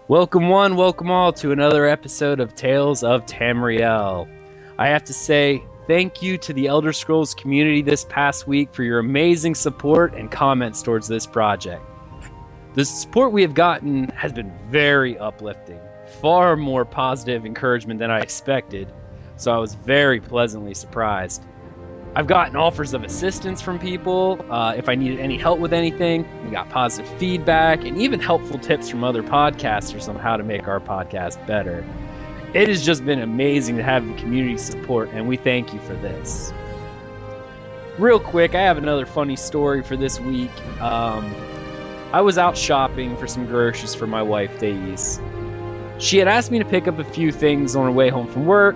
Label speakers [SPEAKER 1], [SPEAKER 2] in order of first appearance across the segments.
[SPEAKER 1] Welcome one, welcome all to another episode of Tales of Tamriel. I have to say thank you to the Elder Scrolls community this past week for your amazing support and comments towards this project. The support we have gotten has been very uplifting, far more positive encouragement than I expected, so I was very pleasantly surprised. I've gotten offers of assistance from people if I needed any help with anything. We got positive feedback and even helpful tips from other podcasters on how to make our podcast better. It has just been amazing to have the community support, and we thank you for this. Real quick, I have another funny story for this week. I was out shopping for some groceries for my wife, Thais. She had asked me to pick up a few things on her way home from work.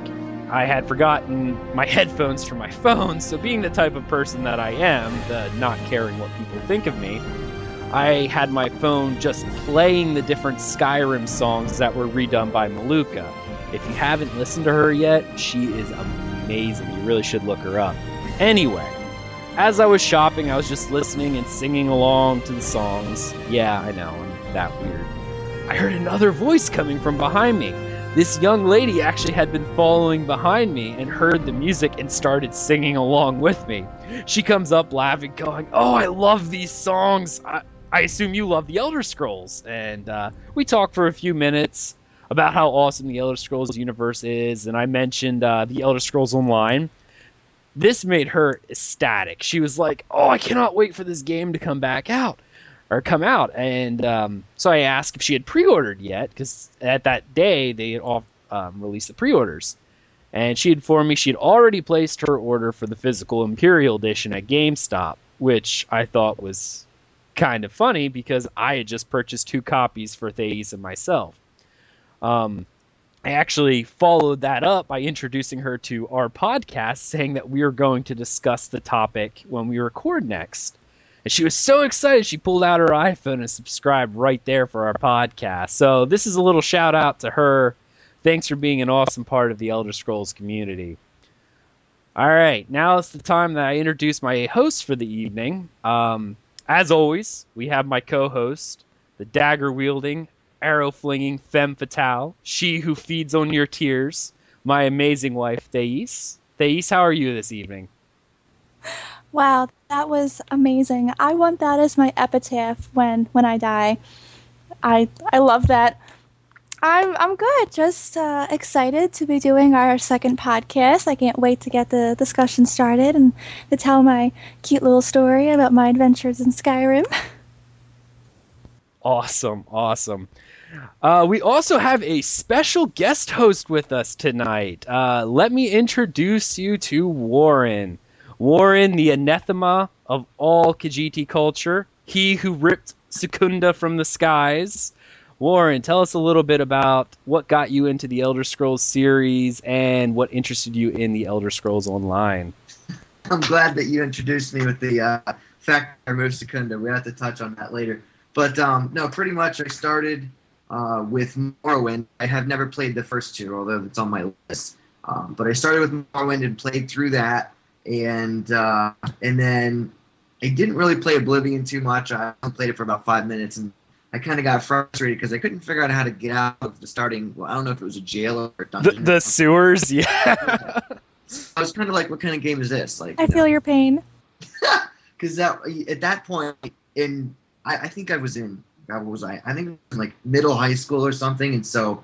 [SPEAKER 1] I had forgotten my headphones for my phone, so being the type of person that I am, not caring what people think of me, I had my phone just playing the different Skyrim songs that were redone by Maluka. If you haven't listened to her yet, she is amazing. You really should look her up. Anyway, as I was shopping, I was just listening and singing along to the songs. Yeah, I know, I'm that weird. I heard another voice coming from behind me. This young lady actually had been following behind me and heard the music and started singing along with me. She comes up laughing, going, "Oh, I love these songs. I assume you love the Elder Scrolls." And we talked for a few minutes about how awesome the Elder Scrolls universe is, and I mentioned the Elder Scrolls Online. This made her ecstatic. She was like, "Oh, I cannot wait for this game to come out." And so I asked if she had pre-ordered yet, because at that day they had released the pre-orders, and she informed me she had already placed her order for the physical Imperial Edition at GameStop, which I thought was kind of funny because I had just purchased 2 copies for Thais and myself. I actually followed that up by introducing her to our podcast, saying that we are going to discuss the topic when we record next. And she was so excited, she pulled out her iPhone and subscribed right there for our podcast. So this is a little shout out to her. Thanks for being an awesome part of the Elder Scrolls community. All right, now it's the time that I introduce my host for the evening. As always, we have my co-host, the dagger-wielding, arrow-flinging femme fatale, she who feeds on your tears, my amazing wife, Thais. Thais, how are you this evening?
[SPEAKER 2] Wow, that was amazing. I want that as my epitaph when I die. I love that. I'm good. Just excited to be doing our second podcast. I can't wait to get the discussion started and to tell my cute little story about my adventures in Skyrim.
[SPEAKER 1] Awesome. We also have a special guest host with us tonight. Let me introduce you to Warren. Warren, the anathema of all Khajiit culture. He who ripped Secunda from the skies. Warren, tell us a little bit about what got you into the Elder Scrolls series and what interested you in the Elder Scrolls Online.
[SPEAKER 3] I'm glad that you introduced me with the fact I removed Secunda. We have to touch on that later. But no, pretty much I started with Morrowind. I have never played the first 2, although it's on my list. But I started with Morrowind and played through that. And then I didn't really play Oblivion too much. I played it for about 5 minutes, and I kind of got frustrated because I couldn't figure out how to get out of the starting. Well, I don't know if it was a jail or a dungeon.
[SPEAKER 1] The sewers, yeah.
[SPEAKER 3] I was kind of like, what kind of game is this? Like,
[SPEAKER 2] I feel your pain.
[SPEAKER 3] Because at that point, I think I was in. What was I? I think it was like middle high school or something, and so.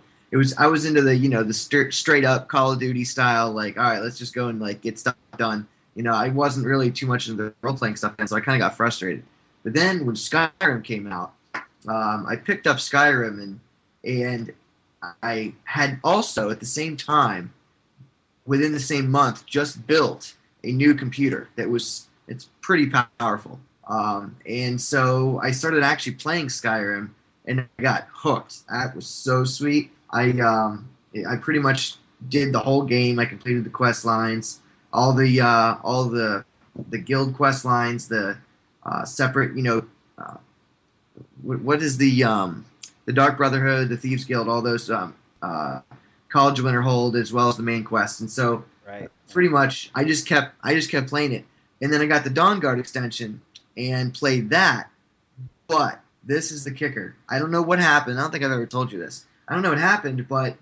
[SPEAKER 3] I was into the straight up Call of Duty style, like, all right, let's just go and like get stuff done. I wasn't really too much into the role playing stuff, so I kind of got frustrated. But then when Skyrim came out, I picked up Skyrim and I had also at the same time, within the same month, just built a new computer it's pretty powerful. And so I started actually playing Skyrim and I got hooked. That was so sweet. I pretty much did the whole game. I completed the quest lines, all the guild quest lines, the separate, what is the Dark Brotherhood, the Thieves Guild, all those College of Winterhold, as well as the main quest. And so,
[SPEAKER 1] right.
[SPEAKER 3] Pretty much, I just kept playing it. And then I got the Dawnguard extension and played that. But this is the kicker. I don't know what happened. I don't think I've ever told you this. I don't know what happened, but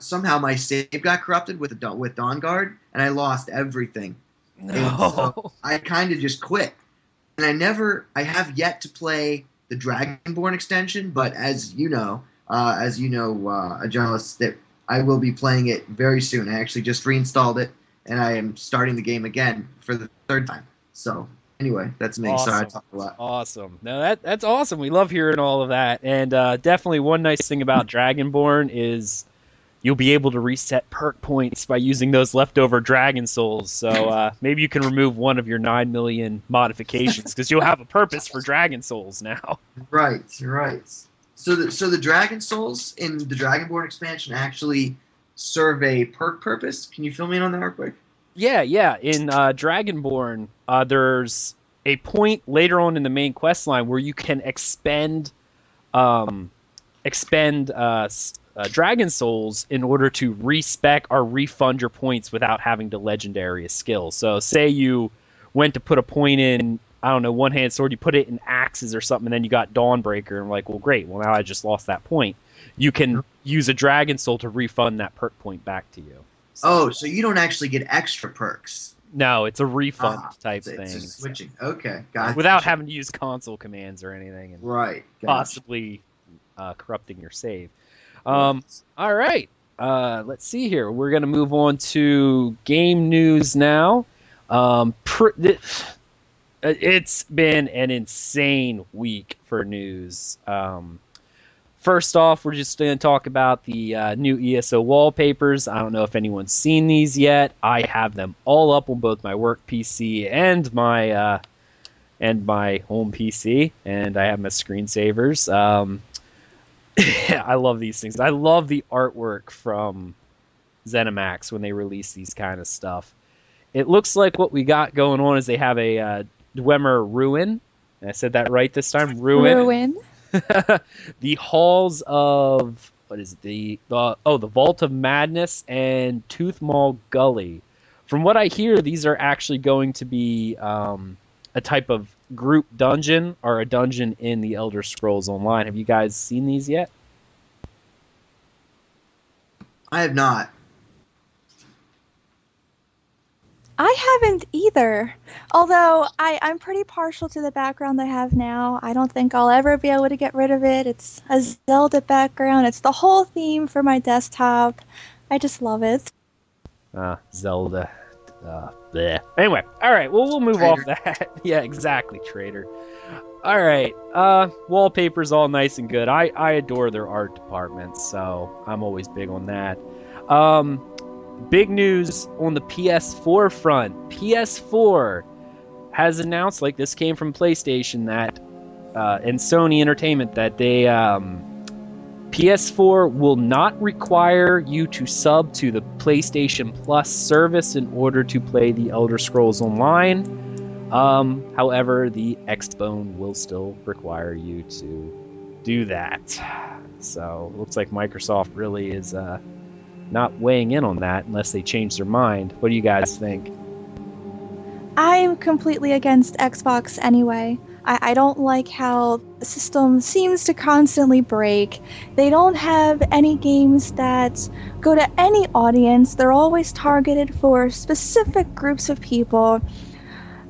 [SPEAKER 3] somehow my save got corrupted with Dawnguard, and I lost everything.
[SPEAKER 1] No.
[SPEAKER 3] And so I kind of just quit. And I have yet to play the Dragonborn extension, but as you know, Aggelos, that I will be playing it very soon. I actually just reinstalled it, and I am starting the game again for the third time. So anyway, that's me.
[SPEAKER 1] Awesome.
[SPEAKER 3] Sorry, I talked a lot.
[SPEAKER 1] Awesome. No, that's awesome. We love hearing all of that. And definitely one nice thing about Dragonborn is you'll be able to reset perk points by using those leftover Dragon Souls. So maybe you can remove one of your 9 million modifications because you'll have a purpose for Dragon Souls now.
[SPEAKER 3] Right. So the Dragon Souls in the Dragonborn expansion actually serve a perk purpose. Can you fill me in on that real quick?
[SPEAKER 1] Yeah. In Dragonborn, there's a point later on in the main quest line where you can expend Dragon Souls in order to respec or refund your points without having to legendary a skill. So say you went to put a point in, I don't know, one-hand sword, you put it in axes or something, and then you got Dawnbreaker, and like, well, great, well, now I just lost that point. You can use a Dragon Soul to refund that perk point back to you.
[SPEAKER 3] So you don't actually get extra perks.
[SPEAKER 1] No, it's a refund type thing.
[SPEAKER 3] It's just switching. Okay, gotcha.
[SPEAKER 1] Without having to use console commands or anything. And
[SPEAKER 3] right. Gotcha.
[SPEAKER 1] Possibly corrupting your save. All right. Let's see here. We're going to move on to game news now. It's been an insane week for news. First off, we're just going to talk about the new ESO wallpapers. I don't know if anyone's seen these yet. I have them all up on both my work PC and my home PC, and I have my screensavers. I love these things. I love the artwork from ZeniMax when they release these kind of stuff. It looks like what we got going on is they have a Dwemer Ruin. I said that right this time. Ruin. The halls of what is it? The Vault of Madness and Toothmaw Gully. From what I hear, these are actually going to be a type of group dungeon or a dungeon in the Elder Scrolls Online. Have you guys seen these yet?
[SPEAKER 3] I have not.
[SPEAKER 2] I haven't either. Although I'm pretty partial to the background they have now. I don't think I'll ever be able to get rid of it. It's a Zelda background. It's the whole theme for my desktop. I just love it.
[SPEAKER 1] Zelda. Bleh. Anyway, all right. Well, we'll move off that. Yeah, exactly, traitor. All right. Wallpaper's all nice and good. I adore their art department, so I'm always big on that. Big news on the PS4 front. PS4 has announced, like this came from PlayStation, that and Sony Entertainment, that they PS4 will not require you to sub to the PlayStation Plus service in order to play the Elder Scrolls Online. However, the Xbone will still require you to do that. So it looks like Microsoft really is not weighing in on that unless they change their mind. What do you guys think?
[SPEAKER 2] I'm completely against Xbox anyway. I don't like how the system seems to constantly break. They don't have any games that go to any audience. They're always targeted for specific groups of people.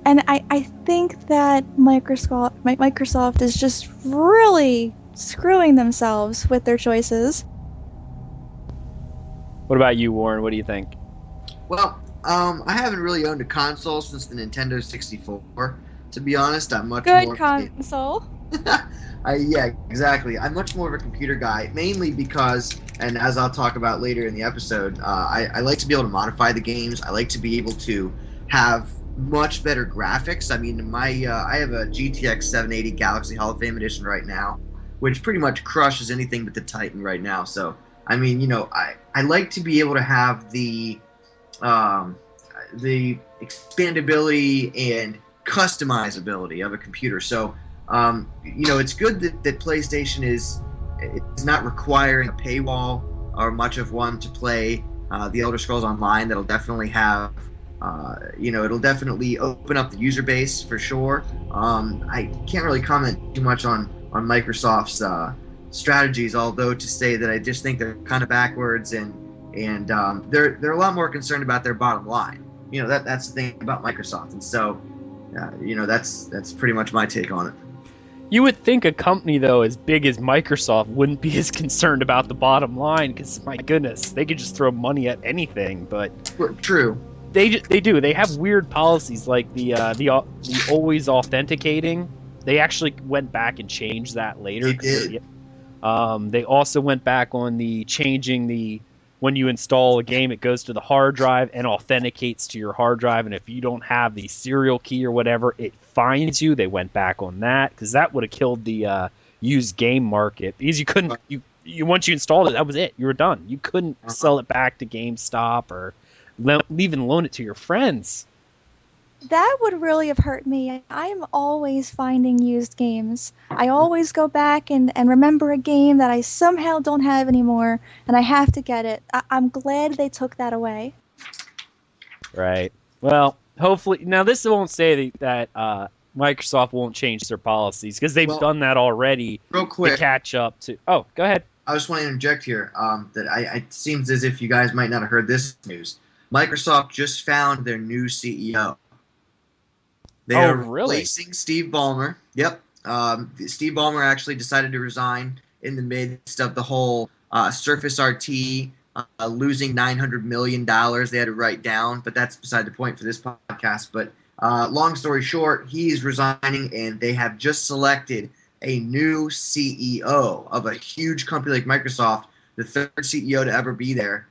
[SPEAKER 2] And I think that Microsoft is just really screwing themselves with their choices.
[SPEAKER 1] What about you, Warren? What do you think?
[SPEAKER 3] Well, I haven't really owned a console since the Nintendo 64. To be honest, I'm much more...
[SPEAKER 2] Good console.
[SPEAKER 3] Yeah, exactly. I'm much more of a computer guy, mainly because, and as I'll talk about later in the episode, I like to be able to modify the games. I like to be able to have much better graphics. I mean, I have a GTX 780 Galaxy Hall of Fame Edition right now, which pretty much crushes anything but the Titan right now. So, I mean, you know, I like to be able to have the expandability and customizability of a computer. So, you know, it's good that PlayStation is not requiring a paywall or much of one to play the Elder Scrolls Online. That'll definitely have, you know, it'll definitely open up the user base for sure. I can't really comment too much on Microsoft's strategies. Although to say that I just think they're kind of backwards, and they're a lot more concerned about their bottom line. That's the thing about Microsoft, and so that's pretty much my take on it.
[SPEAKER 1] You would think a company, though, as big as Microsoft wouldn't be as concerned about the bottom line, because, my goodness, they could just throw money at anything, but...
[SPEAKER 3] True.
[SPEAKER 1] They do. They have weird policies, like the always authenticating. They actually went back and changed that later.
[SPEAKER 3] They did.
[SPEAKER 1] They also went back on the changing the... When you install a game, it goes to the hard drive and authenticates to your hard drive, and if you don't have the serial key or whatever, it fines you. They went back on that, because that would have killed the used game market. Because you couldn't, once you installed it, that was it. You were done. You couldn't sell it back to GameStop or even loan it to your friends.
[SPEAKER 2] That would really have hurt me. I'm always finding used games. I always go back and remember a game that I somehow don't have anymore, and I have to get it. I'm glad they took that away.
[SPEAKER 1] Right. Well, hopefully... Now, this won't say that Microsoft won't change their policies, because they've done that already.
[SPEAKER 3] Real quick.
[SPEAKER 1] To catch up to... Oh, go ahead.
[SPEAKER 3] I just want to interject here that it seems as if you guys might not have heard this news. Microsoft just found their new CEO. They are replacing Steve Ballmer. Yep. Steve Ballmer actually decided to resign in the midst of the whole Surface RT losing $900 million they had to write down, but that's beside the point for this podcast. But long story short, he's resigning, and they have just selected a new CEO of a huge company like Microsoft, the third CEO to ever be there.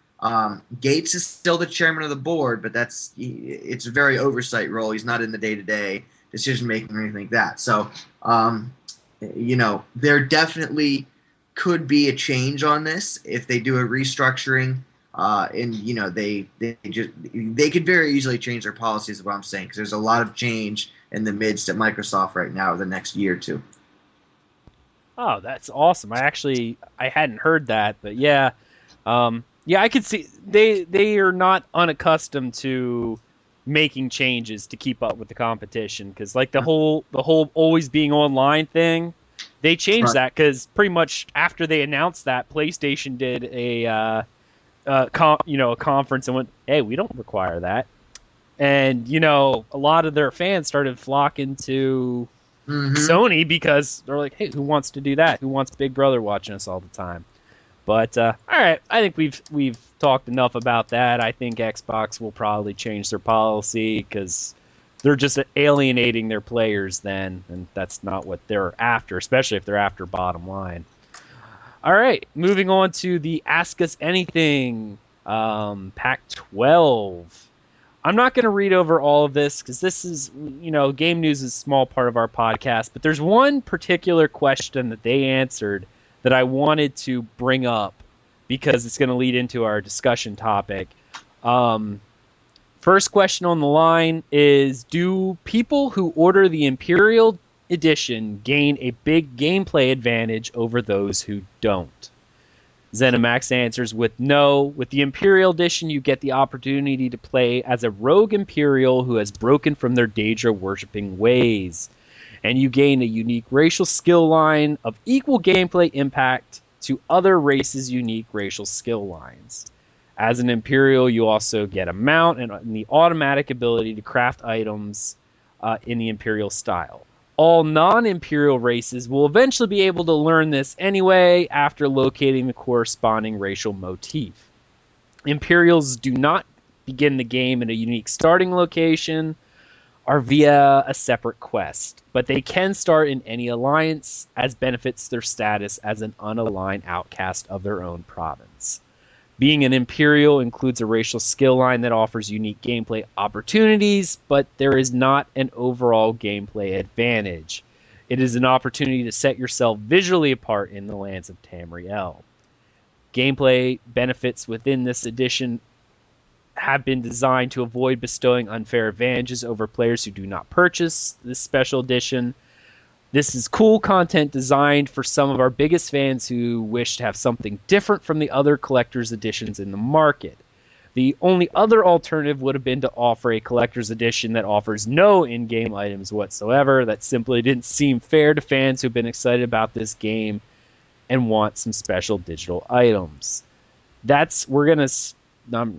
[SPEAKER 3] Gates is still the chairman of the board, but it's a very oversight role. He's not in the day-to-day decision-making or anything like that. So, there definitely could be a change on this if they do a restructuring. And they could very easily change their policies, is what I'm saying, because there's a lot of change in the midst at Microsoft right now the next year or two.
[SPEAKER 1] Oh, that's awesome. I hadn't heard that, but yeah. Yeah, I could see they are not unaccustomed to making changes to keep up with the competition, because like the whole always being online thing, they changed that because pretty much after they announced that, PlayStation did a conference and went, "Hey, we don't require that," and a lot of their fans started flocking to Sony because they're like, "Hey, who wants to do that? Who wants Big Brother watching us all the time?" But all right, I think we've talked enough about that. I think Xbox will probably change their policy because they're just alienating their players then, and that's not what they're after, especially if they're after bottom line. All right, moving on to the Ask Us Anything Pac-12. I'm not going to read over all of this because this is, game news is a small part of our podcast, but there's one particular question that they answered that I wanted to bring up because it's going to lead into our discussion topic. First question on the line is, do people who order the Imperial Edition gain a big gameplay advantage over those who don't? ZeniMax answers with no. With the Imperial Edition, you get the opportunity to play as a rogue Imperial who has broken from their Daedra-worshipping ways, and you gain a unique racial skill line of equal gameplay impact to other races' unique racial skill lines. As an Imperial, you also get a mount and the automatic ability to craft items in the Imperial style. All non-Imperial races will eventually be able to learn this anyway after locating the corresponding racial motif. Imperials do not begin the game in a unique starting location or via a separate quest, but they can start in any alliance as benefits their status as an unaligned outcast of their own province. Being an Imperial includes a racial skill line that offers unique gameplay opportunities, but there is not an overall gameplay advantage. It is an opportunity to set yourself visually apart in the lands of Tamriel. Gameplay benefits within this edition have been designed to avoid bestowing unfair advantages over players who do not purchase this special edition. This is cool content designed for some of our biggest fans who wish to have something different from the other collector's editions in the market. The only other alternative would have been to offer a collector's edition that offers no in-game items whatsoever. That simply didn't seem fair to fans who've been excited about this game and want some special digital items. I'm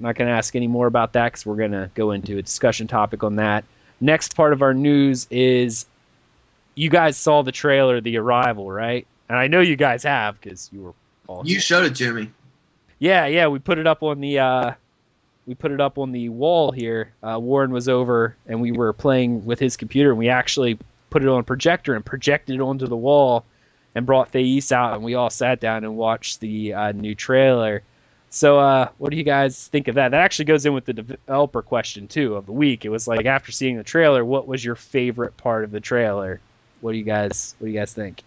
[SPEAKER 1] not going to ask any more about that because we're going to go into a discussion topic on that. Next part of our news is you guys saw the trailer, The Arrival, right? And I know you guys have because you were all...
[SPEAKER 3] You showed it to me.
[SPEAKER 1] Yeah, we put it up on the wall here. Warren was over and we were playing with his computer, and we actually put it on a projector and projected it onto the wall and brought Thais out, and we all sat down and watched the new trailer. So what do you guys think of that? That actually goes in with the developer question too of the week. It was like, after seeing the trailer, what was your favorite part of the trailer? What do you guys think?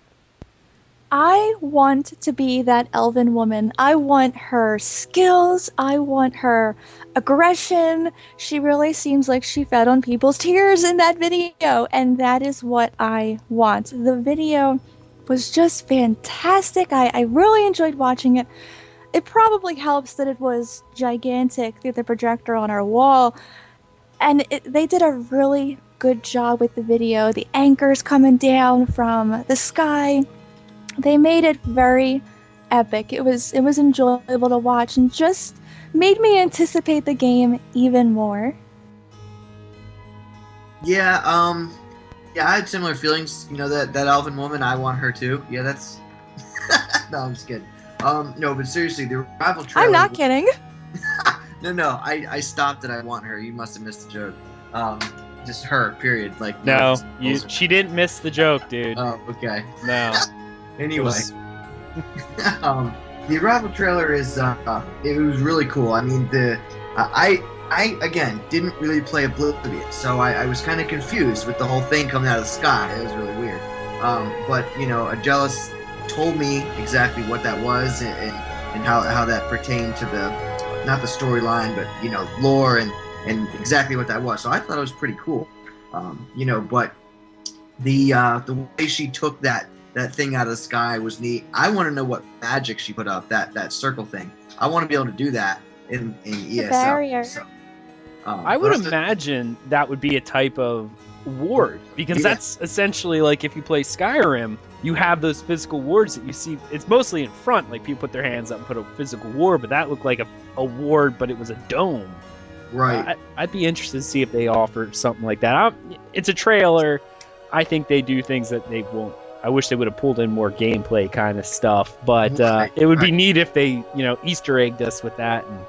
[SPEAKER 2] I want to be that elven woman. I want her skills. I want her aggression. She really seems like she fed on people's tears in that video, and that is what I want. The video was just fantastic. I really enjoyed watching it. It probably helps that it was gigantic through the projector on our wall, and they did a really good job with the video. The anchors coming down from the sky, they made it very epic. It was enjoyable to watch and just made me anticipate the game even more.
[SPEAKER 3] Yeah, I had similar feelings. You know, that elven woman, I want her too. Yeah, that's... No, I'm just kidding. No, but seriously, the Arrival trailer...
[SPEAKER 2] I'm not kidding.
[SPEAKER 3] No, I stopped at I want her. You must have missed the joke. Just her, period. Like,
[SPEAKER 1] no, she didn't miss the joke, dude.
[SPEAKER 3] Oh, okay.
[SPEAKER 1] No.
[SPEAKER 3] Anyway, the Arrival trailer is it was really cool. I mean, I again didn't really play Oblivious, so I was kind of confused with the whole thing coming out of the sky. It was really weird. But you know, Aggelos told me exactly what that was and how that pertained to not the storyline, but you know, lore and exactly what that was. So I thought it was pretty cool. You know, but the way she took that thing out of the sky was neat. I want to know what magic she put up, that circle thing. I want to be able to do that in ESO.
[SPEAKER 2] The barrier.
[SPEAKER 3] So,
[SPEAKER 1] I would imagine that would be a type of ward, because that's essentially like if you play Skyrim, you have those physical wards that you see. It's mostly in front, like people put their hands up and put a physical ward, but that looked like a ward, but it was a dome.
[SPEAKER 3] Right.
[SPEAKER 1] I'd be interested to see if they offer something like that. It's a trailer. I think they do things that they won't. I wish they would have pulled in more gameplay kind of stuff, but it would be neat if they, you know, Easter egged us with that and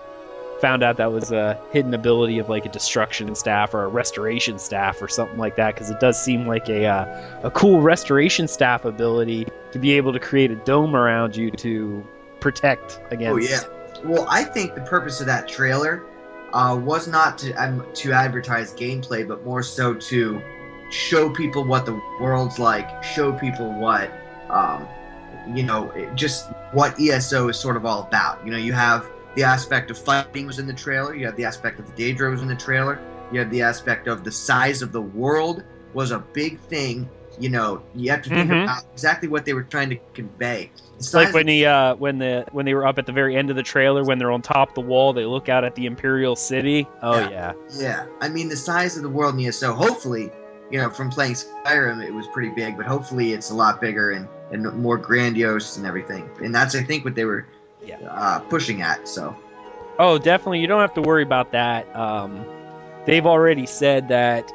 [SPEAKER 1] found out that was a hidden ability of like a destruction staff or a restoration staff or something like that, because it does seem like a cool restoration staff ability to be able to create a dome around you to protect against.
[SPEAKER 3] Oh yeah. Well, I think the purpose of that trailer was not to advertise gameplay, but more so to show people what the world's like, show people what, you know, just what ESO is sort of all about. You know, you have the aspect of fighting was in the trailer, you have the aspect of the Daedra was in the trailer, you have the aspect of the size of the world was a big thing. You know, you have to think about exactly what they were trying to convey.
[SPEAKER 1] It's like when they were up at the very end of the trailer, when they're on top of the wall, they look out at the Imperial city. Oh yeah.
[SPEAKER 3] Yeah. I mean, the size of the world in ESO, hopefully, you know, from playing Skyrim, it was pretty big, but hopefully it's a lot bigger and more grandiose and everything. And that's, I think, what they were pushing at. So.
[SPEAKER 1] Oh, definitely. You don't have to worry about that. They've already said that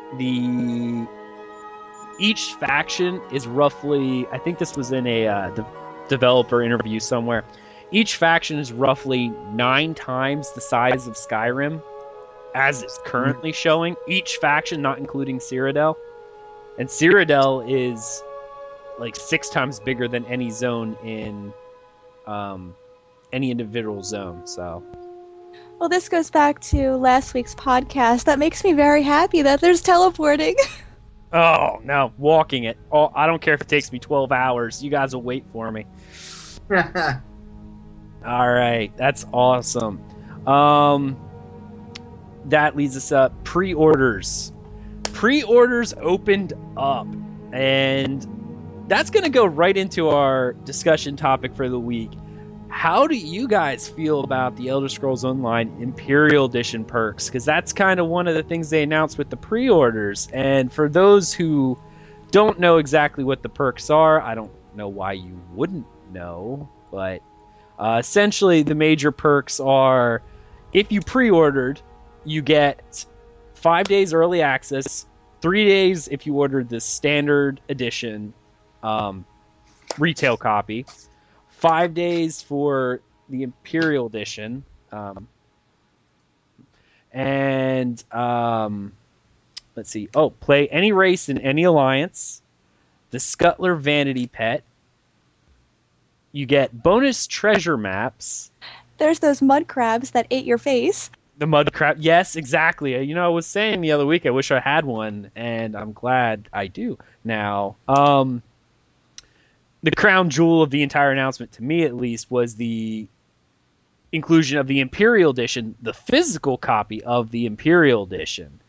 [SPEAKER 1] each faction is roughly, I think this was in a developer interview somewhere, each faction is roughly 9 times the size of Skyrim, as it's currently showing. Each faction, not including Cyrodiil. And Cyrodiil is like 6 times bigger than any zone in any individual zone. So,
[SPEAKER 2] well, this goes back to last week's podcast. That makes me very happy that there's teleporting.
[SPEAKER 1] Oh, no, walking it. Oh, I don't care if it takes me 12 hours. You guys will wait for me. All right, that's awesome. That leads us up. Pre-orders. Pre-orders opened up, and that's going to go right into our discussion topic for the week. How do you guys feel about the Elder Scrolls Online Imperial Edition perks? Because that's kind of one of the things they announced with the pre-orders. And for those who don't know exactly what the perks are, I don't know why you wouldn't know, but essentially the major perks are, if you pre-ordered, you get 5 days early access, 3 days if you ordered the standard edition retail copy, 5 days for the Imperial Edition, and let's see. Oh, play any race in any alliance, the Scuttler Vanity Pet. You get bonus treasure maps.
[SPEAKER 2] There's those mud crabs that ate your face.
[SPEAKER 1] The mud crab. Yes, exactly. You know, I was saying the other week I wish I had one, and I'm glad I do now. The crown jewel of the entire announcement, to me at least, was the inclusion of the Imperial Edition, the physical copy of the Imperial Edition.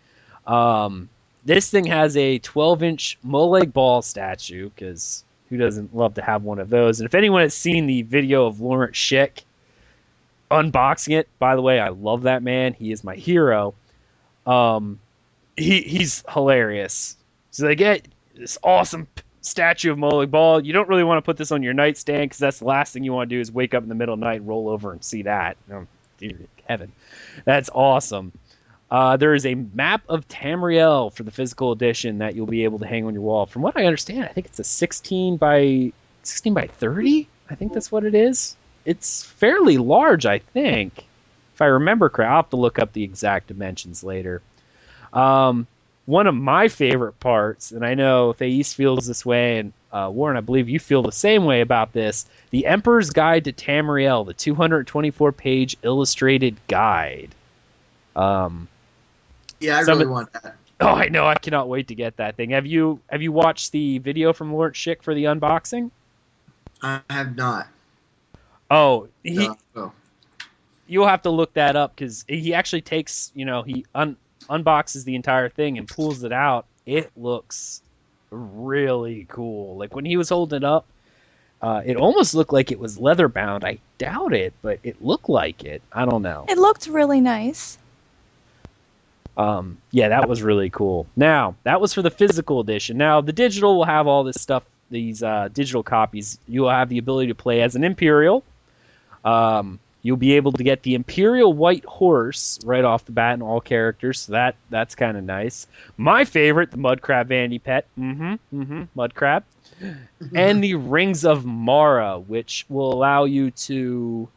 [SPEAKER 1] This thing has a 12-inch Molag Ball statue, because who doesn't love to have one of those? And if anyone has seen the video of Lawrence Schick unboxing it, by the way, I love that man. He is my hero. He's hilarious. So they get this awesome statue of Molag Ball. You don't really want to put this on your nightstand, because that's the last thing you want to do is wake up in the middle of the night and roll over and see that. Oh, dear heaven. That's awesome. There is a map of Tamriel for the physical edition that you'll be able to hang on your wall. From what I understand, I think it's a 16 by 30. I think that's what it is. It's fairly large, I think. If I remember correctly, I'll have to look up the exact dimensions later. One of my favorite parts, and I know Thais feels this way, and Warren, I believe you feel the same way about this, the Emperor's Guide to Tamriel, the 224-page illustrated guide.
[SPEAKER 3] Yeah, I really want that.
[SPEAKER 1] Oh, I know. I cannot wait to get that thing. Have you watched the video from Lawrence Schick for the unboxing?
[SPEAKER 3] I have not.
[SPEAKER 1] Oh,
[SPEAKER 3] No.
[SPEAKER 1] You'll have to look that up, because he actually takes, he unboxes the entire thing and pulls it out. It looks really cool. Like when he was holding it up, it almost looked like it was leather bound. I doubt it, but it looked like it. I don't know.
[SPEAKER 2] It looked really nice.
[SPEAKER 1] Yeah, that was really cool. Now, that was for the physical edition. Now, the digital will have all this stuff, these digital copies. You will have the ability to play as an Imperial. You'll be able to get the Imperial White Horse right off the bat in all characters, so that's kind of nice. My favorite, the Mud Crab Vanity Pet. Mud Crab. And the Rings of Mara, which will allow you to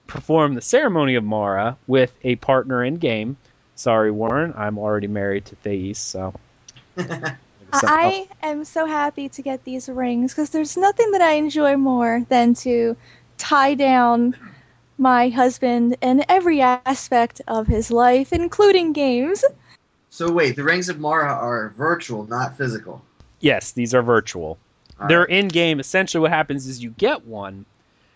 [SPEAKER 1] perform the ceremony of Mara with a partner in-game. Sorry, Warren, I'm already married to Thais, so...
[SPEAKER 2] I am so happy to get these rings, because there's nothing that I enjoy more than to tie down my husband in every aspect of his life, including games.
[SPEAKER 3] So wait, the Rings of Mara are virtual, not physical.
[SPEAKER 1] Yes, these are virtual. They're in-game. Essentially what happens is you get one,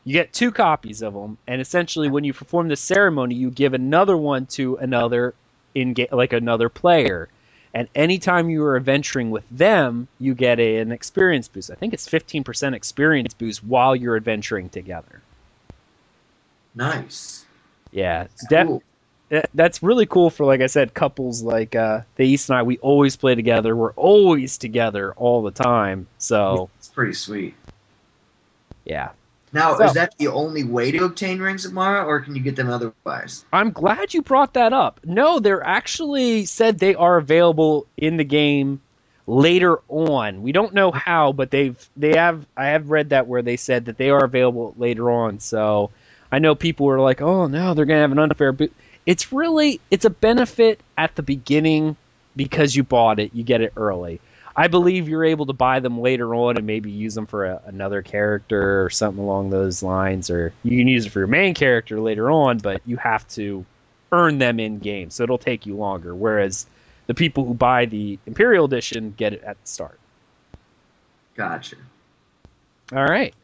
[SPEAKER 1] you get 2 copies of them, and essentially when you perform the ceremony, you give another one to another in-game, like another player. And anytime you are adventuring with them, you get an experience boost. I think it's 15% experience boost while you're adventuring together.
[SPEAKER 3] Nice.
[SPEAKER 1] Yeah.
[SPEAKER 3] Cool.
[SPEAKER 1] That's really cool for, like I said, couples like Thais and I. We always play together. We're always together all the time. So
[SPEAKER 3] it's pretty sweet.
[SPEAKER 1] Yeah.
[SPEAKER 3] Now, is that the only way to obtain Rings of Mara, or can you get them otherwise?
[SPEAKER 1] I'm glad you brought that up. No, they're actually said they are available in the game later on. We don't know how, but I have read that where they said that they are available later on. So I know people were like, "Oh no, they're gonna have an unfair boost." It's a benefit at the beginning because you bought it, you get it early. I believe you're able to buy them later on and maybe use them for another character or something along those lines, or you can use it for your main character later on, but you have to earn them in game, so it'll take you longer. Whereas the people who buy the Imperial Edition get it at the start.
[SPEAKER 3] Gotcha.
[SPEAKER 1] All right.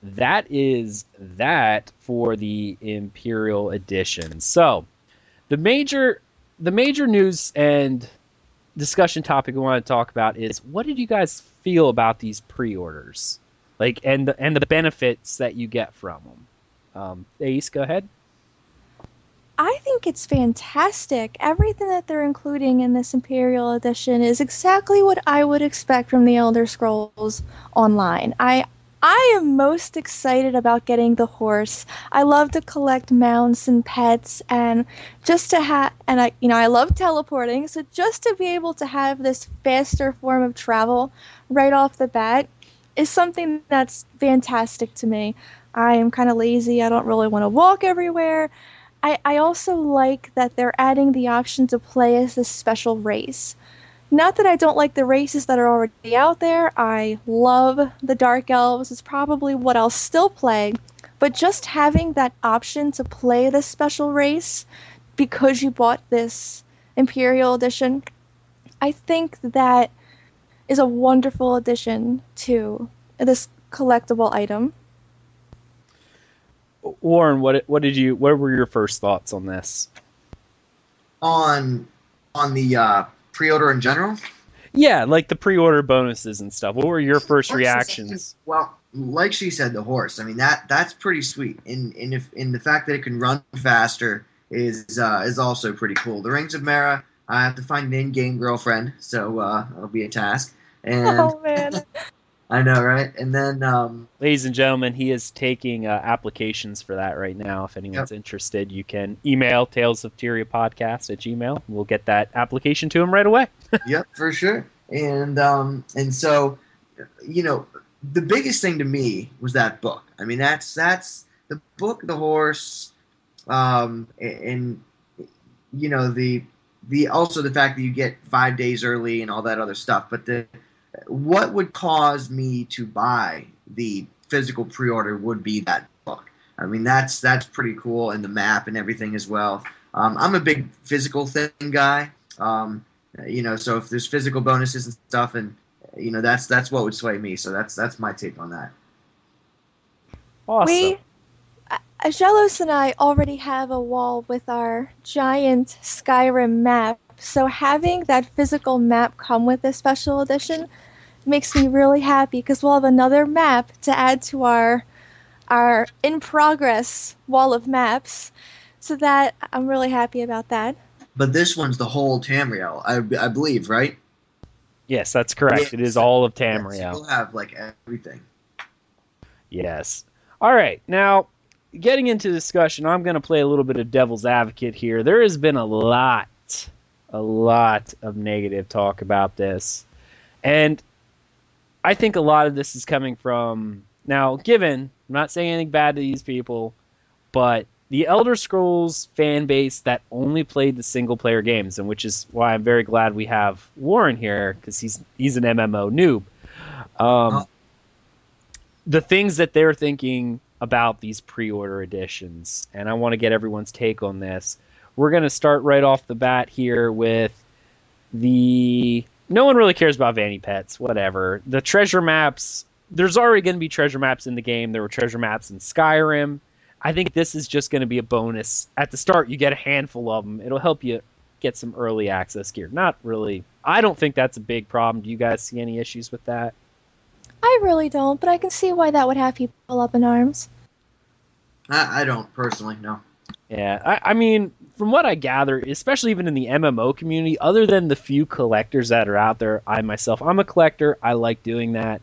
[SPEAKER 1] That is that for the Imperial Edition. So the major news and discussion topic we want to talk about is, what did you guys feel about these pre-orders? like and the benefits that you get from them. Ace, go ahead.
[SPEAKER 2] I think it's fantastic. Everything that they're including in this Imperial Edition is exactly what I would expect from the Elder Scrolls Online. I am most excited about getting the horse. I love to collect mounts and pets, and just to have, and I love teleporting, so just to be able to have this faster form of travel right off the bat is something that's fantastic to me. I am kind of lazy. I don't really want to walk everywhere. I also like that they're adding the option to play as this special race. Not that I don't like the races that are already out there. I love the Dark Elves. It's probably what I'll still play. But just having that option to play this special race because you bought this Imperial Edition, I think that is a wonderful addition to this collectible item.
[SPEAKER 1] Warren, what were your first thoughts on this?
[SPEAKER 3] On the pre-order in general.
[SPEAKER 1] Yeah, like the pre-order bonuses and stuff. What were your first reactions?
[SPEAKER 3] Well, like she said, the horse. I mean that's pretty sweet. In the fact that it can run faster is also pretty cool. The Rings of Mara, I have to find an in-game girlfriend, so that'll be a task. And
[SPEAKER 2] Oh man.
[SPEAKER 3] I know, right? And then,
[SPEAKER 1] ladies and gentlemen, he is taking applications for that right now. If anyone's interested, you can email talesoftyriapodcast@gmail. We'll get that application to him right away.
[SPEAKER 3] Yep, for sure. And so, the biggest thing to me was that book. I mean, that's the book, the horse, and the also the fact that you get 5 days early and all that other stuff. But what would cause me to buy the physical pre-order would be that book. I mean, that's pretty cool, and the map and everything as well. I'm a big physical thing guy. So if there's physical bonuses and stuff, and that's what would sway me. So that's my take on that.
[SPEAKER 1] Awesome.
[SPEAKER 2] Aggelos and I already have a wall with our giant Skyrim map, so having that physical map come with this special edition makes me really happy because we'll have another map to add to our in progress wall of maps. So that I'm really happy about that.
[SPEAKER 3] But this one's the whole Tamriel, I believe, right?
[SPEAKER 1] Yes, that's correct.
[SPEAKER 3] Yes.
[SPEAKER 1] It is all of Tamriel.
[SPEAKER 3] Yes, we'll have like everything.
[SPEAKER 1] Yes. All right. Now, getting into discussion, I'm going to play a little bit of devil's advocate here. There has been a lot of negative talk about this. And I think a lot of this is coming from, now, given, I'm not saying anything bad to these people, but the Elder Scrolls fan base that only played the single-player games, and which is why I'm very glad we have Warren here, because he's an MMO noob. The things that they're thinking about these pre-order editions, and I want to get everyone's take on this. We're going to start right off the bat here with no one really cares about Vanity Pets, whatever. The treasure maps, there's already going to be treasure maps in the game. There were treasure maps in Skyrim. I think this is just going to be a bonus. At the start, you get a handful of them. It'll help you get some early access gear. Not really. I don't think that's a big problem. Do you guys see any issues with that?
[SPEAKER 2] I really don't, but I can see why that would have people up in arms.
[SPEAKER 3] I don't personally, no.
[SPEAKER 1] Yeah, I mean, from what I gather, especially even in the MMO community, other than the few collectors that are out there, I'm a collector. I like doing that.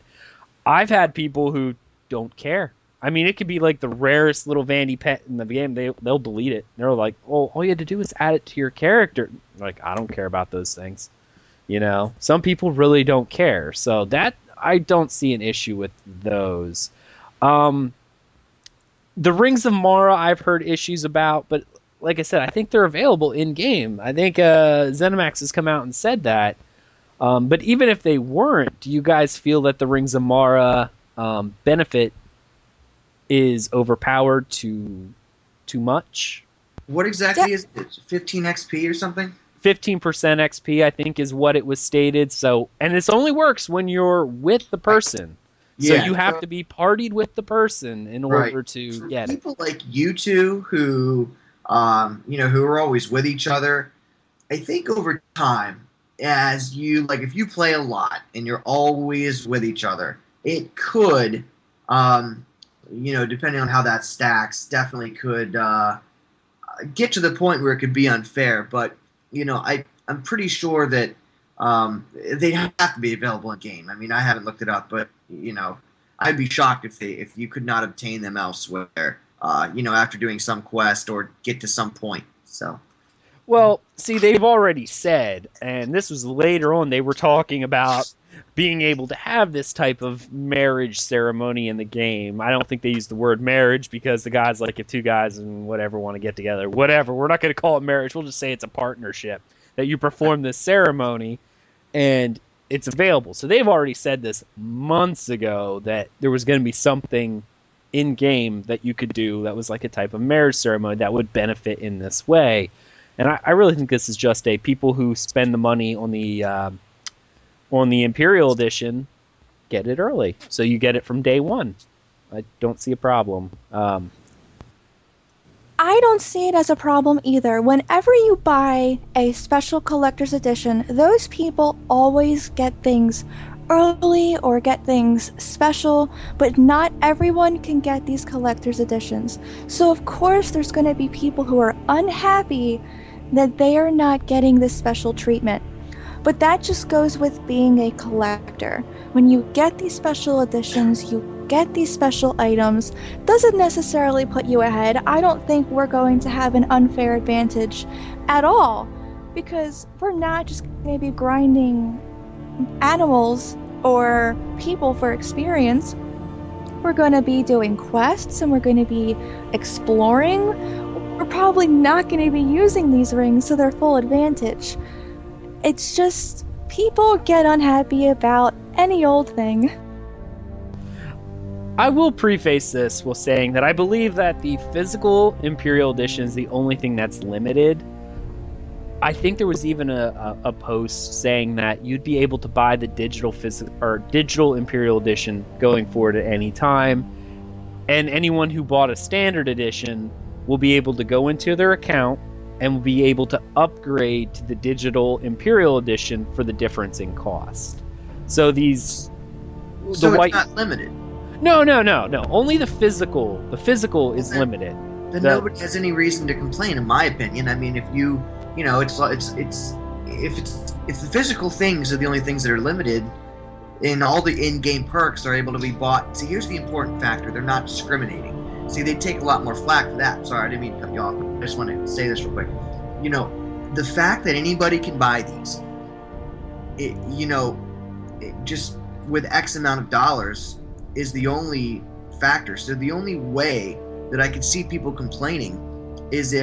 [SPEAKER 1] I've had people who don't care. I mean, it could be like the rarest little vanity pet in the game. They'll delete it. They're like, "Oh, all you had to do is add it to your character." Like, I don't care about those things. Some people really don't care. So that I don't see an issue with those. The Rings of Mara I've heard issues about, but like I said, I think they're available in game. I think ZeniMax has come out and said that. But even if they weren't, do you guys feel that the Rings of Mara benefit is overpowered too much?
[SPEAKER 3] What exactly is it? 15 XP or something?
[SPEAKER 1] 15% XP, I think, is what it was stated. So, and this only works when you're with the person. So you have to be partied with the person in order to get it.
[SPEAKER 3] People like you two who are always with each other, I think over time, if you play a lot and you're always with each other, it could depending on how that stacks, definitely could get to the point where it could be unfair. But I'm pretty sure that they'd have to be available in game. I mean, I haven't looked it up, but I'd be shocked if you could not obtain them elsewhere. After doing some quest or get to some point. So.
[SPEAKER 1] Well, see, they've already said, and this was later on, they were talking about being able to have this type of marriage ceremony in the game. I don't think they used the word marriage because the guys like if two guys and whatever want to get together, whatever. We're not going to call it marriage. We'll just say it's a partnership that you perform this ceremony and it's available. So they've already said this months ago that there was going to be something in game that you could do that was like a type of marriage ceremony that would benefit in this way. And I really think this is just a people who spend the money on the Imperial Edition get it early, so you get it from day one. I don't see a problem.
[SPEAKER 2] I don't see it as a problem either. Whenever you buy a special collector's edition, those people always get things early or get things special, but not everyone can get these collector's editions. So of course there's going to be people who are unhappy that they are not getting this special treatment. But that just goes with being a collector. When you get these special editions, you get these special items, doesn't necessarily put you ahead. I don't think we're going to have an unfair advantage at all, because we're not just going to be grinding animals or people for experience. We're going to be doing quests and we're going to be exploring. We're probably not going to be using these rings to their full advantage. It's just people get unhappy about any old thing.
[SPEAKER 1] I will preface this with saying that I believe that the physical Imperial Edition is the only thing that's limited. I think there was even a post saying that you'd be able to buy the digital Imperial Edition going forward at any time, and anyone who bought a standard edition will be able to go into their account and will be able to upgrade to the digital Imperial Edition for the difference in cost. So
[SPEAKER 3] it's not limited.
[SPEAKER 1] No. Only the physical. The physical is limited.
[SPEAKER 3] Then nobody has any reason to complain, in my opinion. I mean, if if the physical things are the only things that are limited, and all the in-game perks are able to be bought. See, here's the important factor: they're not discriminating. See, they take a lot more flack for that. Sorry, I didn't mean to cut you off. I just want to say this real quick. The fact that anybody can buy these, just with X amount of dollars is the only factor. So the only way that I could see people complaining is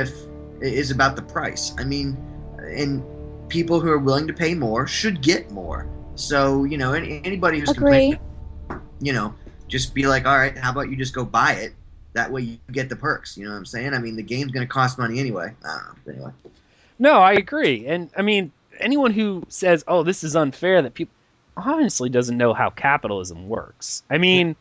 [SPEAKER 3] about the price. I mean, and people who are willing to pay more should get more. So, anybody who's complaining, just be like, all right, how about you just go buy it? That way you get the perks. You know what I'm saying? I mean, the game's going to cost money anyway. I don't know. Anyway.
[SPEAKER 1] No, I agree. And, I mean, anyone who says, oh, this is unfair, that people honestly doesn't know how capitalism works. I mean,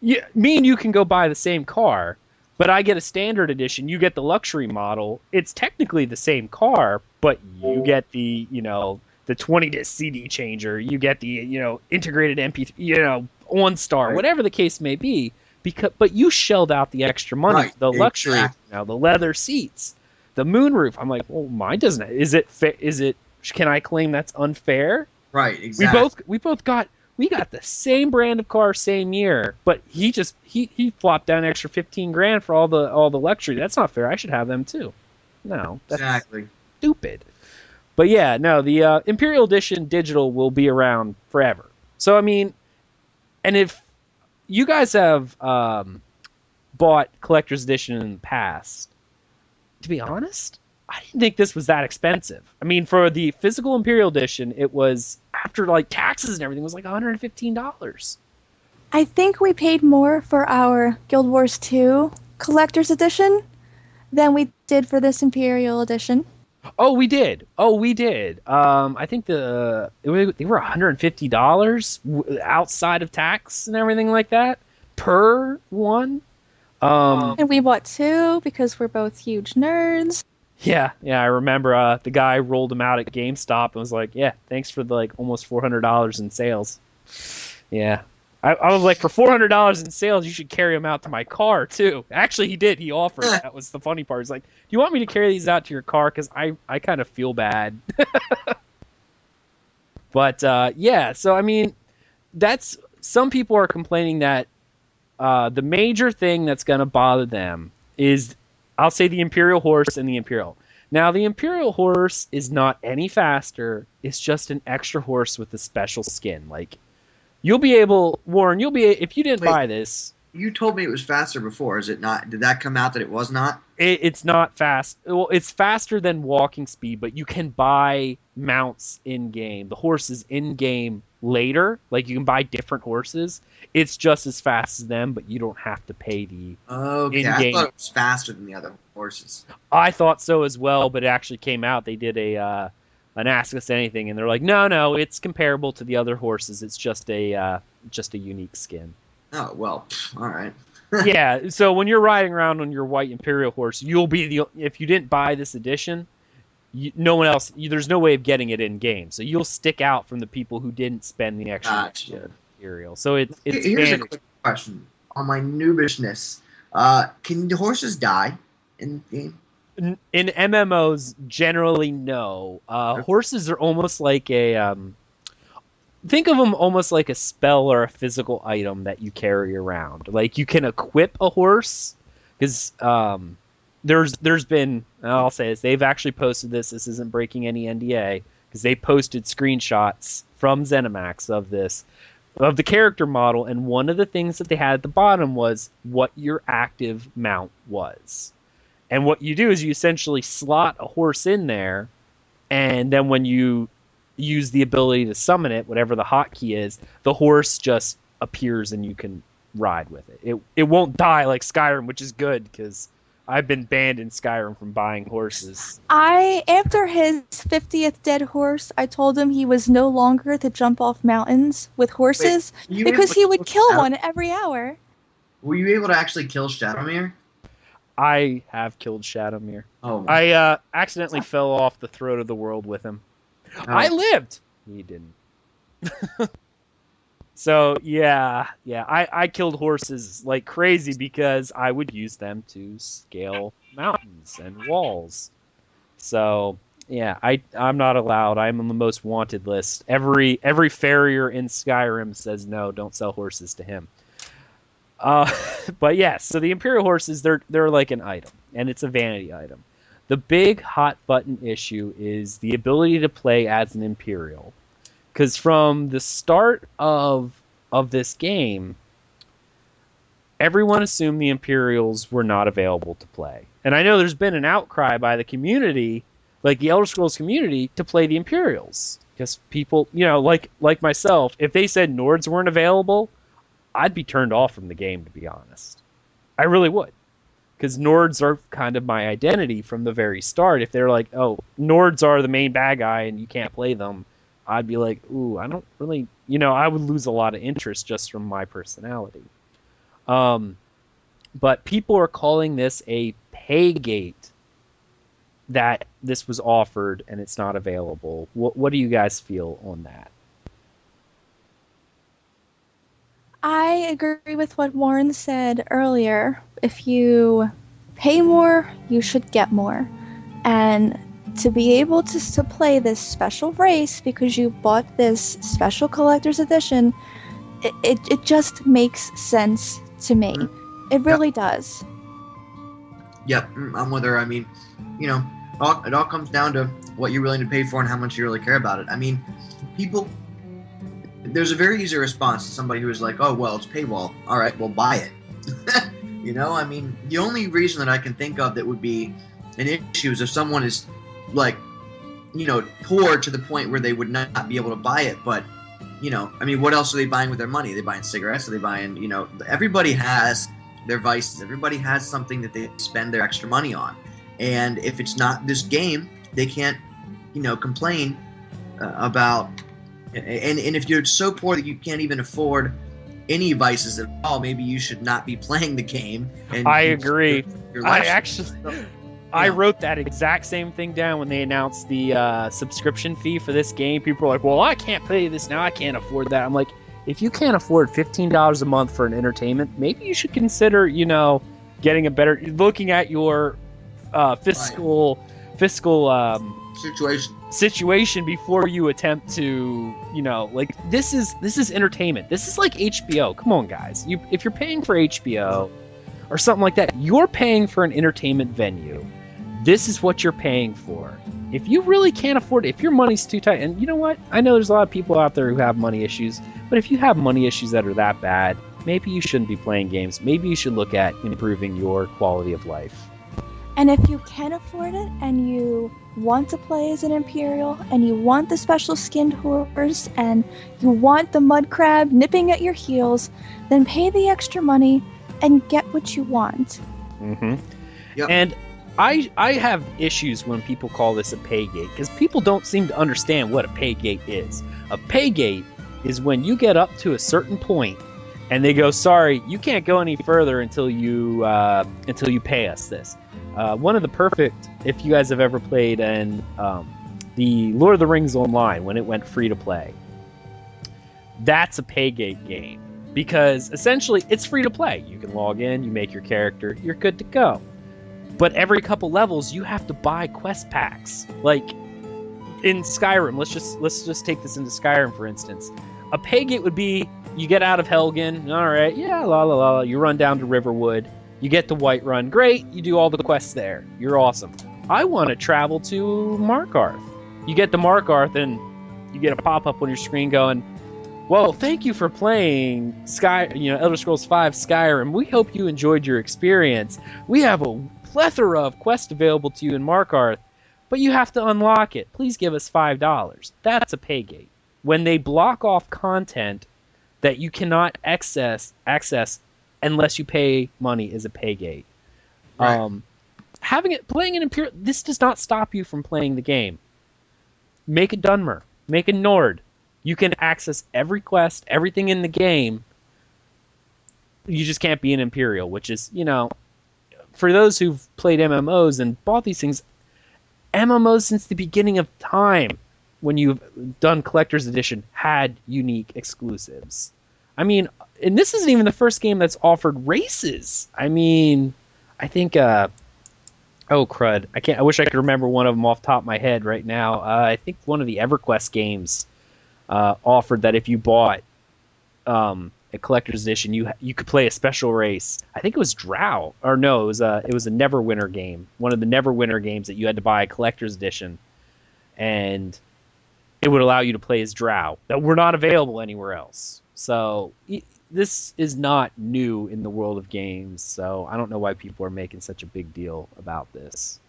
[SPEAKER 1] me and you can go buy the same car, but I get a standard edition, you get the luxury model. It's technically the same car, but you get the, the 20-disc CD changer, you get the, integrated MP3, OnStar, whatever the case may be. But you shelled out the extra money, right, the luxury,
[SPEAKER 3] exactly.
[SPEAKER 1] The leather seats, the moonroof. I'm like, well, mine doesn't. Is it? Can I claim that's unfair?
[SPEAKER 3] Right. Exactly.
[SPEAKER 1] We got the same brand of car, same year, but he flopped down an extra $15,000 for all the luxury. That's not fair. I should have them too. No, that's
[SPEAKER 3] exactly
[SPEAKER 1] stupid. But yeah, no, the Imperial Edition digital will be around forever. So I mean, and if you guys have bought Collector's Edition in the past, to be honest, I didn't think this was that expensive. I mean, for the physical Imperial Edition, it was, after like taxes and everything, was like $115.
[SPEAKER 2] I think we paid more for our Guild Wars 2 Collector's Edition than we did for this Imperial Edition.
[SPEAKER 1] Oh, we did. I think they were $150 outside of tax and everything like that per one.
[SPEAKER 2] And we bought 2 because we're both huge nerds.
[SPEAKER 1] Yeah, I remember the guy rolled them out at GameStop and was like, "Yeah, thanks for the almost $400 in sales." Yeah, I was like, for $400 in sales, you should carry them out to my car too. Actually, he did. He offered. That was the funny part. He's like, "Do you want me to carry these out to your car? Because I kind of feel bad." But yeah, so I mean, that's some people are complaining that the major thing that's going to bother them is, I'll say, the Imperial horse and the Imperial. Now, the Imperial horse is not any faster. It's just an extra horse with a special skin. Like, you'll be able, Warren, if you didn't buy this.
[SPEAKER 3] You told me it was faster before. Is it not? Did that come out that it was not?
[SPEAKER 1] It's not fast. Well, it's faster than walking speed, but you can buy mounts in-game. The horses in-game later. Like, you can buy different horses. It's just as fast as them, but you don't have to pay the
[SPEAKER 3] Okay,
[SPEAKER 1] in-game.
[SPEAKER 3] I thought it was faster than the other horses.
[SPEAKER 1] I thought so as well, but it actually came out. They did an Ask Us Anything, and they're like, no, it's comparable to the other horses. It's just a unique skin.
[SPEAKER 3] Oh, well, all right.
[SPEAKER 1] Yeah, so when you're riding around on your white Imperial horse, you'll be if you didn't buy this edition, no one else, there's no way of getting it in game. So you'll stick out from the people who didn't spend the extra
[SPEAKER 3] Gotcha.
[SPEAKER 1] Imperial. So it's
[SPEAKER 3] Here's a quick question on my noobishness. Can the horses die in game?
[SPEAKER 1] In MMOs, generally no. Horses are almost like a think of them almost like a spell or a physical item that you carry around. Like, you can equip a horse, because there's been, I'll say this, they've actually posted this. This isn't breaking any NDA, because they posted screenshots from ZeniMax of the character model, and one of the things that they had at the bottom was what your active mount was. And what you do is you essentially slot a horse in there, and then when you use the ability to summon it, whatever the hotkey is, the horse just appears and you can ride with it. It won't die like Skyrim, which is good, because I've been banned in Skyrim from buying horses.
[SPEAKER 2] After his 50th dead horse, I told him he was no longer to jump off mountains with horses, because he would kill one every hour.
[SPEAKER 3] Were you able to actually kill Shadowmere?
[SPEAKER 1] I have killed Shadowmere.
[SPEAKER 3] Oh,
[SPEAKER 1] I accidentally fell off the throat of the world with him.
[SPEAKER 3] Oh.
[SPEAKER 1] I lived. He didn't. So yeah, I killed horses like crazy because I would use them to scale mountains and walls. So yeah, I'm not allowed. I'm on the most wanted list. Every farrier in Skyrim says no, don't sell horses to him. But yes, so the Imperial horses, they're like an item, and it's a vanity item. The big hot button issue is the ability to play as an Imperial. Because from the start of this game, everyone assumed the Imperials were not available to play. And I know there's been an outcry by the community, like the Elder Scrolls community, to play the Imperials. Because people, like myself, if they said Nords weren't available, I'd be turned off from the game, to be honest. I really would. Because Nords are kind of my identity from the very start. If they're like, oh, Nords are the main bad guy and you can't play them, I'd be like, ooh, I don't really, I would lose a lot of interest just from my personality. But people are calling this a pay gate that this was offered and it's not available. What do you guys feel on that?
[SPEAKER 2] I agree with what Warren said earlier. If you pay more, you should get more. And to be able to play this special race because you bought this special collector's edition, it just makes sense to me. It really does.
[SPEAKER 3] Yep, I'm with her. I mean, it all comes down to what you're willing to pay for and how much you really care about it. I mean, there's a very easy response to somebody who is like, oh, well, it's paywall. All right, well, buy it. I mean, the only reason that I can think of that would be an issue is if someone is, like, poor to the point where they would not be able to buy it. But, I mean, what else are they buying with their money? Are they buying cigarettes? Are they buying, everybody has their vices. Everybody has something that they spend their extra money on. And if it's not this game, they can't, complain about... And if you're so poor that you can't even afford any vices at all, maybe you should not be playing the game. And
[SPEAKER 1] I agree.
[SPEAKER 3] I
[SPEAKER 1] I wrote that exact same thing down when they announced the subscription fee for this game. People were like, well, I can't play this now. I can't afford that. I'm like, if you can't afford $15 a month for an entertainment, maybe you should consider, getting a better, looking at your fiscal situation before you attempt to, this is entertainment. This is like HBO. Come on, guys. If you're paying for HBO or something like that, you're paying for an entertainment venue. This is what you're paying for. If you really can't afford it, if your money's too tight, and you know what? I know there's a lot of people out there who have money issues, but if you have money issues that are that bad, maybe you shouldn't be playing games. Maybe you should look at improving your quality of life.
[SPEAKER 2] And if you can afford it and you want to play as an Imperial and you want the special skinned horse and you want the mud crab nipping at your heels, then pay the extra money and get what you want.
[SPEAKER 1] Mm-hmm.
[SPEAKER 3] Yep.
[SPEAKER 1] And I have issues when people call this a pay gate, because people don't seem to understand what a pay gate is. A pay gate is when you get up to a certain point and they go, sorry, you can't go any further until you pay us this. One of the perfect, if you guys have ever played in the Lord of the Rings Online when it went free to play, that's a pay gate game, because essentially it's free to play. You can log in, you make your character, you're good to go. But every couple levels, you have to buy quest packs. Like in Skyrim, let's just take this into Skyrim for instance. A pay gate would be you get out of Helgen, all right, yeah, la la la. You run down to Riverwood, you get to Whiterun, great. You do all the quests there, you're awesome. I want to travel to Markarth. You get to Markarth and you get a pop up on your screen going, "Whoa, thank you for playing Elder Scrolls V Skyrim. We hope you enjoyed your experience. We have a plethora of quests available to you in Markarth, but you have to unlock it. Please give us $5. That's a pay gate. When they block off content that you cannot access unless you pay money is a pay gate. Right. Playing an Imperial, this does not stop you from playing the game. Make a Dunmer, make a Nord. You can access every quest, everything in the game. You just can't be an Imperial, which is, for those who've played MMOs and bought these things, MMOs since the beginning of time, when you've done Collector's Edition, had unique exclusives. I mean, and this isn't even the first game that's offered races. I mean, I think, oh crud, I wish I could remember one of them off the top of my head right now. I think one of the EverQuest games offered that if you bought a Collector's Edition, you could play a special race. I think it was Drow, or no, it was a Neverwinter game. One of the Neverwinter games that you had to buy a Collector's Edition, and it would allow you to play as Drow that were not available anywhere else. So this is not new in the world of games. So I don't know why people are making such a big deal about this.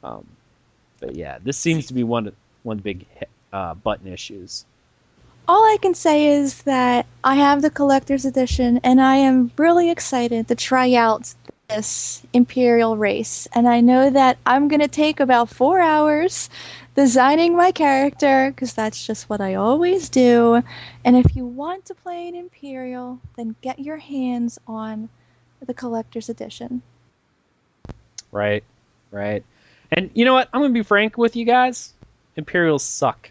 [SPEAKER 1] But yeah, this seems to be one of the big button issues.
[SPEAKER 2] All I can say is that I have the Collector's Edition, and I am really excited to try out this Imperial race. And I know that I'm going to take about 4 hours designing my character, because that's just what I always do. And if you want to play an Imperial, then get your hands on the Collector's Edition.
[SPEAKER 1] Right. And you know what? I'm going to be frank with you guys. Imperials suck.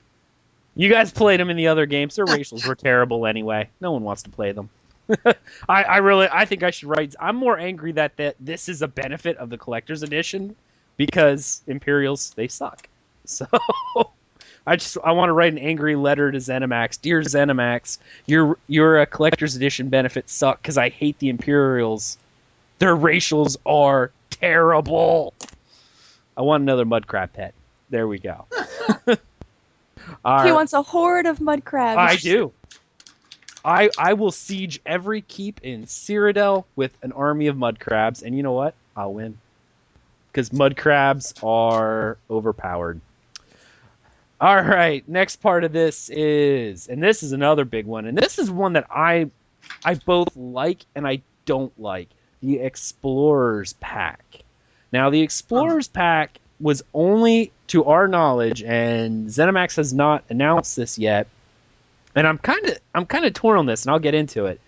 [SPEAKER 1] You guys played them in the other games. Their racials were terrible anyway. No one wants to play them. I think I should write. I'm more angry that this is a benefit of the Collector's Edition, because Imperials, they suck. So I want to write an angry letter to ZeniMax. Dear ZeniMax, your Collector's Edition benefits suck because I hate the Imperials. Their racials are terrible. I want another mudcrab pet. There we go.
[SPEAKER 2] He wants a horde of mud crabs.
[SPEAKER 1] I do. I will siege every keep in Cyrodiil with an army of mud crabs, and you know what? I'll win. Because mud crabs are overpowered. All right, next part of this is, and this is another big one, and this is one that I both like and I don't like, the Explorers Pack. Now, the Explorers Pack was only, to our knowledge, and ZeniMax has not announced this yet, and I'm kind of torn on this, and I'll get into it,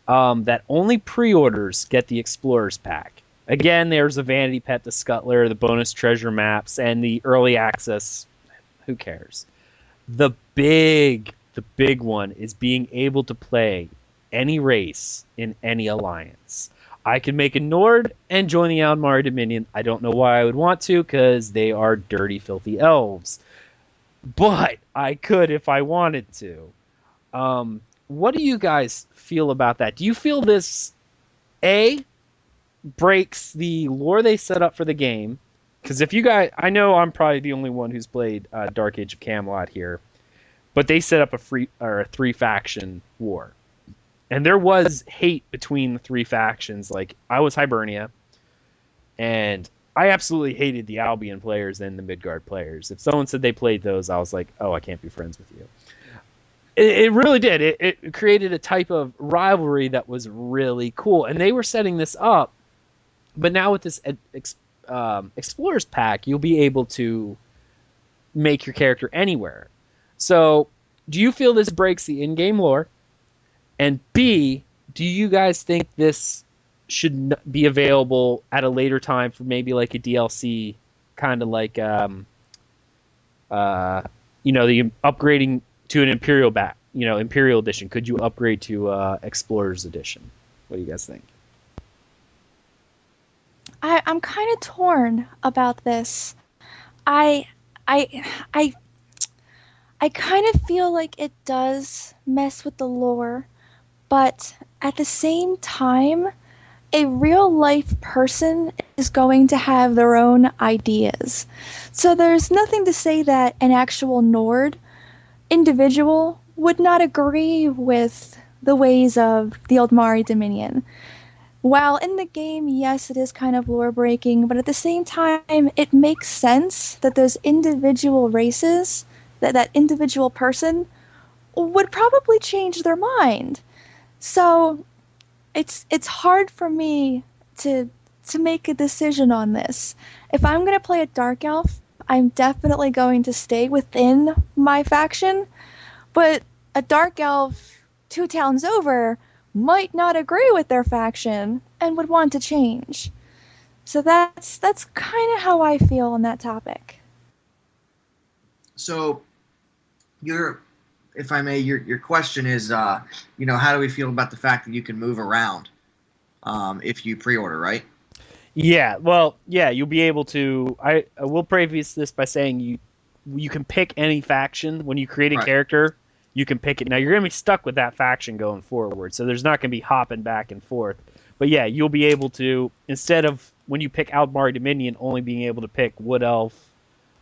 [SPEAKER 1] that only pre-orders get the Explorers Pack. Again, there's a vanity pet, the Scuttler, the bonus treasure maps, and the early access. Who cares? The big the big one is being able to play any race in any alliance. I can make a Nord and join the Aldmari Dominion. I don't know why I would want to, because they are dirty, filthy elves. But I could if I wanted to. What do you guys feel about that? Do you feel this, A, breaks the lore they set up for the game? Because if you guys, I know I'm probably the only one who's played Dark Age of Camelot here, but they set up a three faction war, and there was hate between the three factions. Like, I was Hibernia, and I absolutely hated the Albion players and the Midgard players. If someone said they played those, I was like, oh, I can't be friends with you. It really did. It created a type of rivalry that was really cool, and they were setting this up. But now with this Explorers Pack, you'll be able to make your character anywhere. So, do you feel this breaks the in-game lore? And B, do you guys think this should be available at a later time for maybe like a DLC, kind of like, the upgrading to an Imperial Edition? Could you upgrade to Explorers Edition? What do you guys think?
[SPEAKER 2] I'm kind of torn about this. I I I I kind of feel like it does mess with the lore, but at the same time, a real life person is going to have their own ideas. So there's nothing to say that an actual Nord individual would not agree with the ways of the Aldmari Dominion. While in the game, yes, it is kind of lore breaking, but at the same time, it makes sense that those individual races, that individual person, would probably change their mind. So it's hard for me to make a decision on this. If I'm gonna play a dark elf, I'm definitely going to stay within my faction, but a dark elf 2 towns over might not agree with their faction and would want to change. So that's kind of how I feel on that topic.
[SPEAKER 3] So, if I may, your question is, how do we feel about the fact that you can move around if you pre-order, right?
[SPEAKER 1] Yeah, well, yeah, you'll be able to. I will preface this by saying you can pick any faction when you create a character. You can pick it. Now, you're going to be stuck with that faction going forward, so there's not going to be hopping back and forth. But yeah, you'll be able to, instead of when you pick Aldmari Dominion, only being able to pick Wood Elf,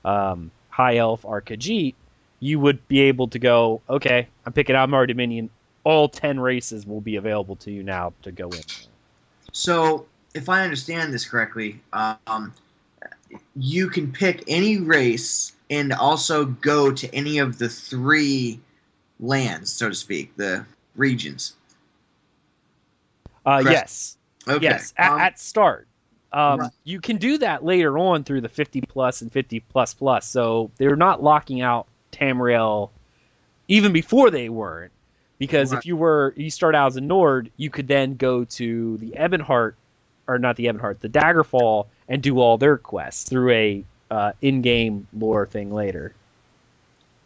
[SPEAKER 1] High Elf, or Khajiit, you would be able to go, okay, I'm picking Aldmari Dominion. All 10 races will be available to you now to go in.
[SPEAKER 3] So, if I understand this correctly, you can pick any race and also go to any of the 3 lands, so to speak, the regions.
[SPEAKER 1] Yes.
[SPEAKER 3] Okay.
[SPEAKER 1] Yes, at start.
[SPEAKER 3] Right.
[SPEAKER 1] You can do that later on through the 50 plus and 50 plus plus. So they're not locking out Tamriel even before they weren't. Because if you start out as a Nord, you could then go to the Ebonheart, or not the Ebonheart, the Daggerfall, and do all their quests through a in-game lore thing later.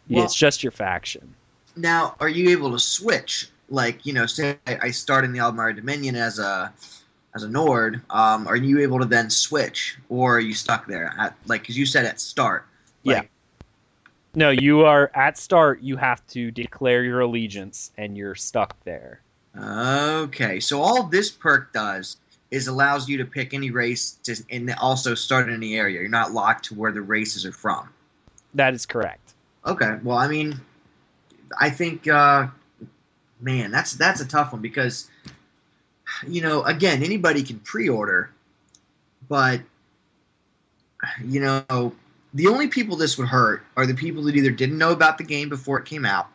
[SPEAKER 1] Well, it's just your faction.
[SPEAKER 3] Now, are you able to switch? Like, say I start in the Aldmari Dominion as a Nord, are you able to then switch, or are you stuck there? Because you said at start.
[SPEAKER 1] Yeah. No, you are at start. You have to declare your allegiance, and you're stuck there.
[SPEAKER 3] Okay, so all this perk does is allows you to pick any race and also start in any area. You're not locked to where the races are from.
[SPEAKER 1] That is correct.
[SPEAKER 3] Okay, well, I mean, I think, man, that's a tough one because, again, anybody can pre-order, but, the only people this would hurt are the people that either didn't know about the game before it came out,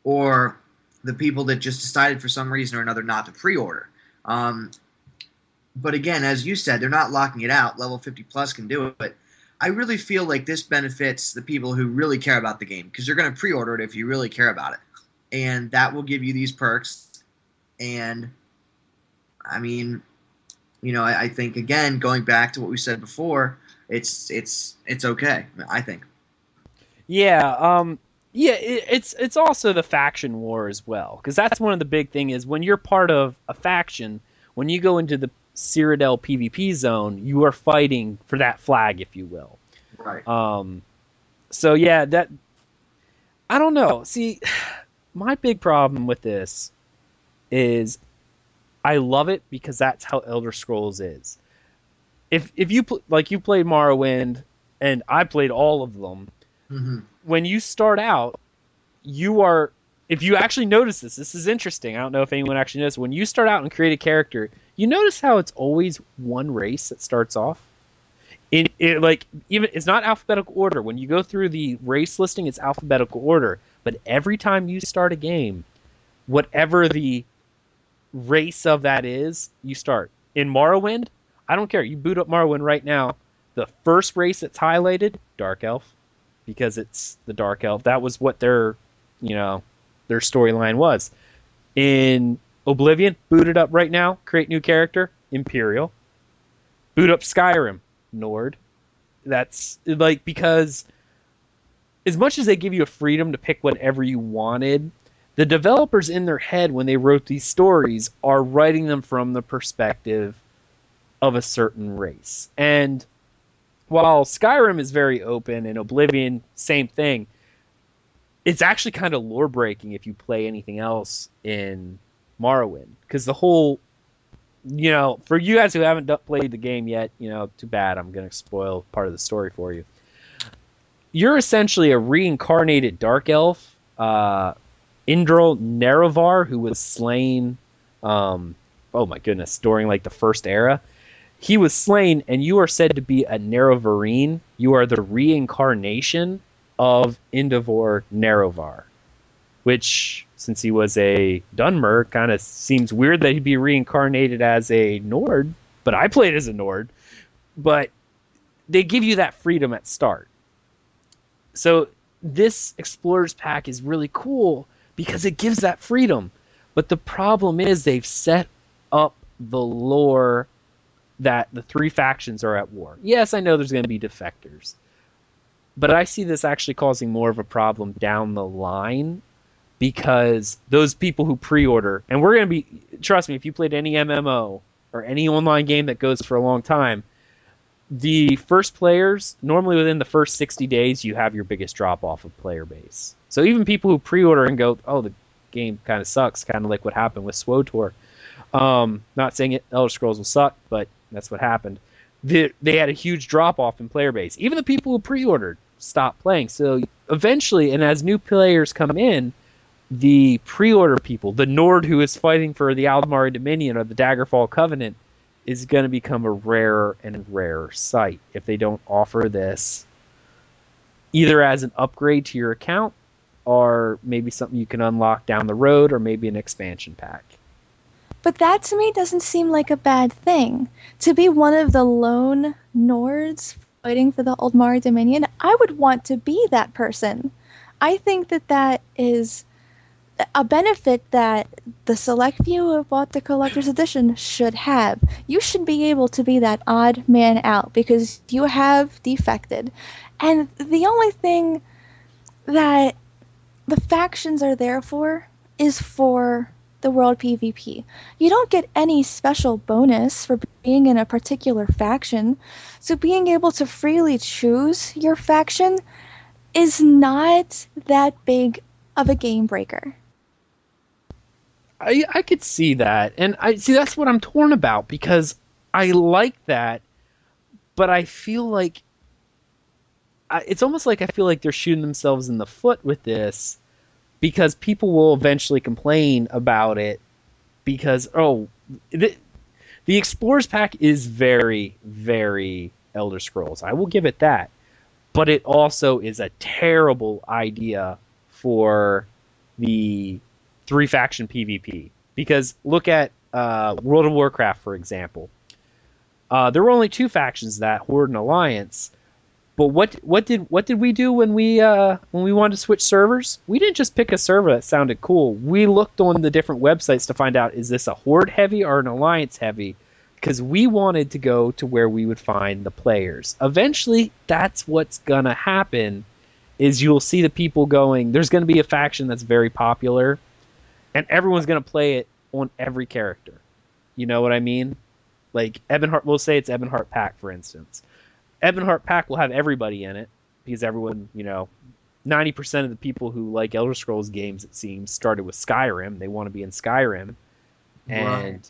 [SPEAKER 3] or the people that just decided for some reason or another not to pre-order. But again, as you said, they're not locking it out. Level 50 plus can do it, but I really feel like this benefits the people who really care about the game, because you're going to pre-order it if you really care about it, and that will give you these perks. And I mean, I think, again, going back to what we said before, it's okay, I think.
[SPEAKER 1] Yeah, Yeah, it's also the faction war as well, because that's one of the big thing is when you're part of a faction, when you go into the Cyrodiil PvP zone, you are fighting for that flag, if you will.
[SPEAKER 3] Right.
[SPEAKER 1] So yeah, that I don't know. See, my big problem with this is I love it because that's how Elder Scrolls is. If you like you played Morrowind and I played all of them,
[SPEAKER 3] Hmm.
[SPEAKER 1] when you start out, you are if you actually notice this is interesting. I don't know if anyone actually knows. When you start out and create a character, you notice how it's always one race that starts off. It like even it's not alphabetical order. When you go through the race listing, it's alphabetical order. But every time you start a game, whatever the race of that is, you start. In Morrowind, I don't care. You boot up Morrowind right now. The first race that's highlighted, Dark Elf, because it's the Dark Elf. That was what you know, their storyline was. In Oblivion, boot it up right now. Create new character, Imperial. Boot up Skyrim, Nord. That's like because as much as they give you a freedom to pick whatever you wanted, the developers in their head when they wrote these stories are writing them from the perspective of a certain race. And while Skyrim is very open and Oblivion, same thing, it's actually kind of lore breaking if you play anything else in Morrowind. Because the whole, for you guys who haven't played the game yet, too bad. I'm going to spoil part of the story for you. You're essentially a reincarnated dark elf, Indral Nerevar, who was slain. Oh my goodness, during like the first era, he was slain, and you are said to be a Nerevarine. You are the reincarnation of Indivor Nerevar, which, since he was a Dunmer, kind of seems weird that he'd be reincarnated as a Nord. But I played as a Nord. But they give you that freedom at start. So this Explorers Pack is really cool because it gives that freedom. But the problem is they've set up the lore that the three factions are at war. Yes, I know there's going to be defectors. But I see this actually causing more of a problem down the line because those people who pre-order, and we're going to be, trust me, if you played any MMO or any online game that goes for a long time, the first players, normally within the first 60 days, you have your biggest drop off of player base. So even people who pre-order and go, oh, the game kind of sucks, kind of like what happened with SWTOR. Not saying Elder Scrolls will suck, but that's what happened. They had a huge drop off in player base. Even the people who pre-ordered stopped playing. So eventually, and as new players come in, the pre-order people, the Nord who is fighting for the Aldmari Dominion or the Daggerfall Covenant, is going to become a rarer and rarer sight if they don't offer this either as an upgrade to your account or maybe something you can unlock down the road or maybe an expansion pack.
[SPEAKER 2] But that to me doesn't seem like a bad thing. To be one of the lone Nords fighting for the Aldmari Dominion, I would want to be that person. I think that is a benefit that the select few who have bought the collector's edition should have. You should be able to be that odd man out because you have defected. And the only thing that the factions are there for is for the world PvP. You don't get any special bonus for being in a particular faction, so being able to freely choose your faction is not that big of a game breaker.
[SPEAKER 1] I could see that, and I see that's what I'm torn about because I like that, but I feel like it's almost like I feel like they're shooting themselves in the foot with this because people will eventually complain about it because the Explorers Pack is very, very Elder Scrolls. I will give it that, but it also is a terrible idea for the three faction PvP because look at World of Warcraft, for example. There were only two factions, that Horde and Alliance. But what did we do when we wanted to switch servers? We didn't just pick a server that sounded cool. We looked on the different websites to find out, is this a Horde heavy or an Alliance heavy? Because we wanted to go to where we would find the players. Eventually, that's what's gonna happen. is you'll see the people going, there's going to be a faction that's very popular, and everyone's going to play it on every character. You know what I mean? Like, Ebonheart, we'll say it's Ebonheart Pack, for instance. Ebonheart Pack will have everybody in it, because everyone, 90% of the people who like Elder Scrolls games, it seems, started with Skyrim. They want to be in Skyrim. And,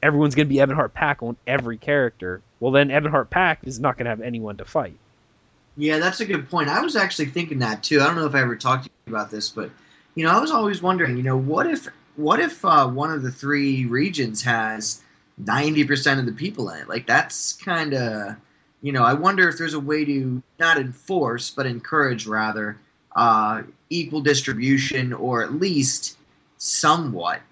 [SPEAKER 1] everyone's going to be Ebonheart Pack on every character. Well, then Ebonheart Pack is not going to have anyone to fight.
[SPEAKER 3] Yeah, that's a good point. I was actually thinking that, too. I don't know if I ever talked to you about this, but, I was always wondering, what if one of the three regions has 90% of the people in it? Like, that's kind of, I wonder if there's a way to not enforce, but encourage, rather, equal distribution, or at least somewhat,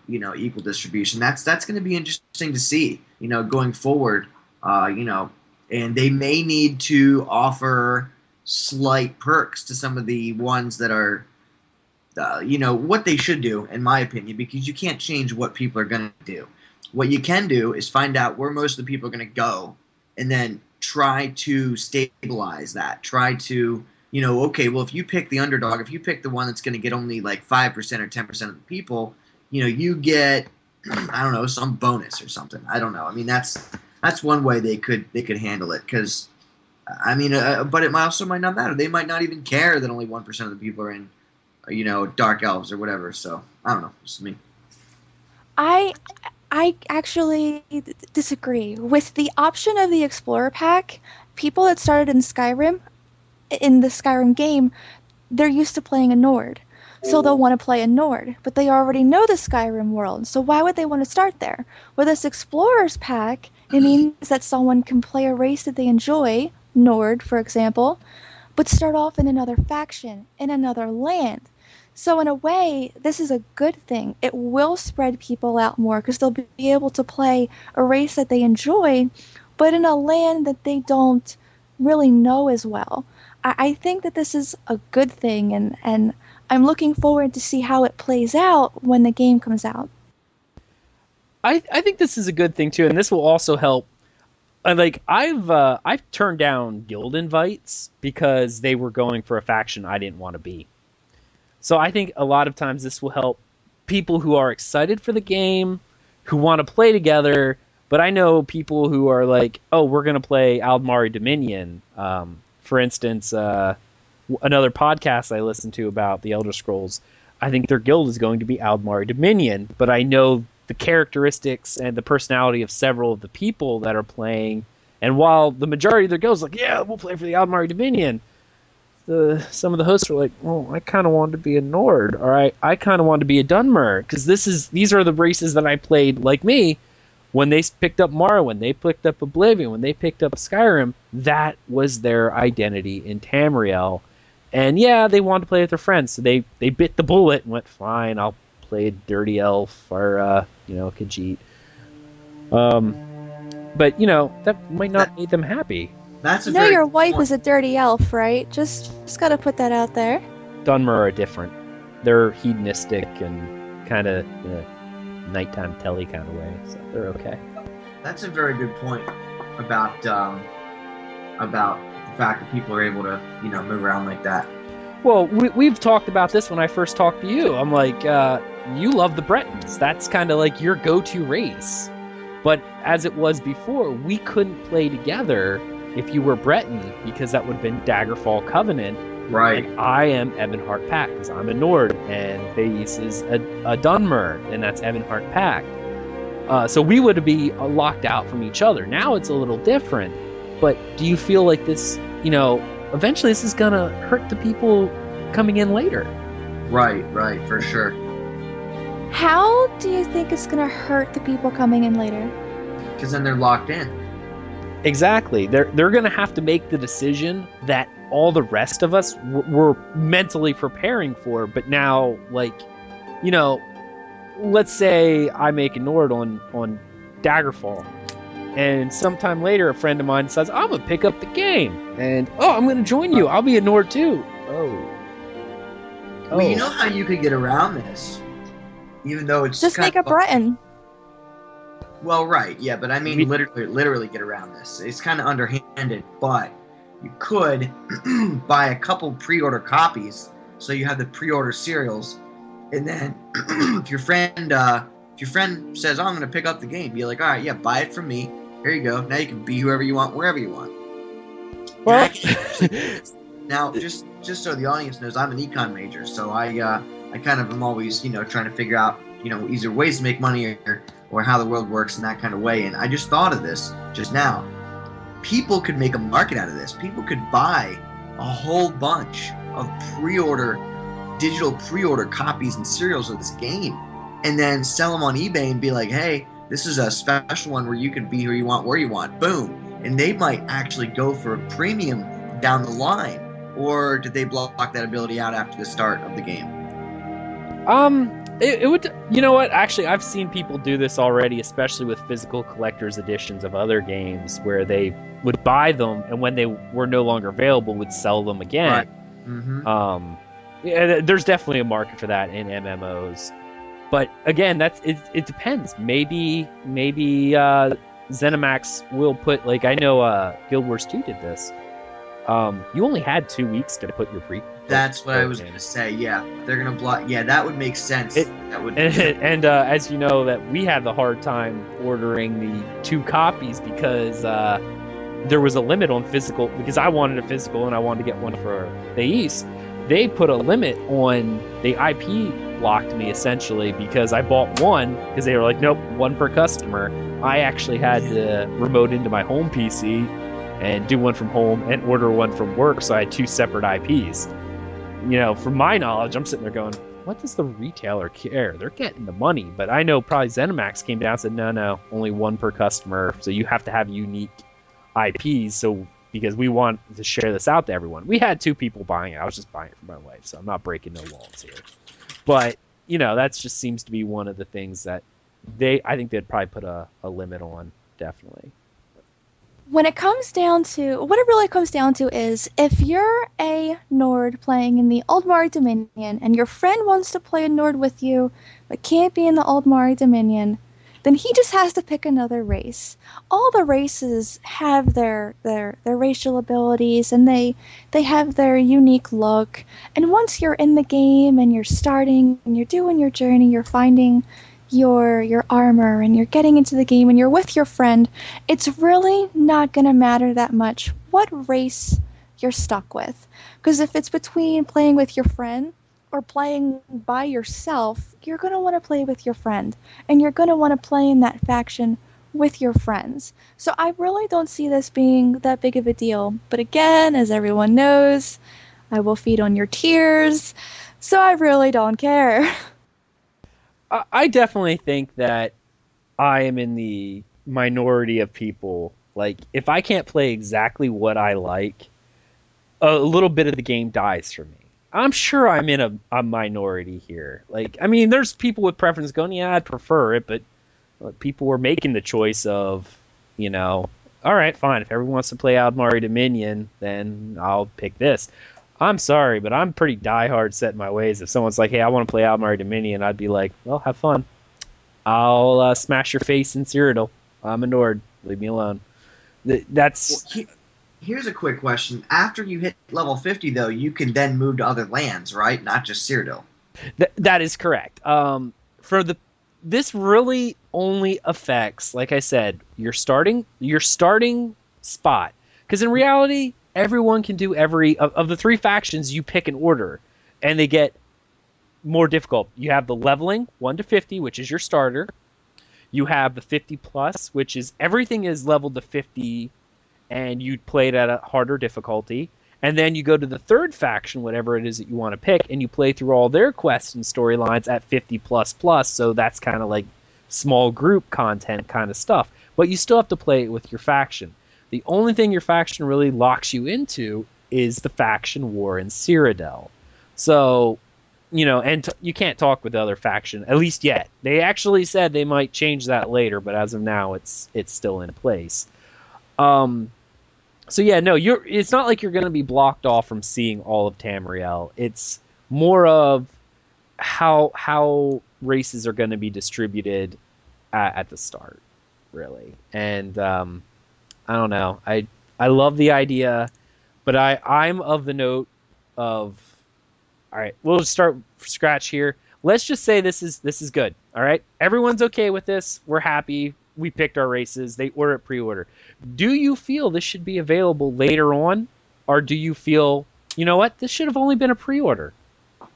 [SPEAKER 3] equal distribution. That's going to be interesting to see, going forward, and they may need to offer slight perks to some of the ones that are, what they should do, in my opinion, because you can't change what people are going to do. What you can do is find out where most of the people are going to go, and then try to stabilize that. Try to, okay, well, if you pick the underdog, if you pick the one that's going to get only like 5% or 10% of the people, you get, I don't know, some bonus or something. I don't know. I mean, that's one way they could handle it, because, but it might not matter. They might not even care that only 1% of the people are in, dark elves or whatever. So I don't know. It's me.
[SPEAKER 2] I actually disagree. With the option of the Explorer Pack, people that started in the Skyrim game, they're used to playing a Nord. So they'll want to play a Nord, but they already know the Skyrim world, so why would they want to start there? With this Explorers Pack, it means that someone can play a race that they enjoy, Nord, for example, but start off in another faction, in another land. So in a way, this is a good thing. It will spread people out more, because they'll be able to play a race that they enjoy, but in a land that they don't really know as well. I think that this is a good thing, and I'm looking forward to see how it plays out when the game comes out.
[SPEAKER 1] I think this is a good thing too, and this will also help. I've turned down guild invites because they were going for a faction I didn't want to be. So I think a lot of times this will help people who are excited for the game, who want to play together. But I know people who are like, oh, we're going to play Aldmari Dominion. For instance, another podcast I listened to about the Elder Scrolls, I think their guild is going to be Aldmari Dominion. But I know the characteristics and the personality of several of the people that are playing. And while the majority of their guild is like, yeah, we'll play for the Aldmari Dominion, some of the hosts are like, well, I kind of wanted to be a Nord, or I kind of wanted to be a Dunmer, because these are the races that I played, like me, when they picked up Morrowind, when they picked up Oblivion, when they picked up Skyrim. That was their identity in Tamriel. And yeah, they wanted to play with their friends, so they bit the bullet and went, fine, I'll play a dirty elf or Khajiit. But that might not make them happy.
[SPEAKER 2] You know your wife is a dirty elf, right? Just gotta put that out there.
[SPEAKER 1] Dunmer are different. They're hedonistic and kind of nighttime telly kind of way, so they're okay.
[SPEAKER 3] That's a very good point about the fact that people are able to move around like that.
[SPEAKER 1] Well, we've talked about this when I first talked to you. I'm like, you love the Bretons. That's kind of like your go-to race. But as it was before, we couldn't play together if you were Breton, because that would have been Daggerfall Covenant.
[SPEAKER 3] Right.
[SPEAKER 1] And I am Ebonheart Pack, because I'm a Nord, and Thais is a Dunmer, and that's Ebonheart Pack. So we would be locked out from each other. Now it's a little different. But do you feel like this, eventually this is going to hurt the people coming in later?
[SPEAKER 3] Right, for sure.
[SPEAKER 2] How do you think it's going to hurt the people coming in later?
[SPEAKER 3] Because then they're locked in.
[SPEAKER 1] Exactly. They're going to have to make the decision that all the rest of us were mentally preparing for. But now, let's say I make a Nord on Daggerfall, and sometime later a friend of mine says, I'm going to pick up the game, and, I'm going to join you. I'll be a Nord too.
[SPEAKER 3] Well, you know how you could get around this? Even though it's
[SPEAKER 2] just make a Breton.
[SPEAKER 3] Well, right, yeah, but I mean literally get around this. It's kind of underhanded, but you could buy a couple pre-order copies, so you have the pre-order serials, and then if your friend says, "Oh, I'm going to pick up the game," be like, "All right, yeah, buy it from me. Here you go. Now you can be whoever you want, wherever you want."
[SPEAKER 1] Well,
[SPEAKER 3] now just so the audience knows, I'm an econ major, so I kind of am always trying to figure out either ways to make money or how the world works in that kind of way. And I just thought of this just now. People could make a market out of this. People could buy a whole bunch of digital pre-order copies and serials of this game, and then sell them on eBay and be like, "Hey, this is a special one where you can be who you want, where you want." Boom. And they might actually go for a premium down the line. Or did they block that ability out after the start of the game?
[SPEAKER 1] It would. You know what? Actually, I've seen people do this already, especially with physical collector's editions of other games, where they would buy them and when they were no longer available, would sell them again.
[SPEAKER 3] Right. Mm-hmm.
[SPEAKER 1] Yeah, there's definitely a market for that in MMOs. But again, it depends. Maybe ZeniMax will put, like, I know Guild Wars 2 did this. You only had 2 weeks to put your
[SPEAKER 3] That's what I was going to say. Yeah, they're going to block. Yeah, that would make sense.
[SPEAKER 1] And as you know, that we had the hard time ordering the 2 copies because there was a limit on physical. Because I wanted a physical and I wanted to get one for the East. They put a limit on the IP. Blocked me essentially because I bought one because they were like, nope, one per customer. I actually had to remote into my home PC and do one from home and order one from work, so I had 2 separate IPs. From my knowledge, I'm sitting there going, what does the retailer care? They're getting the money. But I know probably ZeniMax came down and said, no, only one per customer, so you have to have unique IPs, so because we want to share this out to everyone. We had 2 people buying it. I was just buying it for my wife, so I'm not breaking no walls here. But, that just seems to be one of the things that I think they'd probably put a limit on, definitely.
[SPEAKER 2] When it comes down to, what it really comes down to is, if you're a Nord playing in the Aldmari Dominion, and your friend wants to play a Nord with you, but can't be in the Aldmari Dominion, then he just has to pick another race. All the races have their racial abilities, and they have their unique look. And once you're in the game and you're starting and you're doing your journey, you're finding your armor and you're getting into the game and you're with your friend, it's really not going to matter that much what race you're stuck with. Because if it's between playing with your friend or playing by yourself, you're going to want to play with your friend, and you're going to want to play in that faction with your friends. So I really don't see this being that big of a deal. But again, as everyone knows, I will feed on your tears, so I really don't care.
[SPEAKER 1] I definitely think that I am in the minority of people. Like, if I can't play exactly what I like, a little bit of the game dies for me. I'm sure I'm in a minority here. Like, I mean, there's people with preference going, yeah, I'd prefer it, but people were making the choice of, all right, fine. If everyone wants to play Aldmari Dominion, then I'll pick this. I'm sorry, but I'm pretty diehard set in my ways. If someone's like, hey, I want to play Aldmari Dominion, I'd be like, well, have fun. I'll smash your face in Cyrodiil. I'm a Nord. Leave me alone. That's...
[SPEAKER 3] Well, here's a quick question. After you hit level 50, though, you can then move to other lands, right? Not just Cyrodiil.
[SPEAKER 1] That is correct. This really only affects, like I said, your starting spot. Because in reality, everyone can do of the 3 factions. You pick an order, and they get more difficult. You have the leveling 1 to 50, which is your starter. You have the 50 plus, which is everything is leveled to 50. And you play it at a harder difficulty. And then you go to the 3rd faction, whatever it is that you want to pick, and you play through all their quests and storylines at 50 plus plus. So that's kind of like small group content kind of stuff. But you still have to play it with your faction. The only thing your faction really locks you into is the faction war in Cyrodiil. So, and you can't talk with the other faction, at least yet. They actually said they might change that later, but as of now, it's still in place. So yeah, no, it's not like you're going to be blocked off from seeing all of Tamriel. It's more of how races are going to be distributed at the start, really. And I don't know. I love the idea But I'm of the note of, all right, we'll just start from scratch here. Let's just say this is good. All right, everyone's okay with this. We're happy. We picked our races. They order it pre-order. Do you feel this should be available later on, or do you feel, you know what, this should have only been a pre-order?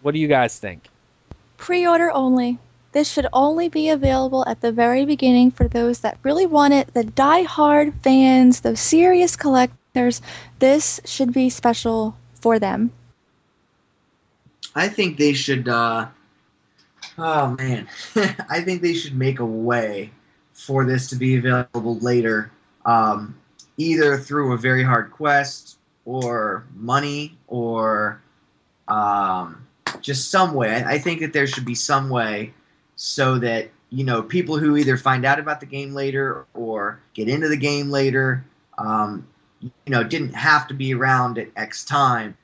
[SPEAKER 1] What do you guys think?
[SPEAKER 2] Pre-order only. This should only be available at the very beginning for those that really want it, the die-hard fans, those serious collectors. This should be special for them.
[SPEAKER 3] I think they should. Oh man, I think they should make a way for this to be available later, either through a very hard quest or money or just some way. I think that there should be some way so that, you know, people who either find out about the game later or get into the game later, you know, didn't have to be around at X time,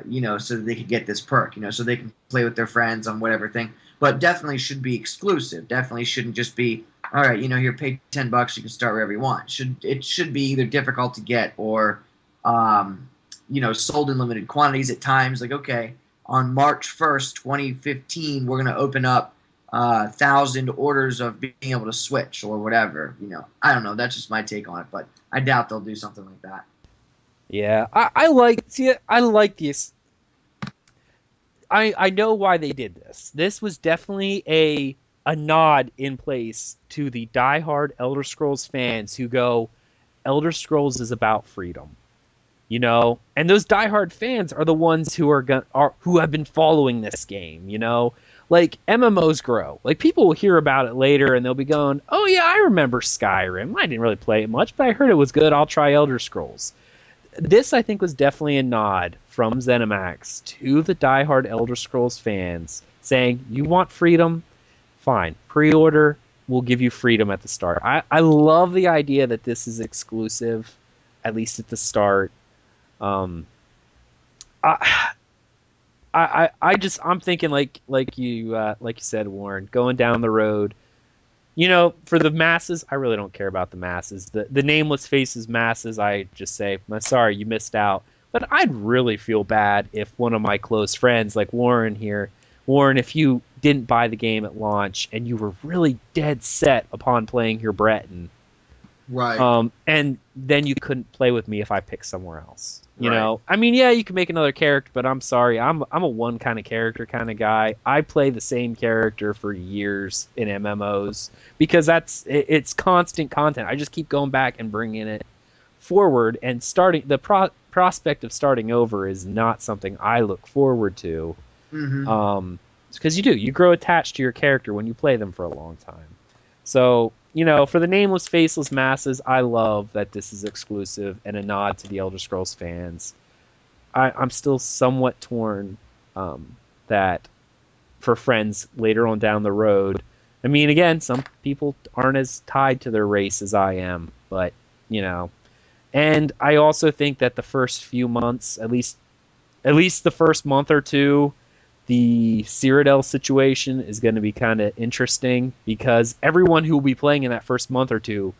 [SPEAKER 3] you know, so that they could get this perk, you know, so they can play with their friends on whatever thing. But definitely should be exclusive. Definitely shouldn't just be, all right, you know, here, pay $10, you can start wherever you want. It should be either difficult to get or, you know, sold in limited quantities at times. Like, okay, on March 1st, 2015, we're going to open up 1,000 orders of being able to switch or whatever. You know, I don't know. That's just my take on it, but I doubt they'll do something like that.
[SPEAKER 1] Yeah, I like this. I know why they did this. This was definitely a nod in place to the diehard Elder Scrolls fans who go, Elder Scrolls is about freedom, you know. And those diehard fans are the ones who who have been following this game, you know. Like, MMOs grow. Like, people will hear about it later and they'll be going, oh yeah, I remember Skyrim. I didn't really play it much, but I heard it was good. I'll try Elder Scrolls. This, I think, was definitely a nod from ZeniMax to the diehard Elder Scrolls fans, saying, you want freedom? Fine. Pre-order, we'll give you freedom at the start. I love the idea that this is exclusive, at least at the start. I'm thinking like you said, Warren, going down the road. You know, for the masses, I really don't care about the masses. The nameless faces masses, I just say, I'm sorry, you missed out. But I'd really feel bad if one of my close friends, like Warren here, Warren, if you didn't buy the game at launch and you were really dead set upon playing your Breton,
[SPEAKER 3] Right.
[SPEAKER 1] and then you couldn't play with me if I picked somewhere else. You
[SPEAKER 3] Right.
[SPEAKER 1] know, I mean, yeah, you can make another character, but I'm sorry, I'm a one kind of character kind of guy. I play the same character for years in MMOs because it's constant content. I just keep going back and bringing it forward, and starting the prospect of starting over is not something I look forward to.
[SPEAKER 3] Mm-hmm.
[SPEAKER 1] Because you grow attached to your character when you play them for a long time. So, you know, for the nameless, faceless masses, I love that this is exclusive and a nod to the Elder Scrolls fans. I'm still somewhat torn that for friends later on down the road. I mean, again, some people aren't as tied to their race as I am, but, you know. And I also think that the first few months, at least the first month or two, the Cyrodiil situation is going to be kind of interesting because everyone who will be playing in that first month or two,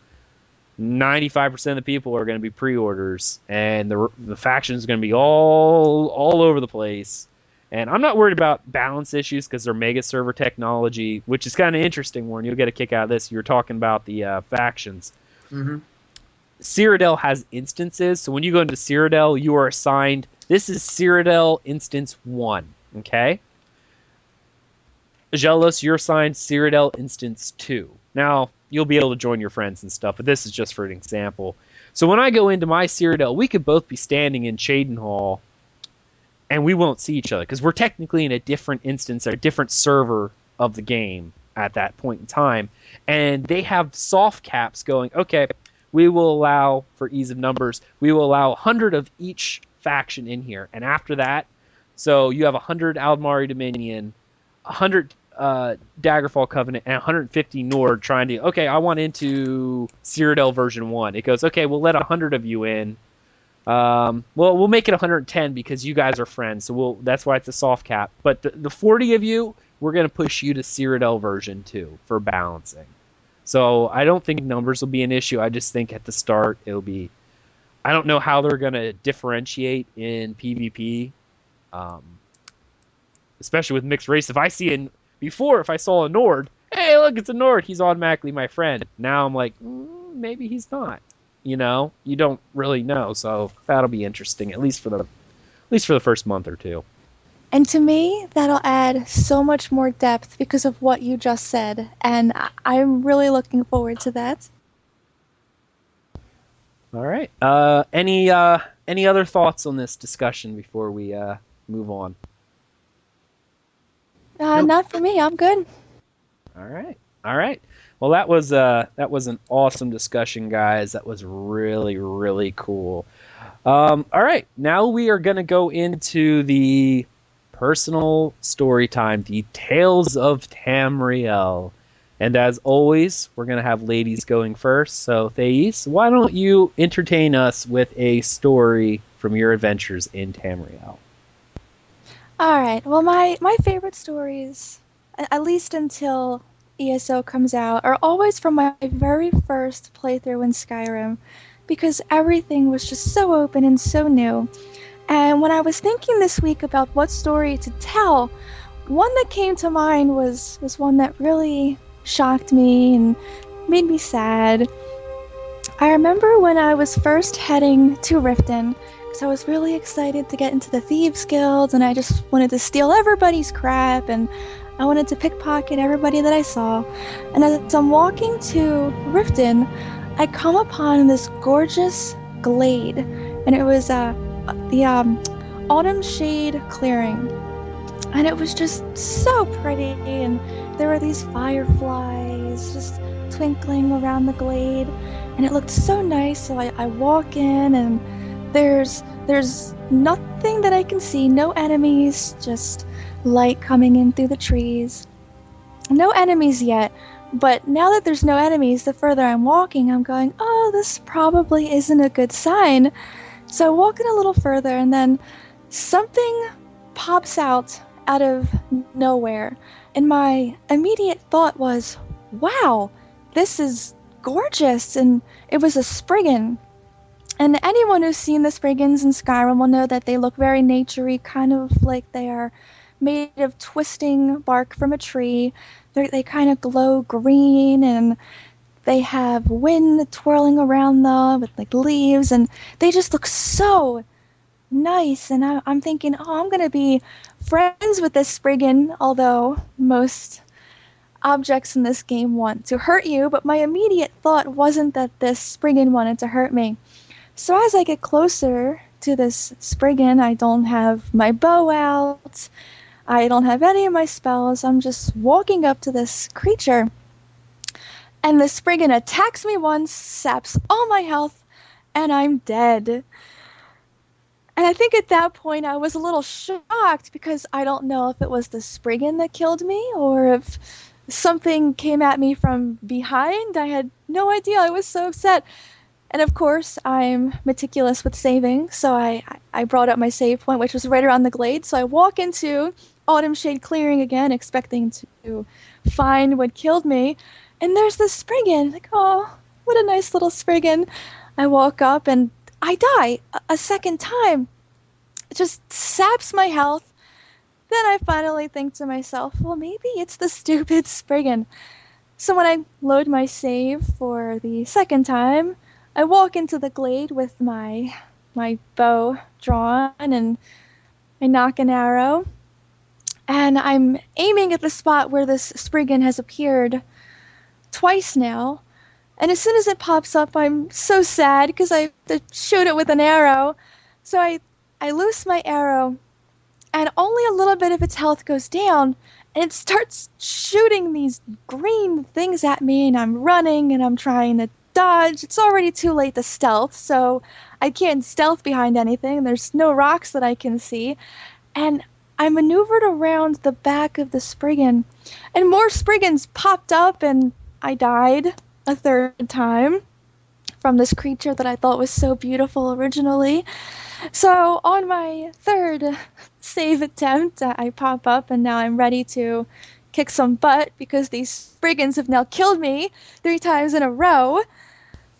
[SPEAKER 1] 95% of the people are going to be pre-orders, and the faction is going to be all over the place. And I'm not worried about balance issues because they're mega server technology, which is kind of interesting, Warren. You'll get a kick out of this. You were talking about the factions.
[SPEAKER 3] Mm-hmm.
[SPEAKER 1] Cyrodiil has instances, so when you go into Cyrodiil, you are assigned, this is Cyrodiil Instance 1. Okay? Aggelos, you're assigned Cyrodiil Instance 2. Now, you'll be able to join your friends and stuff, but this is just for an example. So when I go into my Cyrodiil, we could both be standing in Cheydinhal, and we won't see each other, because we're technically in a different instance, or a different server of the game at that point in time. And they have soft caps going, okay, we will allow, for ease of numbers, we will allow 100 of each faction in here. And after that, so you have 100 Aldmari Dominion, 100 Daggerfall Covenant, and 150 Nord trying to, okay, I want into Cyrodiil version 1. It goes, okay, we'll let 100 of you in. Well, we'll make it 110 because you guys are friends, so that's why it's a soft cap. But the 40 of you, we're going to push you to Cyrodiil version 2 for balancing. So I don't think numbers will be an issue. I just think at the start it'll be I don't know how they're going to differentiate in PvP, um, especially with mixed race. If I saw a Nord, hey, look, it's a Nord. He's automatically my friend. Now I'm like, maybe he's not. You know, you don't really know. So that'll be interesting, at least for the first month or two.
[SPEAKER 2] And to me, that'll add so much more depth because of what you just said, and I'm really looking forward to that.
[SPEAKER 1] All right. Any other thoughts on this discussion before we move on?
[SPEAKER 3] Nope.
[SPEAKER 2] Not for me. I'm good.
[SPEAKER 1] All right. All right. Well, that was an awesome discussion, guys. That was really, really cool. All right. Now we are going to go into the personal story time, the Tales of Tamriel. And as always, we're going to have ladies going first. So, Thais, why don't you entertain us with a story from your adventures in Tamriel?
[SPEAKER 2] All right. Well, my favorite stories, at least until ESO comes out, are always from my very first playthrough in Skyrim, because everything was just so open and so new. And when I was thinking this week about what story to tell, one that came to mind was one that really shocked me and made me sad. I remember when I was first heading to Riften, because I was really excited to get into the Thieves Guild, and I just wanted to steal everybody's crap, and I wanted to pickpocket everybody that I saw. And as I'm walking to Riften, I come upon this gorgeous glade, and it was the Autumn Shade Clearing. And it was just so pretty, and there were these fireflies just twinkling around the glade, and it looked so nice. So I walk in, and there's nothing that I can see, no enemies, just light coming in through the trees. No enemies yet, but now that there's no enemies, the further I'm walking, I'm going, oh, this probably isn't a good sign. So I walk in a little further, and then something pops out of nowhere, and my immediate thought was, wow, this is gorgeous. And it was a spriggan. And anyone who's seen the spriggans in Skyrim will know that they look very naturey, kind of like they are made of twisting bark from a tree. They kind of glow green, and they have wind twirling around them with like leaves, and they just look so nice. And I'm thinking, oh, I'm gonna be friends with this spriggan, although most objects in this game want to hurt you, but my immediate thought wasn't that this spriggan wanted to hurt me. So as I get closer to this spriggan, I don't have my bow out, I don't have any of my spells, I'm just walking up to this creature, and the spriggan attacks me once, saps all my health, and I'm dead. And I think at that point I was a little shocked, because I don't know if it was the spriggan that killed me or if something came at me from behind. I had no idea. I was so upset. And of course, I'm meticulous with saving, so I brought up my save point, which was right around the glade. So I walk into Autumn Shade Clearing again, expecting to find what killed me. And there's this spriggan. Like, oh, what a nice little spriggan. I walk up, and I die a second time. It just saps my health. Then I finally think to myself, well, maybe it's the stupid spriggan. So when I load my save for the second time, I walk into the glade with my bow drawn, and I knock an arrow, and I'm aiming at the spot where this spriggan has appeared twice now. And as soon as it pops up, I'm so sad because I have to shoot it with an arrow. So I loose my arrow, and only a little bit of its health goes down, and it starts shooting these green things at me, and I'm running, and I'm trying to dodge. It's already too late to stealth, so I can't stealth behind anything. There's no rocks that I can see. And I maneuvered around the back of the spriggan, and more spriggans popped up, and I died a third time from this creature that I thought was so beautiful originally. So on my third save attempt, I pop up, and now I'm ready to kick some butt because these spriggans have now killed me 3 times in a row.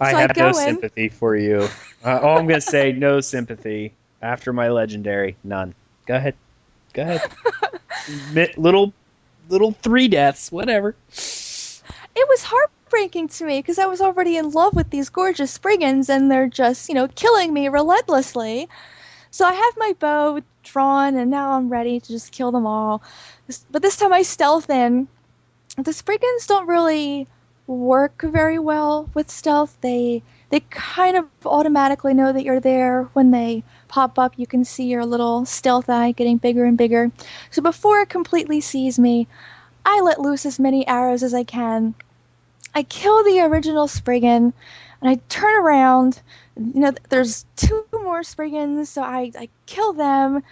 [SPEAKER 1] I
[SPEAKER 2] So
[SPEAKER 1] have
[SPEAKER 2] go
[SPEAKER 1] no
[SPEAKER 2] in.
[SPEAKER 1] sympathy for you. All I'm gonna say, no sympathy. After my legendary, none. Go ahead. Go ahead. Little 3 deaths, whatever.
[SPEAKER 2] It was heartbreaking to me because I was already in love with these gorgeous spriggans and they're just, killing me relentlessly. So I have my bow drawn and now I'm ready to just kill them all. But this time I stealth in. The spriggans don't really work very well with stealth. They kind of automatically know that you're there. When they pop up, you can see your little stealth eye getting bigger and bigger. So before it completely sees me, I let loose as many arrows as I can. I kill the original Spriggan, and I turn around. There's 2 more Spriggans, so I kill them,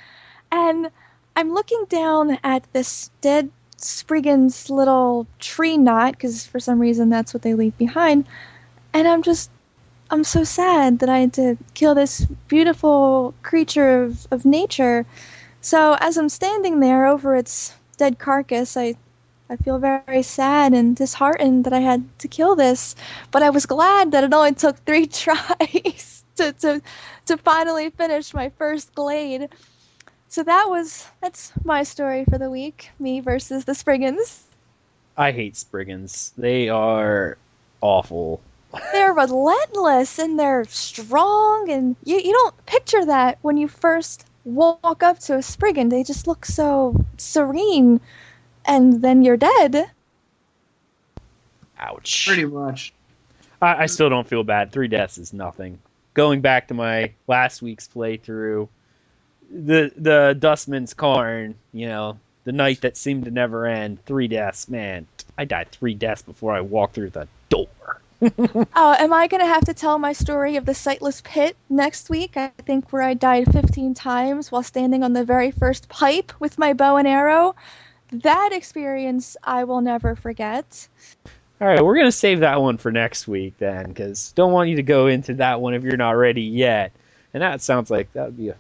[SPEAKER 2] and I'm looking down at this dead Spriggan's little tree knot, because for some reason that's what they leave behind, and I'm so sad that I had to kill this beautiful creature of nature. So as I'm standing there over its dead carcass, I feel very sad and disheartened that I had to kill this, but I was glad that it only took 3 tries to finally finish my first glade. So that's my story for the week, me versus the Spriggans.
[SPEAKER 1] I hate Spriggans. They are awful.
[SPEAKER 2] They're relentless and they're strong, and you don't picture that when you first walk up to a Spriggan. They just look so serene, and then you're dead.
[SPEAKER 1] Ouch.
[SPEAKER 3] Pretty much.
[SPEAKER 1] I still don't feel bad. 3 deaths is nothing. Going back to my last week's playthrough, the Dustman's Cairn, the night that seemed to never end, 3 deaths, man. I died 3 deaths before I walked through the door.
[SPEAKER 2] Oh, am I going to have to tell my story of the Sightless Pit next week? I think where I died 15 times while standing on the very first pipe with my bow and arrow. That experience I will never forget.
[SPEAKER 1] All right, we're going to save that one for next week then, because don't want you to go into that one if you're not ready yet. And that sounds like that'd be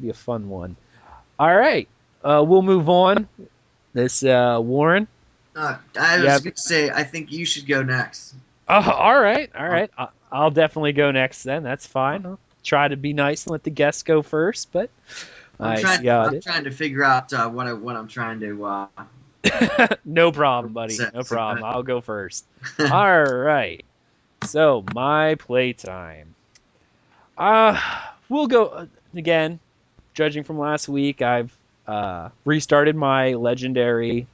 [SPEAKER 1] a fun one. All right, we'll move on. This Warren.
[SPEAKER 3] I was going to say, I think you should go next.
[SPEAKER 1] Oh, all right. I'll definitely go next then. That's fine. I'll try to be nice and let the guests go first, but
[SPEAKER 3] I'm trying to figure out what I'm trying to.
[SPEAKER 1] No problem, buddy. No problem. I'll go first. All right. So my playtime. We'll go again. Judging from last week, I've restarted my legendary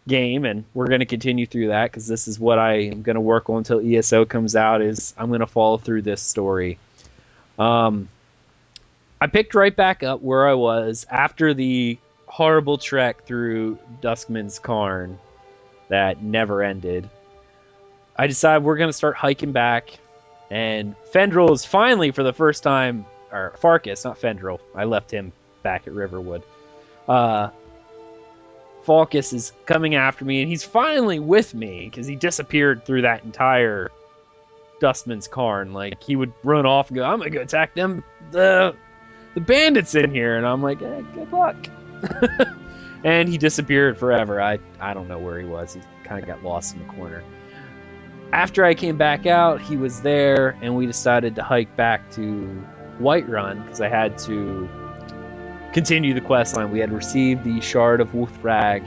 [SPEAKER 1] game, and we're going to continue through that because this is what I am going to work on until ESO comes out. Is I'm going to follow through this story. I picked right back up where I was after the horrible trek through Duskman's Cairn that never ended. I decided we're going to start hiking back, and Fendril is finally, for the first time, or Farkas, not Fendril. I left him back at Riverwood. Falkus is coming after me, and he's finally with me because he disappeared through that entire Dustman's Cairn. Like, he would run off and go, I'm gonna go attack them, the bandits in here, and I'm like, good luck. And he disappeared forever. I don't know where he was. He kind of got lost in the corner. After I came back out, he was there, and we decided to hike back to Whiterun because I had to continue the quest line. We had received the Shard of Wuthrag,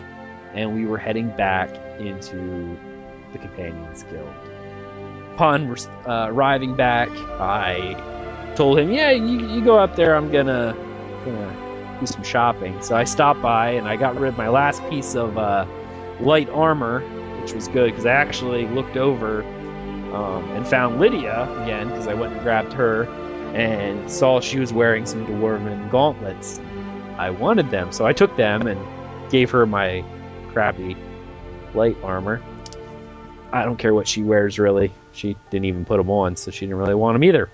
[SPEAKER 1] and we were heading back into the Companions Guild. Upon arriving back, I told him, yeah, you go up there, I'm gonna do some shopping. So I stopped by, and I got rid of my last piece of light armor, which was good, because I actually looked over and found Lydia again, because I went and grabbed her, and saw she was wearing some dwarven gauntlets. I wanted them, so I took them and gave her my crappy light armor. I don't care what she wears, really. She didn't even put them on, so she didn't really want them either.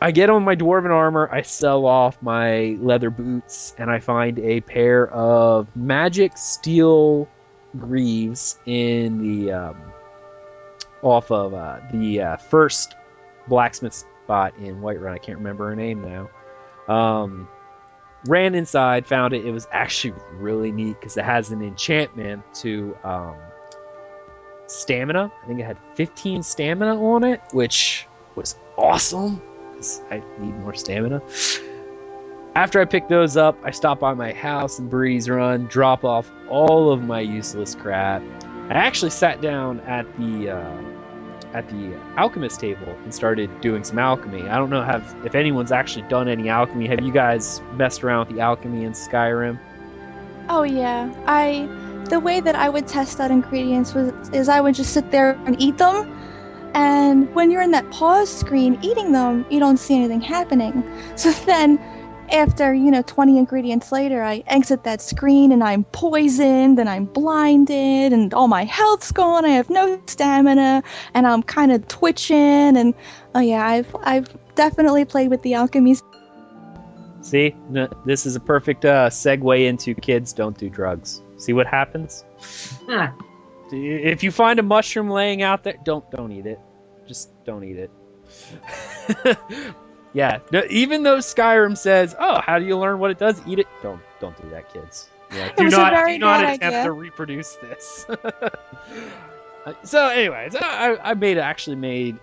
[SPEAKER 1] I get on my dwarven armor, I sell off my leather boots, and I find a pair of magic steel greaves in the off of the first blacksmith spot in Whiterun. I can't remember her name now. Ran inside, found it. It was actually really neat because it has an enchantment to stamina. I think it had 15 stamina on it, which was awesome, 'cause I need more stamina. After I pick those up, I stop by my house and breeze run, drop off all of my useless crap. I actually sat down at the alchemist table and started doing some alchemy. I don't know if anyone's actually done any alchemy. Have you guys messed around with the alchemy in Skyrim?
[SPEAKER 2] Oh yeah, the way that I would test out ingredients is I would just sit there and eat them, and when you're in that pause screen eating them, you don't see anything happening. So then, after 20 ingredients later, I exit that screen and I'm poisoned and I'm blinded and all my health's gone. I have no stamina and I'm kind of twitching and oh yeah, I've definitely played with the alchemy.
[SPEAKER 1] See, this is a perfect segue into kids don't do drugs. See what happens? If you find a mushroom laying out there, don't eat it. Just don't eat it. Yeah, even though Skyrim says, "Oh, how do you learn what it does? Eat it." Don't do that, kids. Yeah, do not attempt to reproduce this. So, anyways, I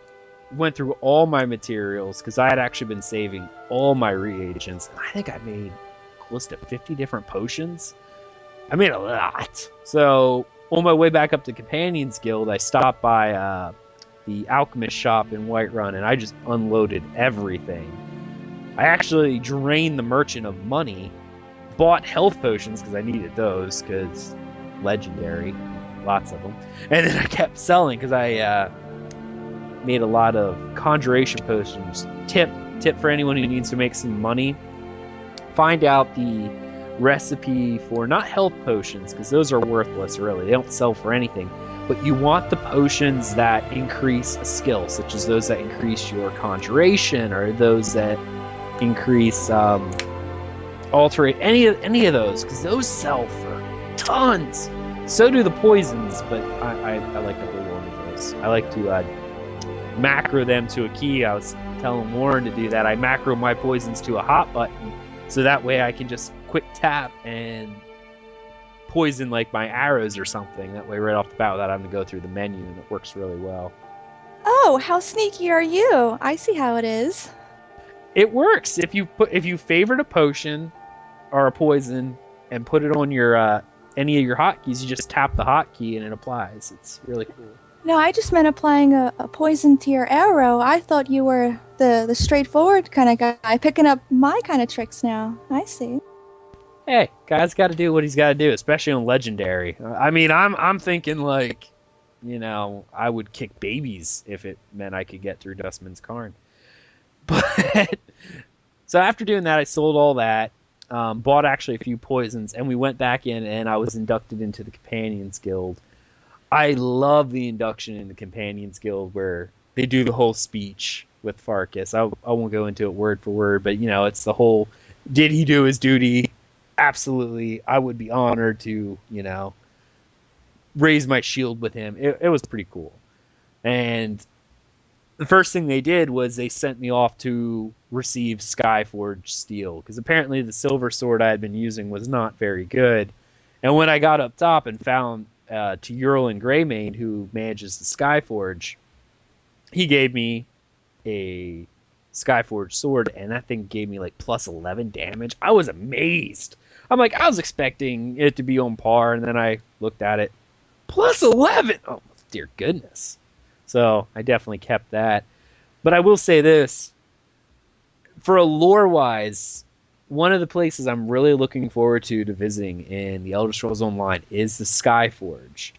[SPEAKER 1] went through all my materials because I had actually been saving all my reagents. I think I made close to 50 different potions. I made a lot. So on my way back up to Companions Guild, I stopped by the alchemist shop in Whiterun, and I just unloaded everything. I actually drained the merchant of money, bought health potions because I needed those because legendary, lots of them, and then I kept selling because I made a lot of conjuration potions. Tip for anyone who needs to make some money: find out the recipe for not health potions because those are worthless. Really, they don't sell for anything. But you want the potions that increase a skill, such as those that increase your conjuration or those that increase alterate, any of those, because those sell for tons. So do the poisons, but I like to hold on to those. I like to macro them to a key. I was telling Warren to do that. I macro my poisons to a hot button, so that way I can just quick tap and poison like my arrows or something. That way right off the bat without having to go through the menu, and it works really well.
[SPEAKER 2] Oh, how sneaky are you? I see how it is.
[SPEAKER 1] It works if you favorite a potion or a poison and put it on your any of your hotkeys. You just tap the hotkey and it applies. It's really cool.
[SPEAKER 2] No, I just meant applying a poison to your arrow. I thought you were the straightforward kind of guy, picking up my kind of tricks now. I see.
[SPEAKER 1] Hey, guy's got to do what he's got to do, especially on legendary. I mean, I'm thinking like, I would kick babies if it meant I could get through Dustman's Cairn. But so after doing that, I sold all that, bought actually a few poisons, and we went back in, and I was inducted into the Companions Guild. I love the induction in the Companions Guild where they do the whole speech with Farkas. I won't go into it word for word, but it's the whole, did he do his duty? Absolutely. I would be honored to, raise my shield with him. It was pretty cool. And the first thing they did was they sent me off to receive Skyforged steel, because apparently the silver sword I had been using was not very good. And when I got up top and found to Urlin Greymane, who manages the Skyforge, he gave me a Skyforged sword, and that thing gave me like plus 11 damage. I was amazed. I'm like, I was expecting it to be on par, and then I looked at it, plus 11. Oh, dear goodness. So I definitely kept that. But I will say this, for a lore-wise, one of the places I'm really looking forward to visiting in the Elder Scrolls Online is the Skyforge.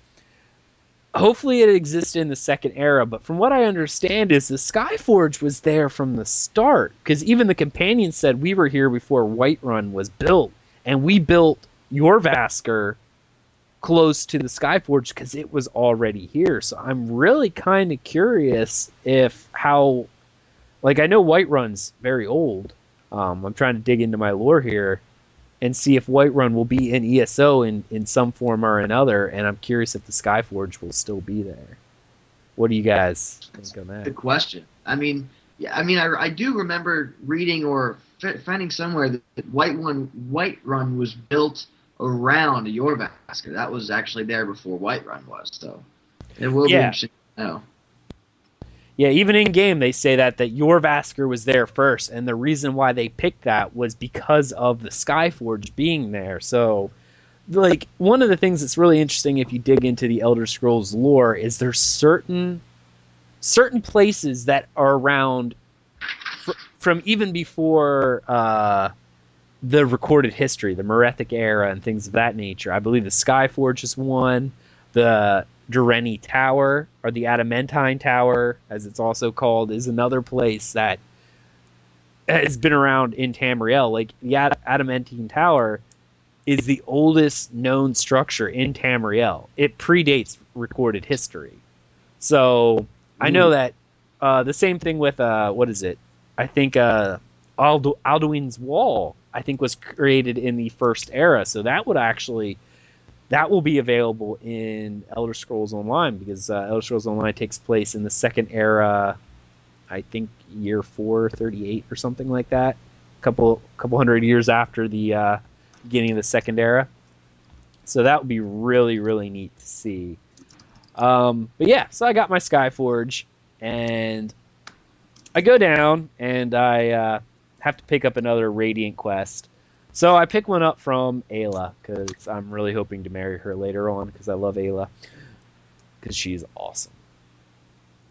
[SPEAKER 1] Hopefully it existed in the Second Era, but from what I understand is the Skyforge was there from the start, because even the companions said we were here before Whiterun was built, and we built Jorrvaskr close to the Skyforge because it was already here. So I'm really kind of curious how, like, I know Whiterun's very old. I'm trying to dig into my lore here and see if Whiterun will be in ESO in some form or another, and I'm curious if the Skyforge will still be there. What do you guys think on that?
[SPEAKER 3] Good question. I mean, I do remember reading or finding somewhere that Whiterun was built around Jorrvaskr. That was actually there before Whiterun was, so it will be interesting to know.
[SPEAKER 1] Yeah, even in game they say that Jorrvaskr was there first, and the reason why they picked that was because of the Skyforge being there. So, like, one of the things that's really interesting if you dig into the Elder Scrolls lore is there's certain places that are around from even before the recorded history, the Merethic era and things of that nature. I believe the Skyforge is one. The Durrani Tower, or the Adamantine Tower, as it's also called, is another place that has been around in Tamriel. Like, the Adamantine Tower is the oldest known structure in Tamriel. It predates recorded history. So, I know that the same thing with, what is it? I think Alduin's Wall, I think, was created in the first era. So that will be available in Elder Scrolls Online, because Elder Scrolls Online takes place in the second era, I think year 438 or something like that. Couple hundred years after the beginning of the second era. So that would be really, really neat to see. But yeah, so I got my Skyforge, and I go down, and I have to pick up another Radiant quest. So I pick one up from Ayla, because I'm really hoping to marry her later on, because I love Ayla, because she's awesome.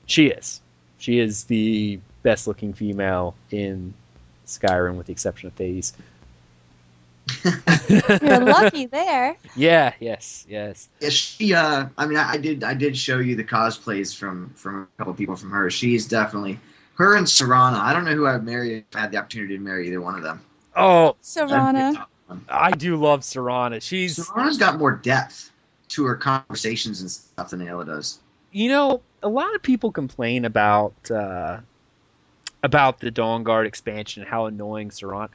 [SPEAKER 1] She is. She is the best-looking female in Skyrim, with the exception of Thais.
[SPEAKER 2] You're lucky there.
[SPEAKER 1] Yeah, yes.
[SPEAKER 3] Yeah, she. I mean, I did show you the cosplays from a couple people from her. She's definitely her and Serana. I don't know who I'd marry if I had the opportunity to marry either one of them.
[SPEAKER 1] Oh,
[SPEAKER 2] Serana.
[SPEAKER 1] I do love Serana.
[SPEAKER 3] Serana's got more depth to her conversations and stuff than Ayla does.
[SPEAKER 1] You know, a lot of people complain about the Dawnguard expansion and how annoying Serana.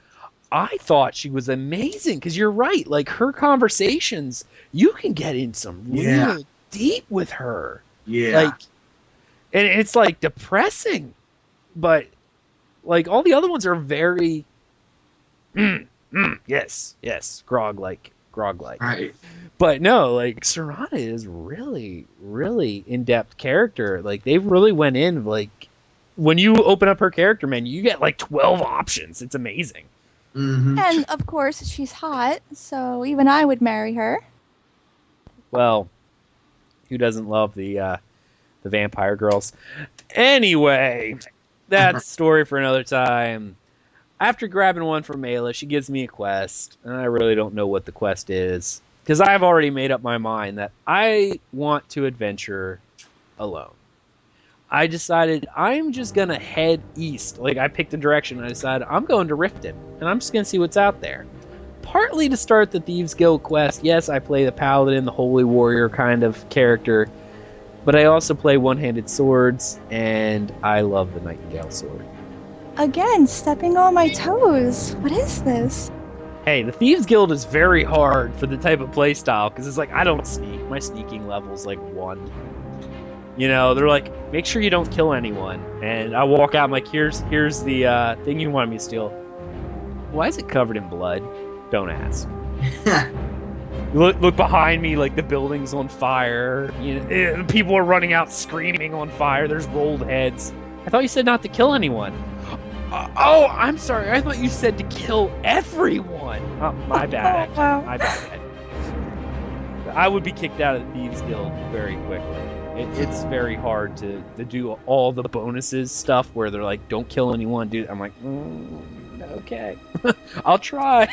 [SPEAKER 1] I thought she was amazing, because you're right. Like, her conversations, you can get in some real deep with her.
[SPEAKER 3] Yeah.
[SPEAKER 1] Like, and it's like depressing, but like all the other ones are very yes, grog-like.
[SPEAKER 3] Right.
[SPEAKER 1] But no, like, Serana is really, really in-depth character. Like, they really went in, like, when you open up her character menu, you get like 12 options. It's amazing.
[SPEAKER 3] Mm-hmm.
[SPEAKER 2] And of course, she's hot, so even I would marry her.
[SPEAKER 1] Well, who doesn't love the vampire girls? Anyway, that's a story for another time. After grabbing one from Ayla, she gives me a quest, and I really don't know what the quest is, because I've already made up my mind that I want to adventure alone. I decided I'm just going to head east. Like, I picked a direction, and I decided I'm going to Riften, and I'm just going to see what's out there. Partly to start the Thieves Guild quest. Yes, I play the Paladin, the Holy Warrior kind of character, but I also play one-handed swords, and I love the Nightingale sword.
[SPEAKER 2] Again, stepping on my toes. What is this?
[SPEAKER 1] Hey, the Thieves Guild is very hard for the type of playstyle, because it's like, I don't sneak. My sneaking level's like 1. You know, they're like, make sure you don't kill anyone. And I walk out, I'm like, here's the thing you wanted me to steal. Why is it covered in blood? Don't ask. Look behind me, like the building's on fire. You know, people are running out screaming on fire. There's rolled heads. I thought you said not to kill anyone. Oh, I'm sorry. I thought you said to kill everyone. Oh, my bad.
[SPEAKER 2] Oh, wow.
[SPEAKER 1] My bad. I would be kicked out of the Thieves Guild very quickly. It's very hard to do all the bonuses stuff where they're like, don't kill anyone, dude. I'm like, okay. I'll try.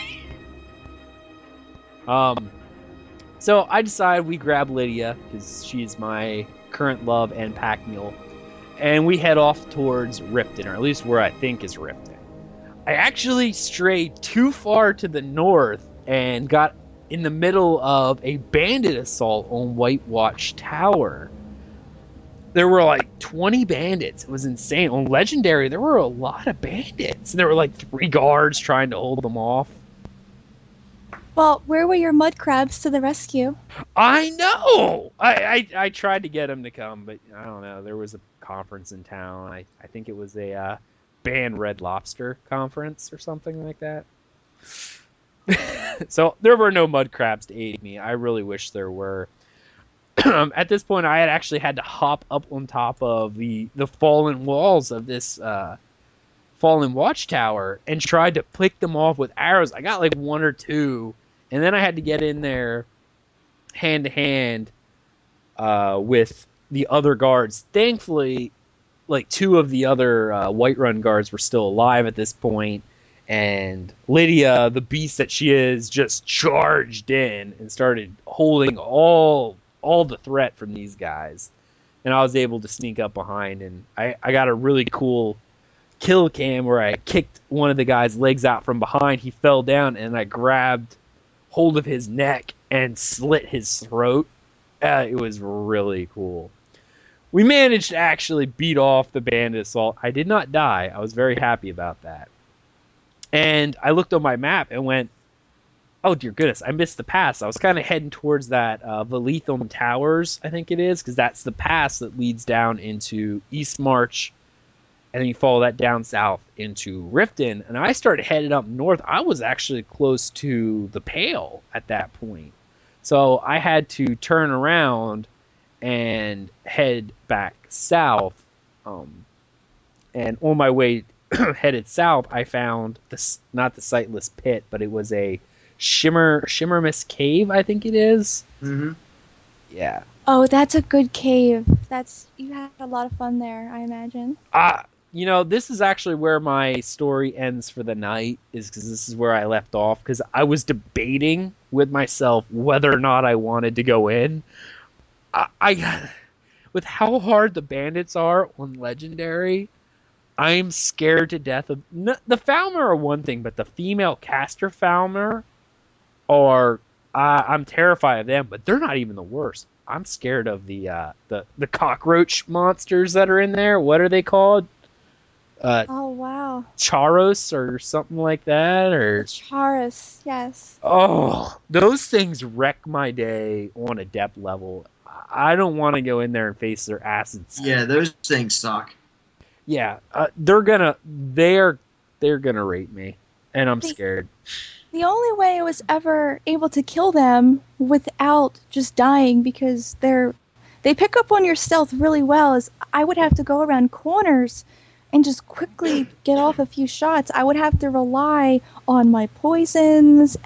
[SPEAKER 1] So I decide we grab Lydia, because she's my current love and pack mule, and we head off towards Riften, or at least where I think is Riften. I actually strayed too far to the north and got in the middle of a bandit assault on White Watch Tower. There were like 20 bandits. It was insane. On Legendary, there were a lot of bandits. And there were like 3 guards trying to hold them off.
[SPEAKER 2] Well, where were your mud crabs to the rescue?
[SPEAKER 1] I know! I tried to get them to come, but I don't know. There was a conference in town. I think it was a banned Red Lobster conference or something like that. So there were no mud crabs to aid me. I really wish there were. At this point, I had actually had to hop up on top of the fallen walls of this fallen watchtower and tried to pick them off with arrows. I got like one or two, and then I had to get in there hand to hand with the other guards. Thankfully, like two of the other Whiterun guards were still alive at this point, and Lydia, the beast that she is, just charged in and started holding all the threat from these guys. And I was able to sneak up behind, and I got a really cool kill cam where I kicked one of the guy's legs out from behind. He fell down, and I grabbed hold of his neck and slit his throat. It was really cool. We managed to actually beat off the bandit assault. I did not die. I was very happy about that. And I looked on my map and went, oh, dear goodness, I missed the pass. I was kind of heading towards that Valethum Towers, I think it is, because that's the pass that leads down into East March, and then you follow that down south into Riften. And I started heading up north. I was actually close to the Pale at that point. So I had to turn around and head back south. And on my way headed south, I found this, not the Sightless Pit, but it was a Shimmermas Cave, I think it is.
[SPEAKER 3] Mm-hmm.
[SPEAKER 1] Yeah.
[SPEAKER 2] Oh, that's a good cave. You had a lot of fun there, I imagine.
[SPEAKER 1] This is actually where my story ends for the night, is because this is where I left off, because I was debating with myself whether or not I wanted to go in. I with how hard the bandits are on Legendary, I'm scared to death of... The Falmer are one thing, but the female caster Falmer are... I'm terrified of them, but they're not even the worst. I'm scared of the cockroach monsters that are in there. What are they called?
[SPEAKER 2] Oh, wow.
[SPEAKER 1] Charos or something like that, or
[SPEAKER 2] Charos, yes.
[SPEAKER 1] Oh, those things wreck my day on a depth level. I don't want to go in there and face their acids.
[SPEAKER 3] Yeah, those things suck.
[SPEAKER 1] Yeah, they're gonna rate me, and I'm scared.
[SPEAKER 2] The only way I was ever able to kill them without just dying, because they pick up on your stealth really well, is I would have to go around corners and just quickly get off a few shots. I would have to rely on my poisons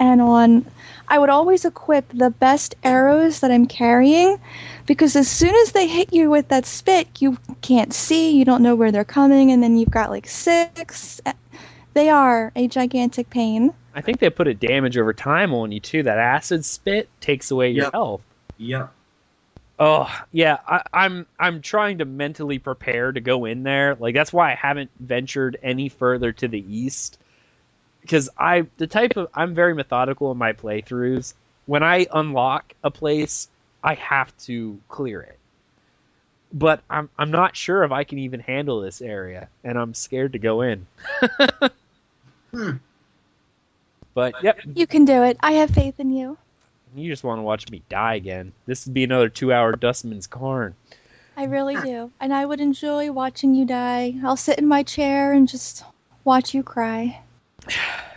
[SPEAKER 2] I would always equip the best arrows that I'm carrying, because as soon as they hit you with that spit, you can't see, you don't know where they're coming, and then you've got like 6. They are a gigantic pain.
[SPEAKER 1] I think they put a damage over time on you too. That acid spit takes away your health.
[SPEAKER 3] Yep.
[SPEAKER 1] Oh, yeah, I'm trying to mentally prepare to go in there. Like, that's why I haven't ventured any further to the east. Because I'm very methodical in my playthroughs. When I unlock a place, I have to clear it. But I'm not sure if I can even handle this area, and I'm scared to go in. But, yep.
[SPEAKER 2] You can do it. I have faith in you.
[SPEAKER 1] You just want to watch me die again. This would be another 2-hour Dustman's Carn.
[SPEAKER 2] I really do. And I would enjoy watching you die. I'll sit in my chair and just watch you cry.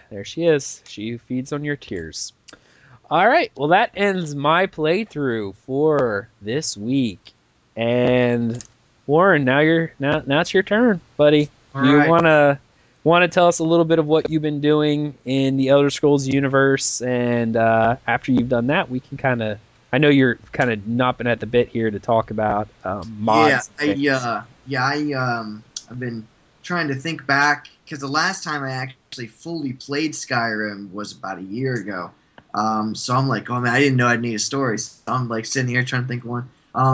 [SPEAKER 1] There she is. She feeds on your tears. All right. Well, that ends my playthrough for this week. And Warren, now it's your turn, buddy.
[SPEAKER 3] All
[SPEAKER 1] you
[SPEAKER 3] right.
[SPEAKER 1] want to tell us a little bit of what you've been doing in the Elder Scrolls universe, and after you've done that, we can kind of... I know you're kind of knopping at the bit here to talk about mods.
[SPEAKER 3] I've been trying to think back, because the last time I actually fully played Skyrim was about a year ago. So I'm like, oh man, I didn't know I'd need a story. So I'm like sitting here trying to think of one.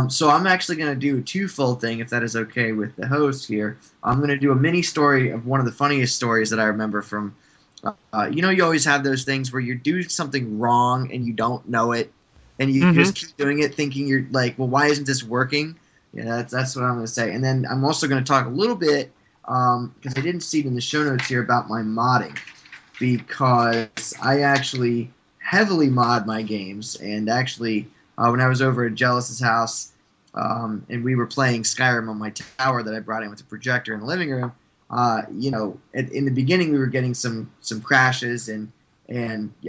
[SPEAKER 3] So I'm actually going to do a twofold thing, if that is okay with the host here. I'm going to do a mini story of one of the funniest stories that I remember from, you always have those things where you do something wrong and you don't know it, and you just keep doing it thinking you're like, well, why isn't this working? Yeah, that's what I'm going to say. And then I'm also going to talk a little bit, because I didn't see it in the show notes here, about my modding, because I actually heavily mod my games, and actually... when I was over at Aggelos' house, and we were playing Skyrim on my tower that I brought in with the projector in the living room, in the beginning we were getting some crashes, and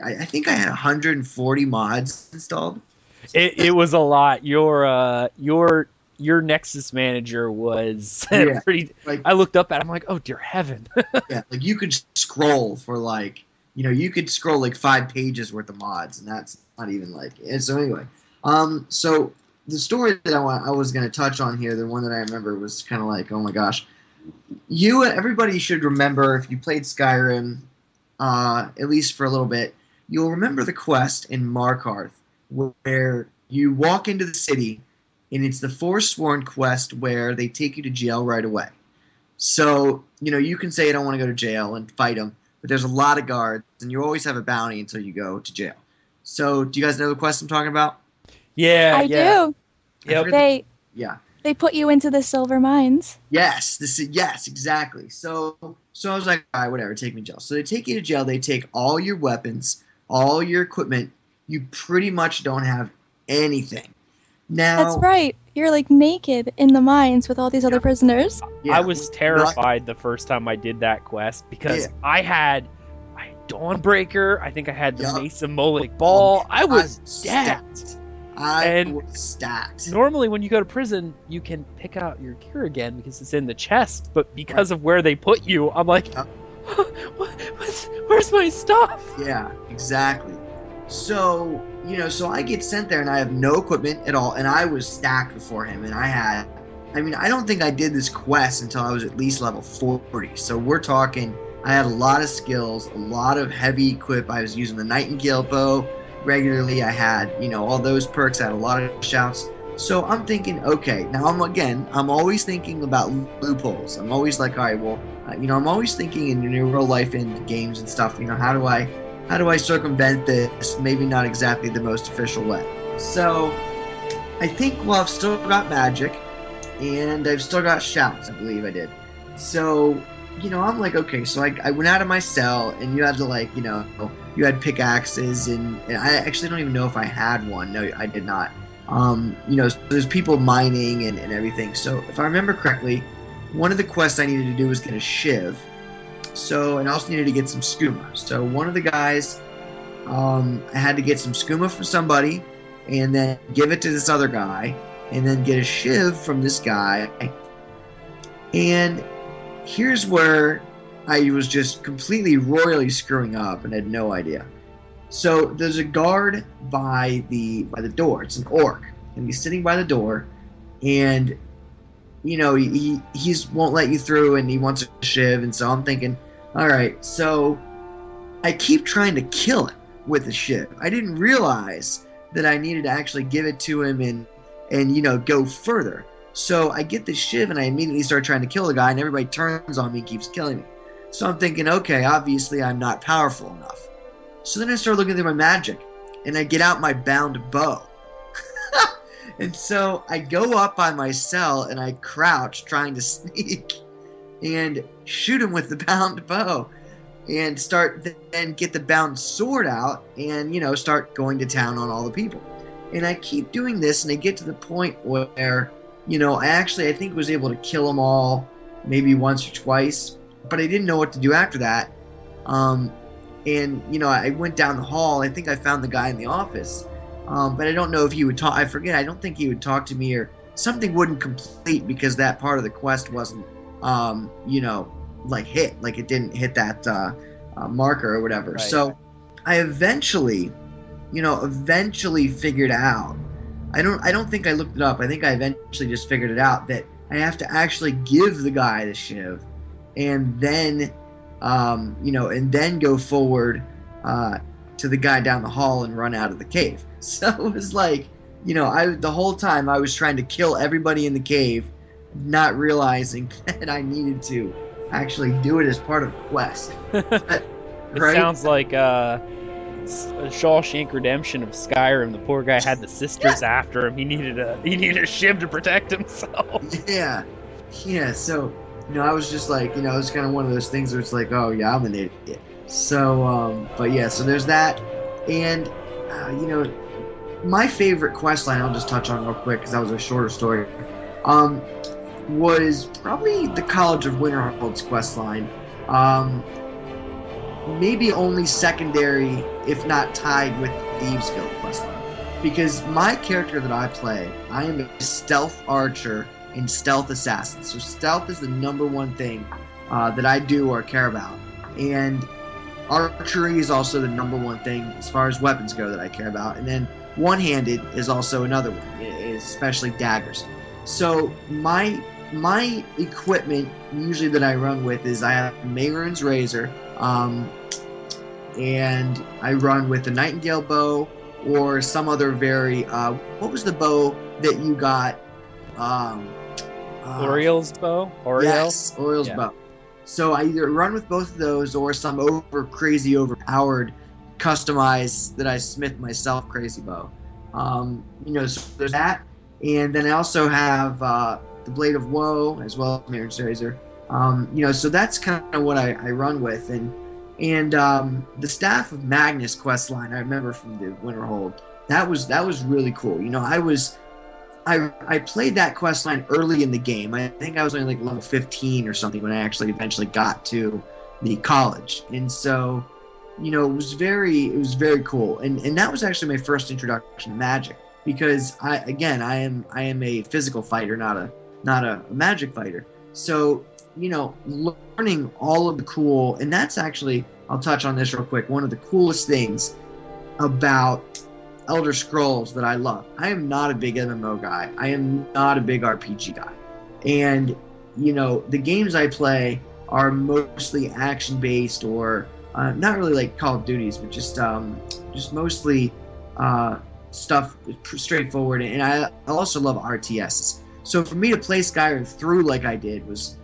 [SPEAKER 3] I think I had 140 mods installed.
[SPEAKER 1] It was a lot. Your Nexus manager was
[SPEAKER 3] Yeah,
[SPEAKER 1] pretty.
[SPEAKER 3] like
[SPEAKER 1] I looked up at him like, oh dear heaven.
[SPEAKER 3] yeah, like you could scroll for like you could scroll like 5 pages worth of mods, and that's not even like. And so anyway, so the story that I was gonna touch on here, the one that I remember was kind of like, oh my gosh, everybody should remember if you played Skyrim, at least for a little bit, you'll remember the quest in Markarth where you walk into the city, and it's the Forsworn quest where they take you to jail right away. So, you can say, I don't want to go to jail and fight them, but there's a lot of guards, and you always have a bounty until you go to jail. So, do you guys know the quest I'm talking about?
[SPEAKER 1] Yeah,
[SPEAKER 2] I do.
[SPEAKER 1] Yep.
[SPEAKER 3] Yeah.
[SPEAKER 2] They put you into the silver mines.
[SPEAKER 3] Yes, yes, exactly. So I was like, all right, whatever, take me to jail. So they take you to jail. They take all your weapons, all your equipment. You pretty much don't have anything. Now,
[SPEAKER 2] That's right. You're like naked in the mines with all these other prisoners.
[SPEAKER 1] I was terrified the first time I did that quest because I had Dawnbreaker. I think I had the Mesa Moloch Ball. I was stacked.
[SPEAKER 3] I was stacked.
[SPEAKER 1] Normally, when you go to prison, you can pick out your gear again because it's in the chest. But because of where they put you, I'm like, where's my stuff?
[SPEAKER 3] Yeah, exactly. So, so I get sent there and I have no equipment at all. And I was stacked before him. And I don't think I did this quest until I was at least level 40. So we're talking, I had a lot of skills, a lot of heavy equip. I was using the Nightingale bow regularly. I had, all those perks. I had a lot of shouts. So I'm thinking, okay, now I'm always thinking about loopholes. I'm always like, all right, well, I'm always thinking in real life in games and stuff, how do I circumvent this? Maybe not exactly the most official way. So I think, well, I've still got magic and I've still got shouts. I believe I did. So, I'm like, okay, so I went out of my cell and you had to you had pickaxes and I actually don't even know if I had one. No, I did not. So there's people mining and everything. So if I remember correctly, one of the quests I needed to do was get a shiv. So, and I also needed to get some skooma. So one of the guys, I had to get some skooma from somebody and then give it to this other guy and then get a shiv from this guy. And here's where I was just completely royally screwing up and had no idea. So there's a guard by the door. It's an orc, and he's sitting by the door, and he won't let you through, and he wants a shiv. And so I'm thinking, all right. So I keep trying to kill him with a shiv. I didn't realize that I needed to actually give it to him and go further. So I get this shiv, and I immediately start trying to kill the guy, and everybody turns on me and keeps killing me. So I'm thinking, okay, obviously I'm not powerful enough. So then I start looking through my magic, and I get out my bound bow. And so I go up by my cell, and I crouch, trying to sneak, and shoot him with the bound bow, and then get the bound sword out, and, start going to town on all the people. And I keep doing this, and I get to the point where, I think was able to kill them all maybe once or twice, but I didn't know what to do after that. And, I went down the hall. I think I found the guy in the office, but I don't know if he would talk. I forget. I don't think he would talk to me, or something wouldn't complete because that part of the quest wasn't, hit. Like it didn't hit that marker or whatever. Right. So I eventually figured out. I don't think I looked it up. I think I eventually just figured it out that I have to actually give the guy the shiv, and then, and then go forward to the guy down the hall and run out of the cave. So it was like, the whole time I was trying to kill everybody in the cave, not realizing that I needed to actually do it as part of the quest.
[SPEAKER 1] It right? Sounds like a Shawshank Redemption of Skyrim. The poor guy had the sisters after him. He needed a shiv to protect himself.
[SPEAKER 3] Yeah. So I was just like, it was kind of one of those things where it's like, oh yeah, I'm an idiot. So, but yeah, so there's that, and my favorite quest line, I'll just touch on real quick because that was a shorter story. Was probably the College of Winterhold's quest line. Maybe only secondary, if not tied with Thieves Guild quest line. because my character that I play, I am a stealth archer and stealth assassin. So stealth is the number one thing that I do or care about, and archery is also the number one thing as far as weapons go that I care about. And then one-handed is also another one, especially daggers. So my equipment usually that I run with is I have Mehrunes Razor, and I run with the Nightingale bow or some other very what was the bow that you got?
[SPEAKER 1] Oriel's bow? Oriel?
[SPEAKER 3] Yes, Oriel's bow. So I either run with both of those or some crazy overpowered customized that I smith myself crazy bow. So there's that, and then I also have the Blade of Woe as well as Mehrunes Razor. So that's kind of what I run with, and the Staff of Magnus quest line I remember from the Winterhold. That was really cool. I played that quest line early in the game. I think I was only like level 15 or something when I actually eventually got to the college, and so it was very cool. And that was actually my first introduction to magic, because I am a physical fighter, not a magic fighter. So learning all of the cool, and that's actually, I'll touch on this real quick, one of the coolest things about Elder Scrolls that I love. I am not a big MMO guy. I am not a big RPG guy. And the games I play are mostly action-based, or not really like Call of Duties, but just mostly stuff straightforward. And I also love RTSs. So for me to play Skyrim through like I did was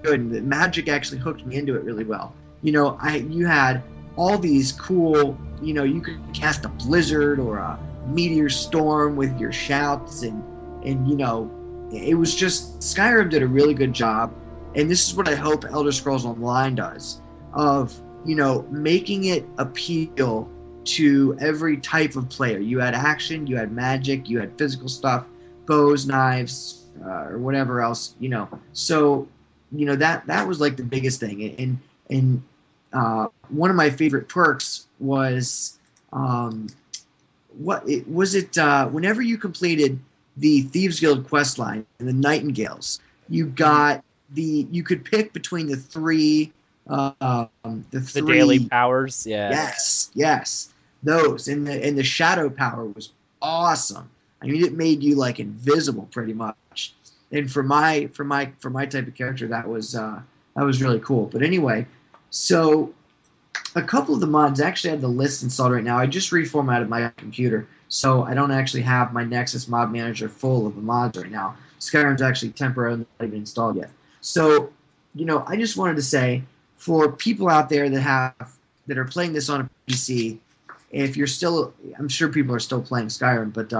[SPEAKER 3] good. And the magic actually hooked me into it really well. You had all these cool, you could cast a blizzard or a meteor storm with your shouts, and it was just, Skyrim did a really good job. And this is what I hope Elder Scrolls Online does, of making it appeal to every type of player. You had action, you had magic, you had physical stuff, bows, knives, or whatever else, So, that was like the biggest thing. And one of my favorite perks was whenever you completed the Thieves Guild quest line and the Nightingales, you could pick between the three
[SPEAKER 1] daily powers.
[SPEAKER 3] Yes, those, and the shadow power was awesome. I mean, it made you like invisible pretty much. And for my type of character, that was really cool. But anyway, so a couple of the mods, actually have the list installed right now. I just reformatted my computer, so I don't actually have my Nexus mod manager full of the mods right now. Skyrim's actually temporarily not even installed yet. So, I just wanted to say, for people out there that are playing this on a PC, if you're still, I'm sure people are still playing Skyrim, but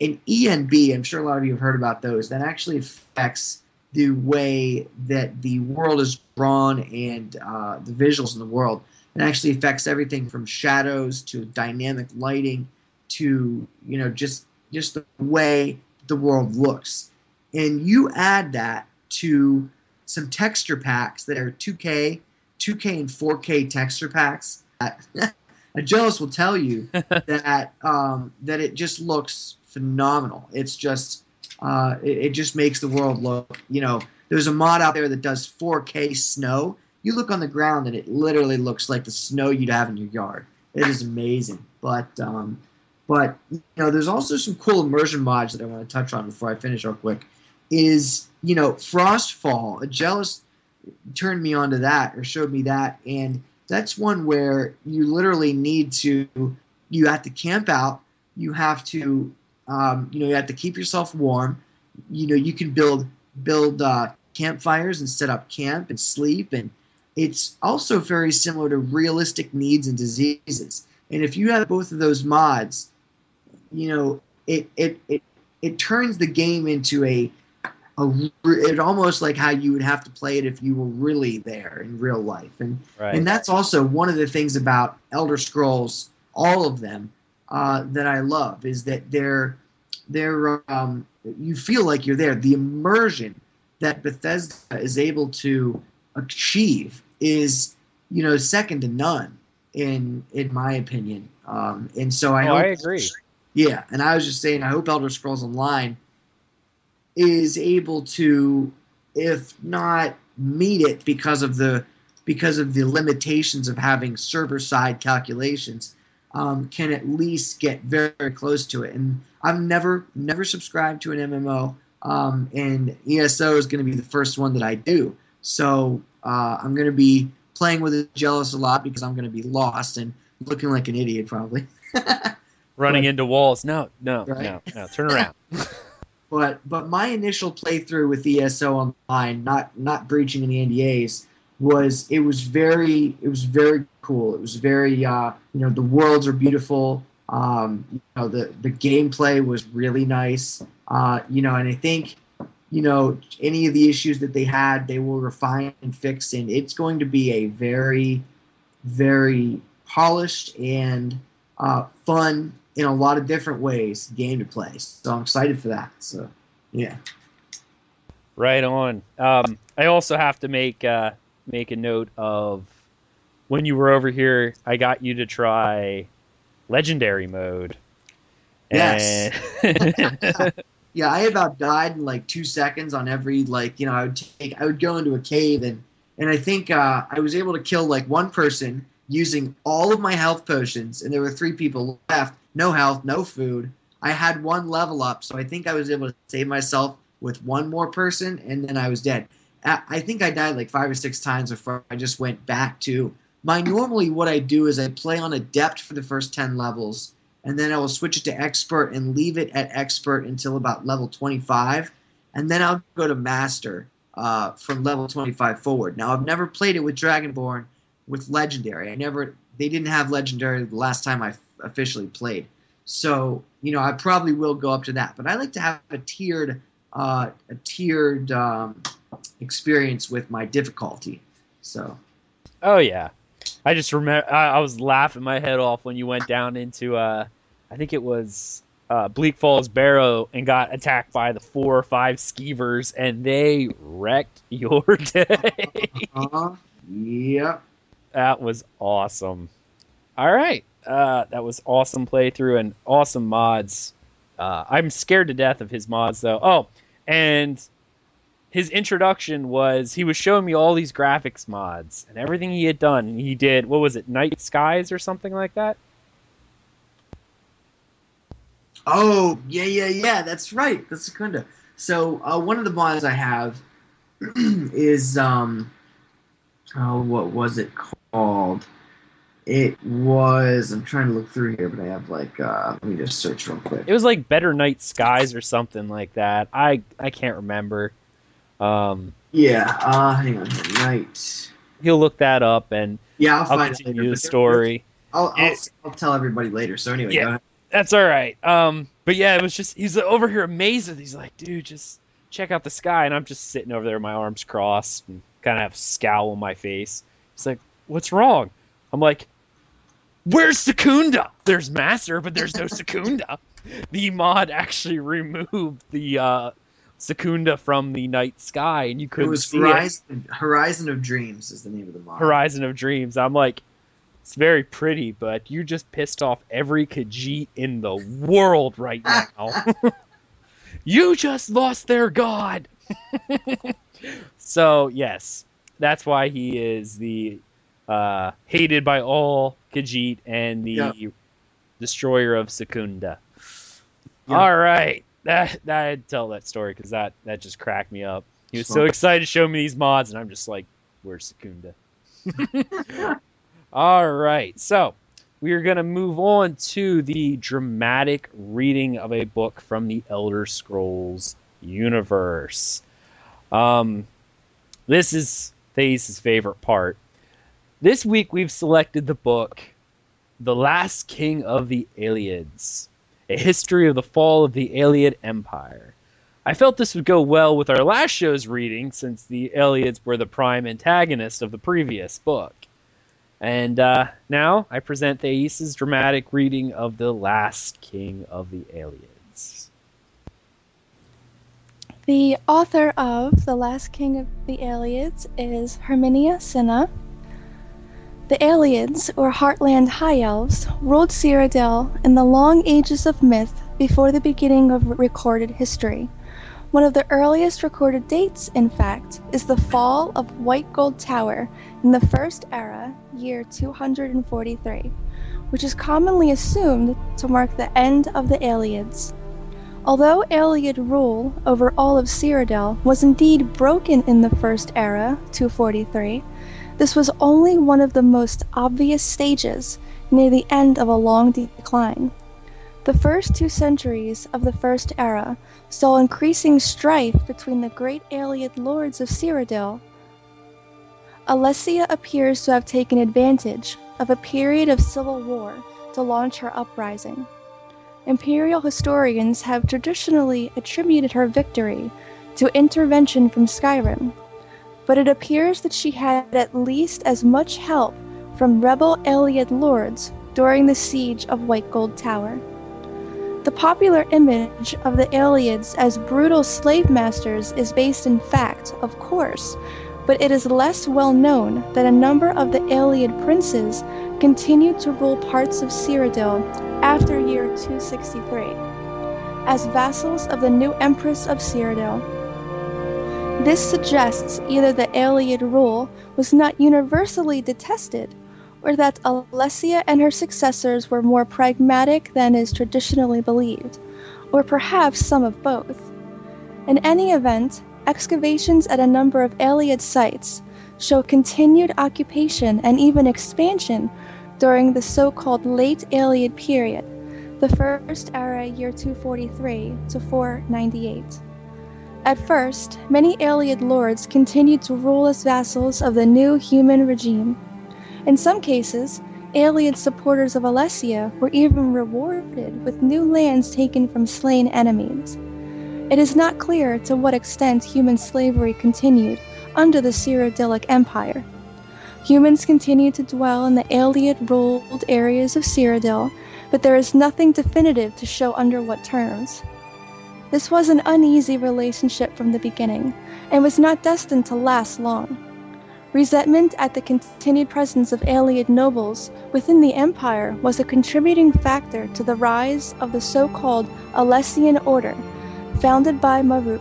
[SPEAKER 3] in ENB, I'm sure a lot of you have heard about those. That actually affects the way that the world is drawn and the visuals in the world. It actually affects everything from shadows to dynamic lighting to just the way the world looks. And you add that to some texture packs that are 2K and 4K texture packs. Aggelos will tell you that it just looks phenomenal. It's just it just makes the world look, there's a mod out there that does 4K snow. You look on the ground and it literally looks like the snow you'd have in your yard. It is amazing. But there's also some cool immersion mods that I want to touch on before I finish real quick. Is, Frostfall. Aggelos turned me on to that, or showed me that, and that's one where you literally you have to camp out. You have to you have to keep yourself warm. You can build campfires and set up camp and sleep, and it's also very similar to realistic needs and diseases. And if you have both of those mods, it turns the game into it almost like how you would have to play it if you were really there in real life. And
[SPEAKER 1] right.
[SPEAKER 3] And that's also one of the things about Elder Scrolls, all of them, that I love, is that they're you feel like you're there. The immersion that Bethesda is able to achieve is second to none in my opinion. And so I hope.
[SPEAKER 1] I agree.
[SPEAKER 3] Yeah, and I was just saying, I hope Elder Scrolls Online is able to, if not meet it because of the limitations of having server side calculations, can at least get very, very close to it. And I've never subscribed to an MMO, and ESO is going to be the first one that I do. So I'm going to be playing with Aggelos a lot because I'm going to be lost and looking like an idiot probably.
[SPEAKER 1] Running into walls. No,
[SPEAKER 3] Right?
[SPEAKER 1] no. Turn around.
[SPEAKER 3] But my initial playthrough with ESO Online, not breaching any NDAs, it was very cool. It was very the worlds are beautiful. The gameplay was really nice. And I think any of the issues that they had, they will refine and fix, and it's going to be a very, very polished and fun in a lot of different ways game to play. So I'm excited for that. So yeah.
[SPEAKER 1] Right on. I also have to make a note of when you were over here, I got you to try legendary mode.
[SPEAKER 3] Yes.
[SPEAKER 1] And
[SPEAKER 3] Yeah, I about died in like 2 seconds on every I would go into a cave and I think I was able to kill like one person using all of my health potions, and there were 3 people left, no health, no food. I had 1 level up, so I think I was able to save myself with 1 more person, and then I was dead. I think I died like 5 or 6 times before I just went back to normally what I do is I play on adept for the first 10 levels, and then I will switch it to expert and leave it at expert until about level 25, and then I'll go to master from level 25 forward. Now I've never played it with Dragonborn with legendary. They didn't have legendary the last time I officially played. So, I probably will go up to that, but I like to have a tiered experience with my difficulty. So,
[SPEAKER 1] oh yeah, I just remember I was laughing my head off when you went down into I think it was Bleak Falls Barrow and got attacked by the 4 or 5 skeevers, and they wrecked your day.
[SPEAKER 3] Yep.
[SPEAKER 1] That was awesome. All right. That was awesome playthrough and awesome mods. I'm scared to death of his mods, though. Oh, and his introduction was he was showing me all these graphics mods and everything he had done. He did, what was it, Night Skies or something like that?
[SPEAKER 3] Oh, yeah. That's right. That's Secunda. So one of the mods I have is what was it called? It was, I'm trying to look through here, but I have let me just search real quick.
[SPEAKER 1] It was like Better Night Skies or something like that. I can't remember.
[SPEAKER 3] Yeah, hang on here. Night.
[SPEAKER 1] He'll look that up, and
[SPEAKER 3] yeah, I'll find
[SPEAKER 1] continue
[SPEAKER 3] it later,
[SPEAKER 1] the story.
[SPEAKER 3] I'll tell everybody later. So anyway,
[SPEAKER 1] yeah,
[SPEAKER 3] go ahead.
[SPEAKER 1] That's all right. But yeah, it was just he's over here amazed. He's like, dude, just check out the sky, and I'm just sitting over there, my arms crossed, and kind of have a scowl on my face. He's like, what's wrong? I'm like, where's Secunda? There's Master, but there's no Secunda. The mod actually removed the Secunda from the night sky, and you couldn't see it.
[SPEAKER 3] Horizon of Dreams is the name of the mod.
[SPEAKER 1] Horizon of Dreams. I'm like, it's very pretty, but you just pissed off every Khajiit in the world right now. You just lost their god. So, yes, that's why he is the hated by all Khajiit and the destroyer of Secunda. Yep. All right. I had to tell that story because that just cracked me up. He was so excited to show me these mods, and I'm just like, where's Secunda? All right. So we are going to move on to the dramatic reading of a book from the Elder Scrolls universe. This is Thais's favorite part. This week we've selected the book The Last King of the Ayleids, a history of the fall of the Ayleid Empire. I felt this would go well with our last show's reading, since the Ayleids were the prime antagonist of the previous book. And now I present Thais's dramatic reading of The Last King of the Ayleids.
[SPEAKER 2] The author of The Last King of the Ayleids is Herminia Cinna. The Ayleids, or Heartland High Elves, ruled Cyrodiil in the long ages of myth before the beginning of recorded history. One of the earliest recorded dates, in fact, is the fall of White Gold Tower in the First Era, year 243, which is commonly assumed to mark the end of the Ayleids. Although Ayleid rule over all of Cyrodiil was indeed broken in the First Era, 243, this was only one of the most obvious stages near the end of a long decline. The first 2 centuries of the First Era saw increasing strife between the great Ayleid lords of Cyrodiil. Alessia appears to have taken advantage of a period of civil war to launch her uprising. Imperial historians have traditionally attributed her victory to intervention from Skyrim, but it appears that she had at least as much help from rebel Ayleid lords during the siege of White Gold Tower. The popular image of the Ayleids as brutal slave masters is based in fact, of course, but it is less well known that a number of the Ayleid princes continued to rule parts of Cyrodiil after year 263, as vassals of the new Empress of Cyrodiil. This suggests either the Ayleid rule was not universally detested, or that Alessia and her successors were more pragmatic than is traditionally believed, or perhaps some of both. In any event, excavations at a number of Ayleid sites show continued occupation and even expansion during the so-called Late Ayleid period, the First Era year 243 to 498. At first, many Ayleid lords continued to rule as vassals of the new human regime. In some cases, Ayleid supporters of Alessia were even rewarded with new lands taken from slain enemies. It is not clear to what extent human slavery continued under the Cyrodiilic Empire. Humans continued to dwell in the Ayleid-ruled areas of Cyrodiil, but there is nothing definitive to show under what terms. This was an uneasy relationship from the beginning, and was not destined to last long. Resentment at the continued presence of Ayleid nobles within the empire was a contributing factor to the rise of the so-called Alessian Order, founded by Maruk.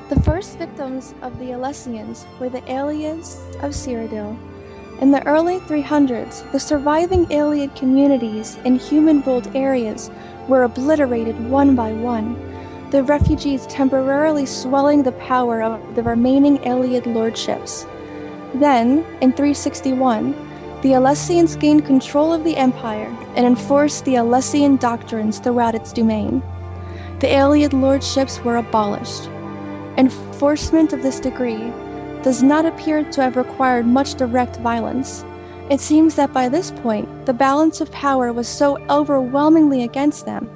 [SPEAKER 2] The first victims of the Alessians were the Ayleids of Cyrodiil. In the early 300s, the surviving Ayleid communities in human-ruled areas were obliterated one by one, the refugees temporarily swelling the power of the remaining Ayleid lordships. Then, in 361, the Alessians gained control of the empire and enforced the Alessian doctrines throughout its domain. The Ayleid lordships were abolished. Enforcement of this decree does not appear to have required much direct violence. It seems that by this point, the balance of power was so overwhelmingly against them,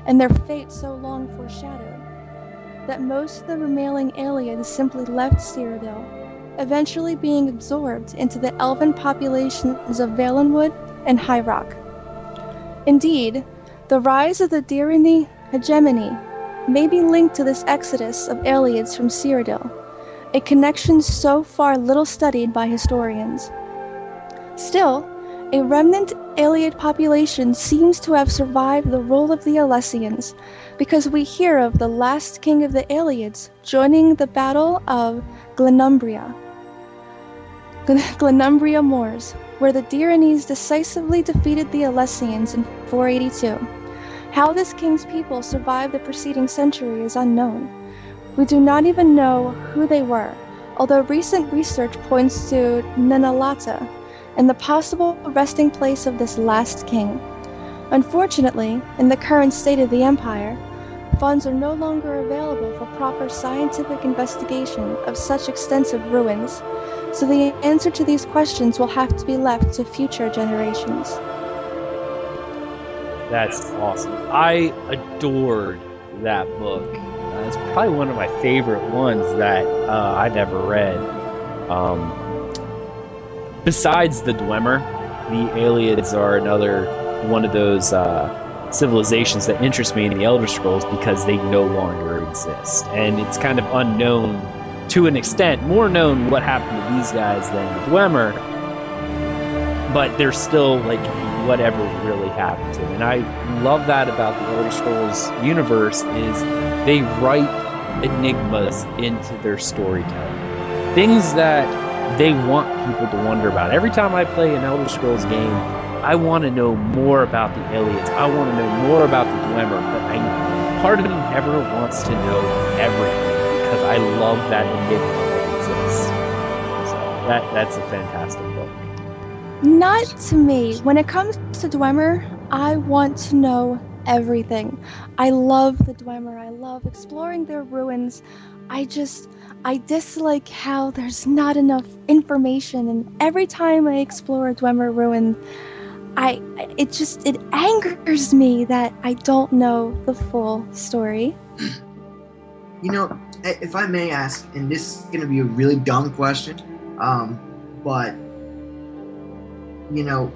[SPEAKER 2] and their fate so long foreshadowed, that most of the remaining Ayleids simply left Cyrodiil, eventually being absorbed into the elven populations of Valenwood and High Rock. Indeed, the rise of the Dirini hegemony may be linked to this exodus of Ayleids from Cyrodiil, a connection so far little studied by historians. Still, a remnant Ayleid population seems to have survived the rule of the Alessians, because we hear of the last king of the Ayleids joining the Battle of Glenumbria Moors, where the Dirinis decisively defeated the Alessians in 482. How this king's people survived the preceding century is unknown. We do not even know who they were, although recent research points to Nanalata and the possible resting place of this last king. Unfortunately, in the current state of the empire, funds are no longer available for proper scientific investigation of such extensive ruins, so the answer to these questions will have to be left to future generations.
[SPEAKER 1] That's awesome. I adored that book. It's probably one of my favorite ones that I've ever read. Besides the Dwemer, the Ayleids are another one of those civilizations that interest me in the Elder Scrolls because they no longer exist. And it's kind of unknown, to an extent, more known what happened to these guys than the Dwemer. but there's still like whatever really happened to them. And I love that about the Elder Scrolls universe is they write enigmas into their storytelling. Things that they want people to wonder about. Every time I play an Elder Scrolls game, I want to know more about the Ayleids. I want to know more about the Dwemer, but part of me never wants to know everything because I love that enigma that exists. So that's a fantastic book.
[SPEAKER 2] Not to me. When it comes to Dwemer, I want to know everything. I love the Dwemer. I love exploring their ruins. I dislike how there's not enough information, and every time I explore a Dwemer ruin, it angers me that I don't know the full story.
[SPEAKER 3] You know, if I may ask, and this is going to be a really dumb question, but you know,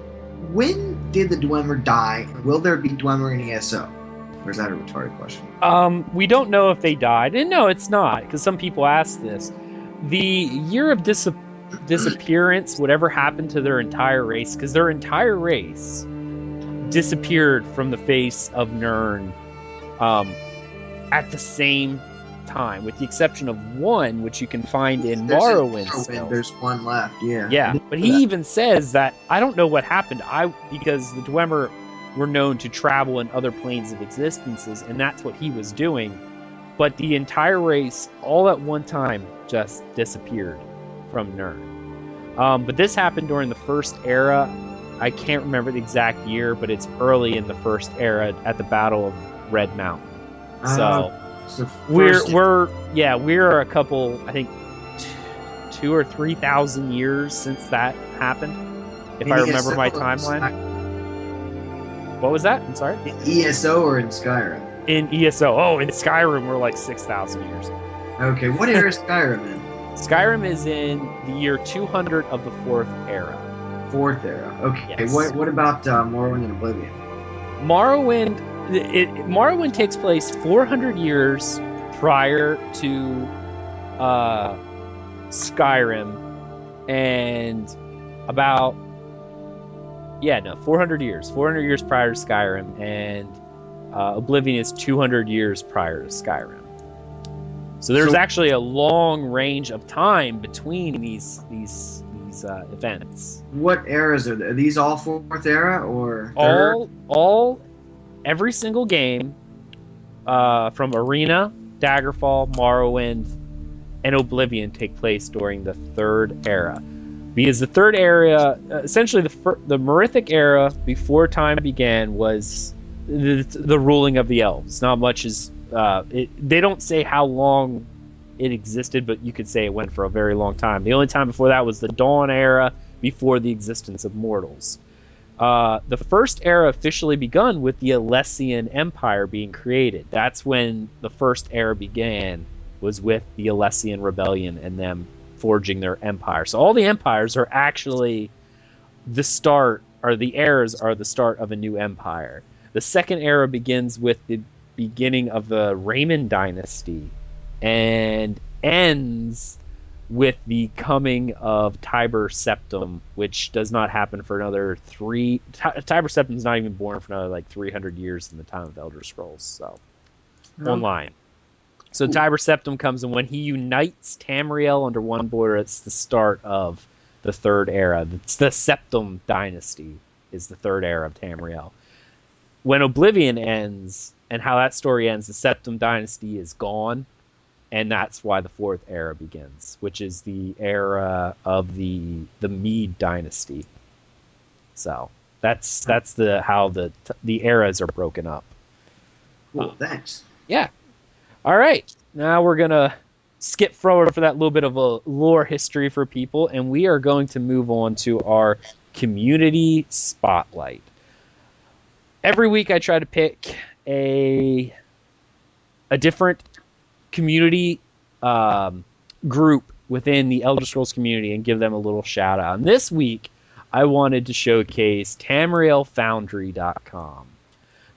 [SPEAKER 3] when did the Dwemer die? Will there be Dwemer in ESO? Or is that a retarded question?
[SPEAKER 1] We don't know if they died. And no, it's not, because some people ask this. The year of disappearance, whatever happened to their entire race, because their entire race disappeared from the face of Nirn at the same time, with the exception of one, which you can find in Morrowind.
[SPEAKER 3] There's one left, yeah.
[SPEAKER 1] Yeah, but he even says that, I don't know what happened, because the Dwemer were known to travel in other planes of existences, and that's what he was doing. But the entire race, all at one time, just disappeared from Nirn. But this happened during the First Era. I can't remember the exact year, but it's early in the First Era at the Battle of Red Mountain. So we're a couple, I think, 2,000 or 3,000 years since that happened, if I remember my timeline. What was that? I'm sorry?
[SPEAKER 3] In ESO or in Skyrim?
[SPEAKER 1] In ESO. Oh, in Skyrim, we're like 6,000 years.
[SPEAKER 3] Okay, what era is Skyrim in?
[SPEAKER 1] Skyrim is in the year 200 of the Fourth Era.
[SPEAKER 3] Fourth Era. Okay.
[SPEAKER 1] Yes.
[SPEAKER 3] What about Morrowind and Oblivion?
[SPEAKER 1] Morrowind takes place 400 years prior to Skyrim, and about 400 years. 400 years prior to Skyrim, and Oblivion is 200 years prior to Skyrim. So there's actually a long range of time between these events.
[SPEAKER 3] What eras are there? Are these all Fourth Era or
[SPEAKER 1] every single game from Arena, Daggerfall, Morrowind, and Oblivion take place during the Third Era. Because the Third Era, essentially the Merithic Era before time began, was the ruling of the elves. Not much is... they don't say how long it existed, but you could say it went for a very long time. The only time before that was the Dawn Era, before the existence of mortals. The First Era officially begun with the Alessian Empire being created. That's when the First Era began, was with the Alessian Rebellion and them forging their empire. So all the empires are actually the start, or the eras are the start of a new empire. The Second Era begins with the beginning of the Raymond dynasty and ends with the coming of Tiber Septim, which does not happen for another Tiber Septim is not even born for another 300 years in the time of Elder Scrolls. So online. So Tiber Septim comes, and when he unites Tamriel under one border, it's the start of the Third Era. It's the Septim dynasty is the Third Era of Tamriel. When Oblivion ends, and how that story ends, the Septim dynasty is gone, and that's why the Fourth Era begins, which is the era of the Mede dynasty. So that's how the eras are broken up.
[SPEAKER 3] Cool, thanks.
[SPEAKER 1] Yeah. All right. Now we're gonna skip forward for that little bit of a lore history for people, and we are going to move on to our community spotlight. Every week I try to pick a different community group within the Elder Scrolls community and give them a little shout out. And this week I wanted to showcase TamrielFoundry.com.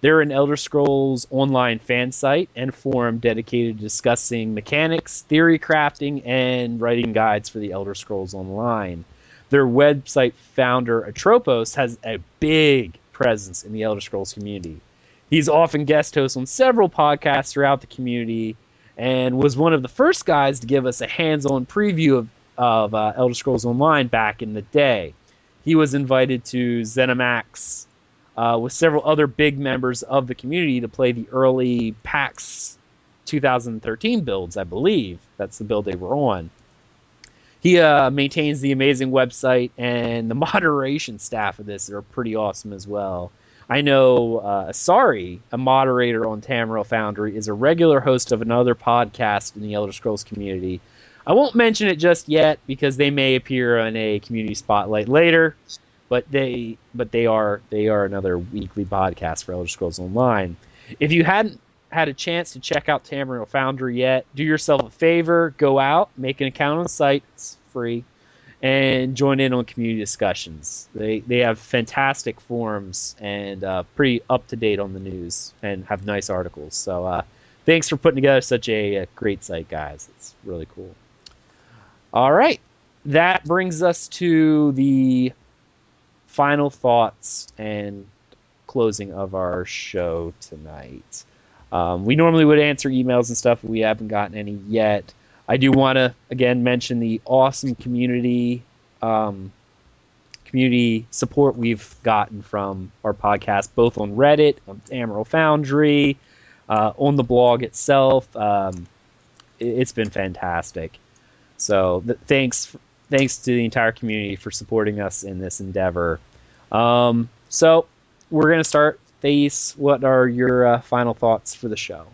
[SPEAKER 1] They're an Elder Scrolls online fan site and forum dedicated to discussing mechanics, theory crafting, and writing guides for the Elder Scrolls Online. their website founder, Atropos, has a big presence in the Elder Scrolls community. He's often guest host on several podcasts throughout the community and was one of the first guys to give us a hands-on preview of Elder Scrolls Online back in the day. He was invited to ZeniMax with several other big members of the community to play the early PAX 2013 builds, I believe. That's the build they were on. He maintains the amazing website, and the moderation staff of this are pretty awesome as well. I know Asari, a moderator on Tamriel Foundry, is a regular host of another podcast in the Elder Scrolls community. I won't mention it just yet because they may appear on a community spotlight later, but they are another weekly podcast for Elder Scrolls Online. If you hadn't had a chance to check out Tamriel Foundry yet, do yourself a favor, go out, make an account on the site, it's free, and join in on community discussions. They have fantastic forums and pretty up to date on the news and have nice articles. So thanks for putting together such a great site, guys. It's really cool. All right, that brings us to the final thoughts and closing of our show tonight. We normally would answer emails and stuff, but we haven't gotten any yet. I do want to, again, mention the awesome community support we've gotten from our podcast, both on Reddit, on Tamriel Foundry, on the blog itself. It's been fantastic. So thanks to the entire community for supporting us in this endeavor. So we're going to start. Thaís, what are your final thoughts for the show?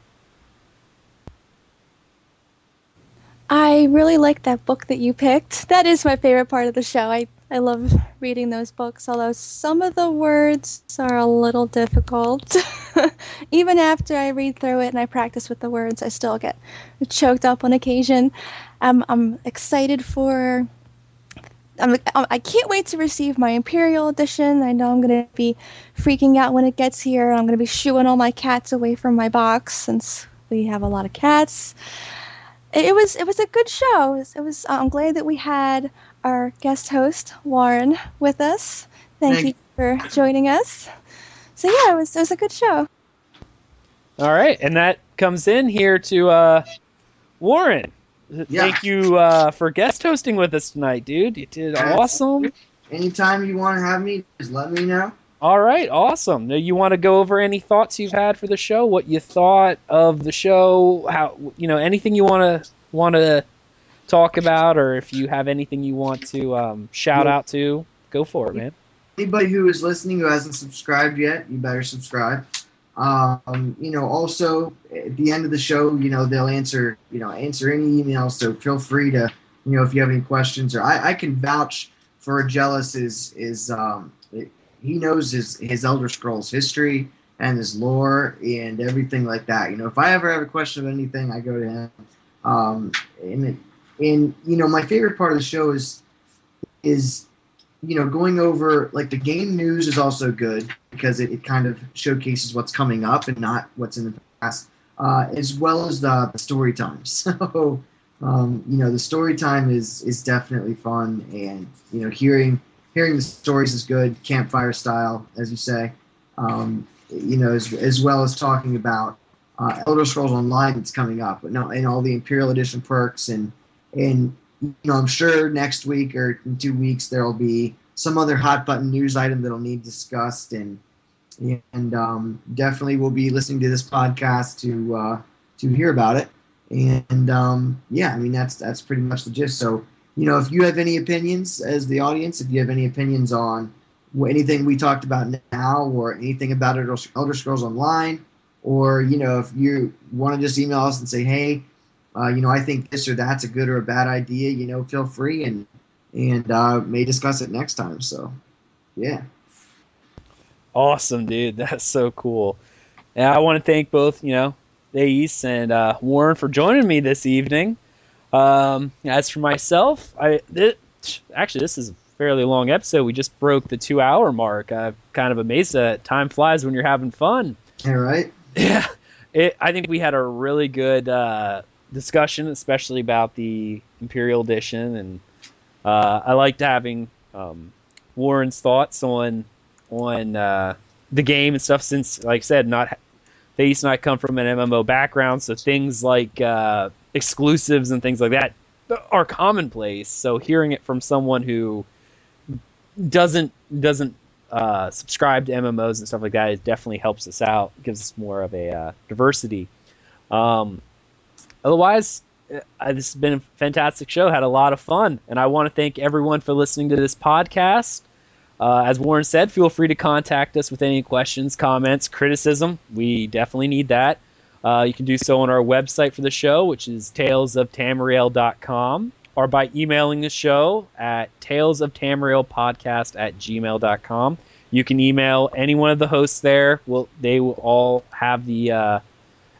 [SPEAKER 2] I really like that book that you picked. That is my favorite part of the show. I love reading those books, although some of the words are a little difficult. Even after I read through it and I practice with the words, I still get choked up on occasion. I'm excited for... I can't wait to receive my Imperial Edition. I know I'm going to be freaking out when it gets here. I'm going to be shooing all my cats away from my box since we have a lot of cats. It was a good show. I'm glad that we had our guest host Warren with us. Thank you for joining us. So yeah, it was a good show.
[SPEAKER 1] All right, and that comes in here to Warren.
[SPEAKER 3] Yeah.
[SPEAKER 1] Thank you for guest hosting with us tonight, dude. You did awesome.
[SPEAKER 3] Anytime you want to have me, just let me know.
[SPEAKER 1] All right, awesome. Now, you want to go over any thoughts you've had for the show? What you thought of the show? How anything you want to talk about, or if you have anything you want to shout out to, go for it, man.
[SPEAKER 3] Anybody who is listening who hasn't subscribed yet, you better subscribe. Also at the end of the show, they'll answer any emails. So feel free to, if you have any questions, or I can vouch for Aggelos he knows his Elder Scrolls history and his lore and everything like that. If I ever have a question of anything, I go to him. My favorite part of the show is going over, like, the game news is also good because it kind of showcases what's coming up and not what's in the past, as well as the story time. So, the story time is definitely fun, and, hearing the stories is good, campfire style, as you say, as well as talking about Elder Scrolls Online that's coming up, and all the Imperial Edition perks, and I'm sure next week or in 2 weeks there'll be some other hot button news item that'll need discussed, and definitely we'll be listening to this podcast to hear about it. And that's pretty much the gist. So, if you have any opinions as the audience, if you have any opinions on anything we talked about now, or anything about Elder Scrolls Online, or if you want to just email us and say, hey, I think this or that's a good or a bad idea, feel free, and may discuss it next time. So, yeah.
[SPEAKER 1] Awesome, dude. That's so cool. And I want to thank both, Thaís and Warren for joining me this evening. As for myself, this is a fairly long episode. We just broke the 2-hour mark. I'm kind of amazed that time flies when you're having fun.
[SPEAKER 3] All right.
[SPEAKER 1] Yeah. I think we had a really good discussion, especially about the Imperial Edition, and I liked having Warren's thoughts on the game and stuff. Since, like I said, Thais and I come from an MMO background, so things like exclusives and things like that are commonplace. So hearing it from someone who doesn't subscribe to MMOs and stuff like that, it definitely helps us out. It gives us more of a diversity. Otherwise, this has been a fantastic show. Had a lot of fun, and I want to thank everyone for listening to this podcast. As Warren said, feel free to contact us with any questions, comments, criticism. We definitely need that. You can do so on our website for the show, which is talesoftamriel.com, or by emailing the show at talesoftamrielpodcast@gmail.com. You can email any one of the hosts there. They will all have the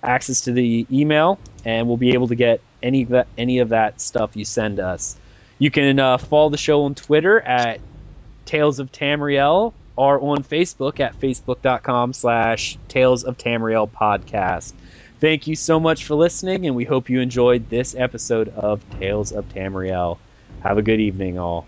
[SPEAKER 1] access to the email, and we'll be able to get any of that stuff you send us. You can follow the show on Twitter at Tales of Tamriel, or on Facebook at facebook.com/Tales of Tamriel podcast. Thank you so much for listening, and we hope you enjoyed this episode of Tales of Tamriel. Have a good evening, all.